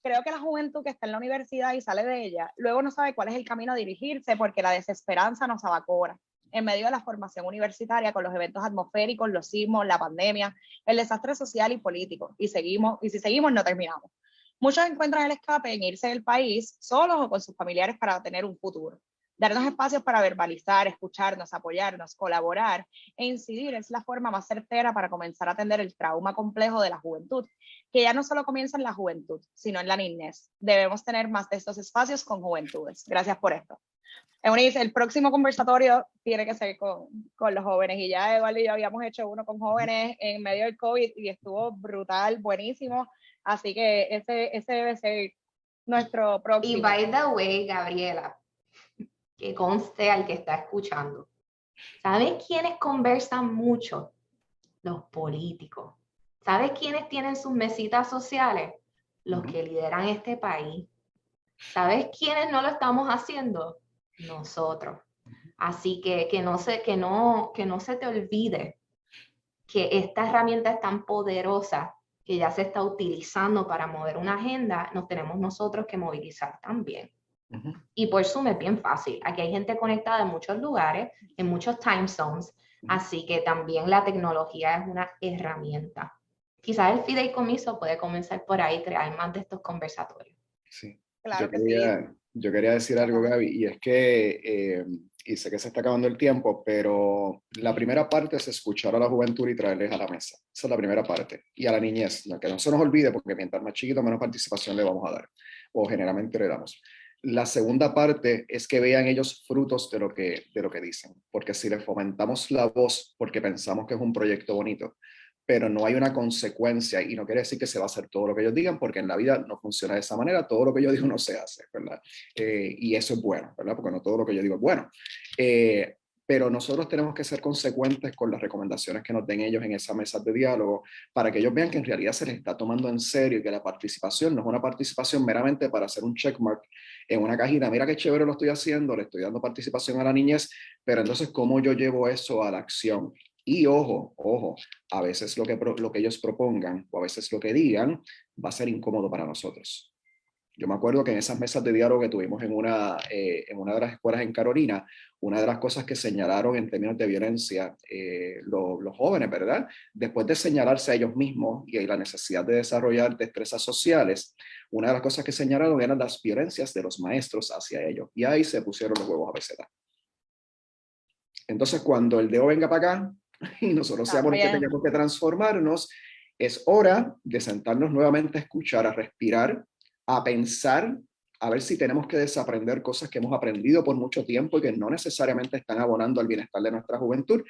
Creo que la juventud que está en la universidad y sale de ella, luego no sabe cuál es el camino a dirigirse porque la desesperanza nos abacora en medio de la formación universitaria con los eventos atmosféricos, los sismos, la pandemia, el desastre social y político. Y si seguimos, no terminamos. Muchos encuentran el escape en irse del país solos o con sus familiares para tener un futuro. Darnos espacios para verbalizar, escucharnos, apoyarnos, colaborar e incidir es la forma más certera para comenzar a atender el trauma complejo de la juventud, que ya no solo comienza en la juventud, sino en la niñez. Debemos tener más de estos espacios con juventudes. Gracias por esto. Eunice, el próximo conversatorio tiene que ser con los jóvenes, y ya Eduardo y yo habíamos hecho uno con jóvenes en medio del COVID y estuvo brutal, buenísimo, así que ese debe ser nuestro próximo. Y by the way, Gabriela, que conste al que está escuchando, ¿sabes quiénes conversan mucho? Los políticos. ¿Sabes quiénes tienen sus mesitas sociales? Los que lideran este país. ¿Sabes quiénes no lo estamos haciendo? Nosotros. Así que no se te olvide que esta herramienta es tan poderosa que ya se está utilizando para mover una agenda, nos tenemos nosotros que movilizar también. Y por Zoom es bien fácil. Aquí hay gente conectada en muchos lugares, en muchos time zones, así que también la tecnología es una herramienta. Quizás el fideicomiso puede comenzar por ahí, crear más de estos conversatorios. Sí. Claro yo quería decir algo, Gaby, y es que, y sé que se está acabando el tiempo, pero la primera parte es escuchar a la juventud y traerles a la mesa. Esa es la primera parte. Y a la niñez, que no se nos olvide, porque mientras más chiquito, menos participación le vamos a dar, o generalmente le damos. La segunda parte es que vean ellos frutos de lo que dicen, porque si les fomentamos la voz porque pensamos que es un proyecto bonito, pero no hay una consecuencia, y no quiere decir que se va a hacer todo lo que ellos digan, porque en la vida no funciona de esa manera, todo lo que yo digo no se hace, ¿verdad? Y eso es bueno, ¿verdad? Porque no todo lo que yo digo es bueno. pero nosotros tenemos que ser consecuentes con las recomendaciones que nos den ellos en esas mesas de diálogo para que ellos vean que en realidad se les está tomando en serio y que la participación no es una participación meramente para hacer un checkmark en una cajita. Mira qué chévere lo estoy haciendo, le estoy dando participación a la niñez, pero entonces, ¿cómo yo llevo eso a la acción? Y ojo, a veces lo que ellos propongan o a veces lo que digan va a ser incómodo para nosotros. Yo me acuerdo que en esas mesas de diálogo que tuvimos en una de las escuelas en Carolina, una de las cosas que señalaron en términos de violencia los jóvenes, ¿verdad? Después de señalarse a ellos mismos y la necesidad de desarrollar destrezas sociales, una de las cosas que señalaron eran las violencias de los maestros hacia ellos. Y ahí se pusieron los huevos a pesetas. Entonces, cuando el dedo venga para acá y nosotros seamos los que tengamos que transformarnos, es hora de sentarnos nuevamente a escuchar, a respirar, a pensar, a ver si tenemos que desaprender cosas que hemos aprendido por mucho tiempo y que no necesariamente están abonando al bienestar de nuestra juventud.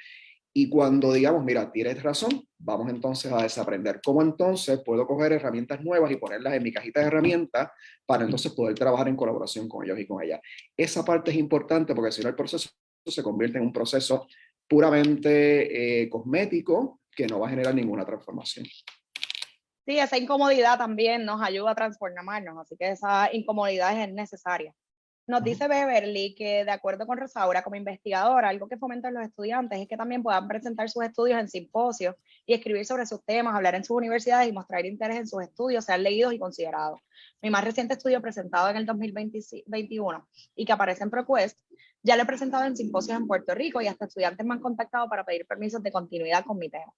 Y cuando digamos, mira, tienes razón, vamos entonces a desaprender. ¿Cómo entonces puedo coger herramientas nuevas y ponerlas en mi cajita de herramientas para entonces poder trabajar en colaboración con ellos y con ellas? Esa parte es importante porque si no el proceso se convierte en un proceso puramente cosmético que no va a generar ninguna transformación. Sí, esa incomodidad también nos ayuda a transformarnos, así que esa incomodidad es necesaria. Nos dice Beverly que, de acuerdo con Rosaura, como investigadora, algo que fomentan los estudiantes es que también puedan presentar sus estudios en simposios y escribir sobre sus temas, hablar en sus universidades y mostrar interés en sus estudios, sean leídos y considerados. Mi más reciente estudio, presentado en el 2021 y que aparece en ProQuest, ya lo he presentado en simposios en Puerto Rico y hasta estudiantes me han contactado para pedir permisos de continuidad con mi tema.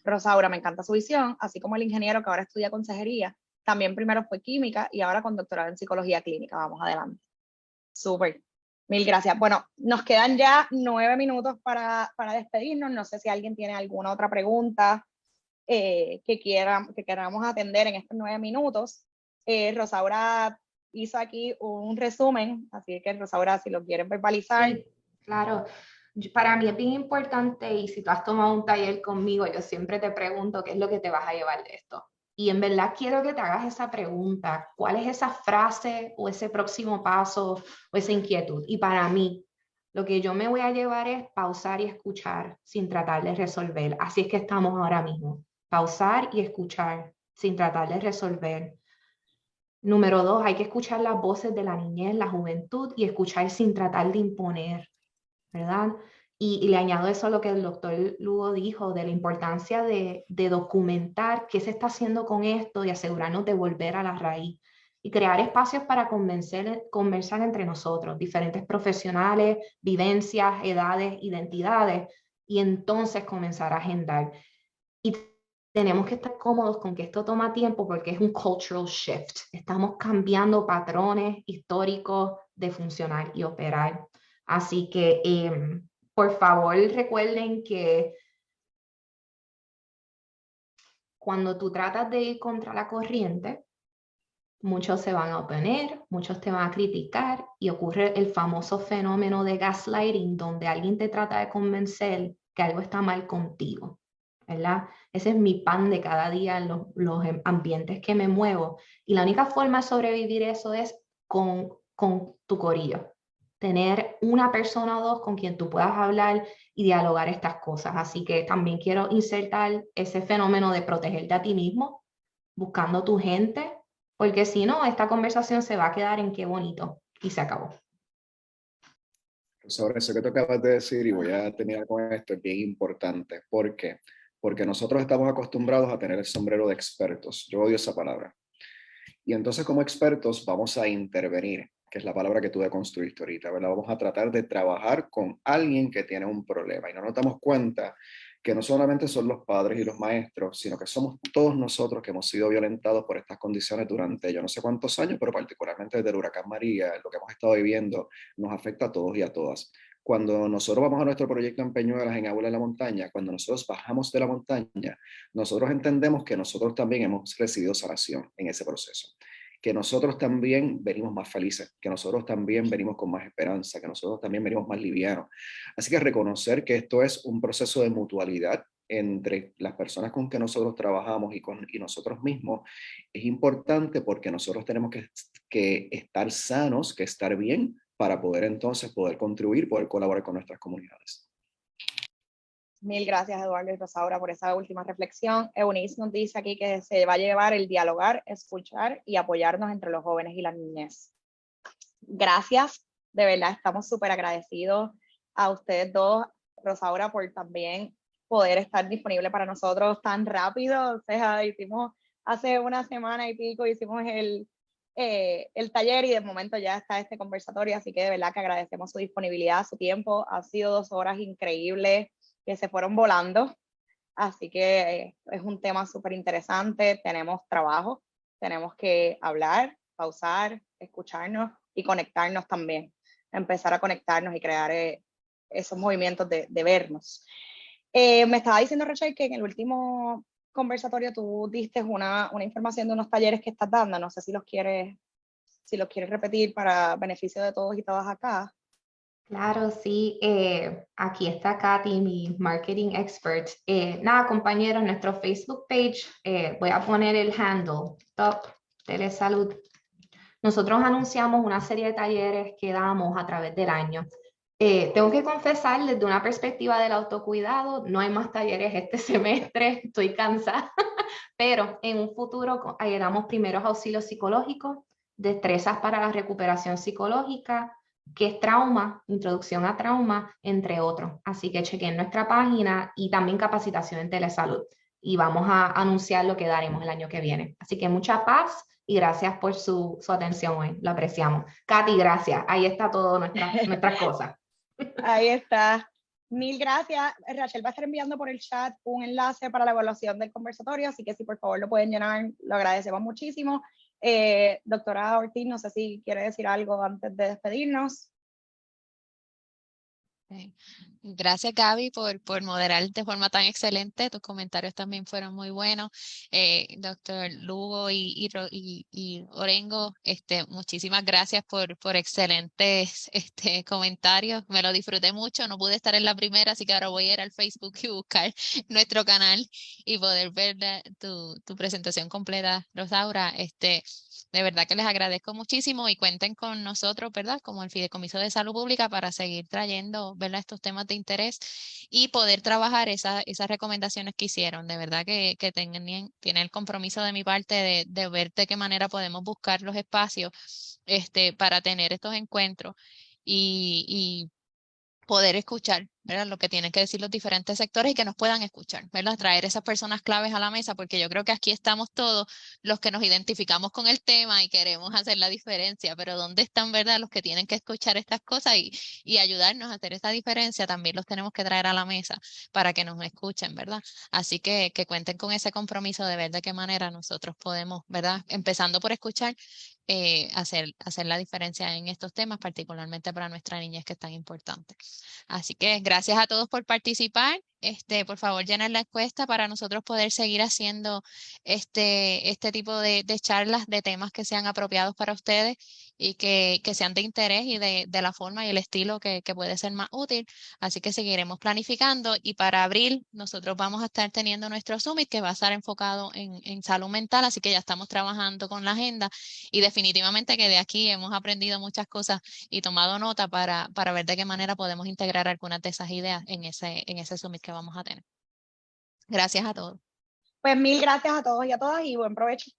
Rosaura, me encanta su visión, así como el ingeniero que ahora estudia consejería, también primero fue química y ahora con doctorado en psicología clínica. Vamos adelante. Súper. Mil gracias. Bueno, nos quedan ya 9 minutos para despedirnos. No sé si alguien tiene alguna otra pregunta que queramos atender en estos 9 minutos. Rosaura hizo aquí un resumen, así que Rosaura, si lo quieren verbalizar. Sí, claro. Para mí es bien importante, y si tú has tomado un taller conmigo, yo siempre te pregunto qué es lo que te vas a llevar de esto. Y en verdad quiero que te hagas esa pregunta, ¿cuál es esa frase o ese próximo paso o esa inquietud? Y para mí, lo que yo me voy a llevar es pausar y escuchar sin tratar de resolver. Así es que estamos ahora mismo. Pausar y escuchar sin tratar de resolver. Número 2, hay que escuchar las voces de la niñez, la juventud y escuchar sin tratar de imponer, ¿verdad? Y le añado eso a lo que el doctor Lugo dijo de la importancia de documentar qué se está haciendo con esto y asegurarnos de volver a la raíz y crear espacios para conversar entre nosotros, diferentes profesionales, vivencias, edades, identidades, y entonces comenzar a agendar. Y tenemos que estar cómodos con que esto toma tiempo porque es un cultural shift. Estamos cambiando patrones históricos de funcionar y operar. Así que, por favor, recuerden que cuando tú tratas de ir contra la corriente, muchos se van a oponer, muchos te van a criticar y ocurre el famoso fenómeno de gaslighting, donde alguien te trata de convencer que algo está mal contigo, ¿verdad? Ese es mi pan de cada día en los ambientes que me muevo. Y la única forma de sobrevivir eso es con tu corillo. Tener una persona o dos con quien tú puedas hablar y dialogar estas cosas. Así que también quiero insertar ese fenómeno de protegerte a ti mismo, buscando tu gente, porque si no, esta conversación se va a quedar en qué bonito y se acabó. Sobre eso que tú acabas de decir, y voy a terminar con esto, es bien importante. ¿Por qué? Porque nosotros estamos acostumbrados a tener el sombrero de expertos. Yo odio esa palabra. Y entonces como expertos vamos a intervenir, que es la palabra que tú deconstruiste ahorita, ¿verdad? Vamos a tratar de trabajar con alguien que tiene un problema y no nos damos cuenta que no solamente son los padres y los maestros, sino que somos todos nosotros que hemos sido violentados por estas condiciones durante yo no sé cuántos años, pero particularmente desde el huracán María, lo que hemos estado viviendo nos afecta a todos y a todas. Cuando nosotros vamos a nuestro proyecto en Peñuelas, en Aula de la Montaña, cuando nosotros bajamos de la montaña, nosotros entendemos que nosotros también hemos recibido sanación en ese proceso, que nosotros también venimos más felices, que nosotros también venimos con más esperanza, que nosotros también venimos más livianos. Así que reconocer que esto es un proceso de mutualidad entre las personas con que nosotros trabajamos y nosotros mismos es importante porque nosotros tenemos que estar sanos, que estar bien, para poder entonces poder contribuir, poder colaborar con nuestras comunidades. Mil gracias, Eduardo y Rosaura, por esa última reflexión. Eunice nos dice aquí que se va a llevar el dialogar, escuchar y apoyarnos entre los jóvenes y las niñez. Gracias, de verdad, estamos súper agradecidos a ustedes dos, Rosaura, por también poder estar disponible para nosotros tan rápido. O sea, hicimos hace una semana y pico, hicimos el taller y de momento ya está este conversatorio, así que de verdad que agradecemos su disponibilidad, su tiempo. Ha sido 2 horas increíbles que se fueron volando, así que es un tema súper interesante. Tenemos trabajo, tenemos que hablar, pausar, escucharnos y conectarnos también, empezar a conectarnos y crear esos movimientos de vernos. Me estaba diciendo, Rachel, que en el último conversatorio tú diste una información de unos talleres que estás dando. No sé si los quieres repetir para beneficio de todos y todas acá. Claro, sí. Aquí está Katy, mi marketing expert. Nada, compañeros, nuestro Facebook page, voy a poner el handle, Top Telesalud. Nosotros anunciamos una serie de talleres que damos a través del año. Tengo que confesar, desde una perspectiva del autocuidado, no hay más talleres este semestre, estoy cansada, pero en un futuro damos primeros auxilios psicológicos, destrezas para la recuperación psicológica, que es trauma, introducción a trauma, entre otros. Así que chequen nuestra página y también capacitación en telesalud. Y vamos a anunciar lo que daremos el año que viene. Así que mucha paz y gracias por su atención hoy. Lo apreciamos. Katy, gracias. Ahí está todo nuestras cosas. Ahí está. Mil gracias. Rachel va a estar enviando por el chat un enlace para la evaluación del conversatorio, así que si por favor lo pueden llenar, lo agradecemos muchísimo. Doctora Ortiz, no sé si quiere decir algo antes de despedirnos. Gracias, Gaby, por moderar de forma tan excelente. Tus comentarios también fueron muy buenos. Doctor Lugo y Orengo, muchísimas gracias por excelentes comentarios. Me lo disfruté mucho. No pude estar en la primera, así que ahora voy a ir al Facebook y buscar nuestro canal y poder ver tu presentación completa, Rosaura. De verdad que les agradezco muchísimo y cuenten con nosotros, ¿verdad? Como el Fideicomiso de Salud Pública para seguir trayendo, ¿verdad? Estos temas de interés y poder trabajar esas recomendaciones que hicieron. De verdad que tienen el compromiso de mi parte de ver de qué manera podemos buscar los espacios para tener estos encuentros y poder escuchar, ¿verdad? Lo que tienen que decir los diferentes sectores y que nos puedan escuchar, ¿verdad? Traer esas personas claves a la mesa, porque yo creo que aquí estamos todos los que nos identificamos con el tema y queremos hacer la diferencia, pero ¿dónde están, verdad, los que tienen que escuchar estas cosas y ayudarnos a hacer esta diferencia? También los tenemos que traer a la mesa para que nos escuchen, ¿verdad? Así que cuenten con ese compromiso de ver de qué manera nosotros podemos, ¿verdad? Empezando por escuchar, hacer la diferencia en estos temas, particularmente para nuestra niñez, que es tan importante. Así que gracias a todos por participar. Por favor, llenen la encuesta para nosotros poder seguir haciendo este tipo de charlas de temas que sean apropiados para ustedes y que sean de interés y de la forma y el estilo que puede ser más útil. Así que seguiremos planificando y para abril nosotros vamos a estar teniendo nuestro summit que va a estar enfocado en salud mental, así que ya estamos trabajando con la agenda y definitivamente que de aquí hemos aprendido muchas cosas y tomado nota para ver de qué manera podemos integrar algunas de esas ideas en ese summit que vamos a tener. Gracias a todos. Pues mil gracias a todos y a todas y buen provecho.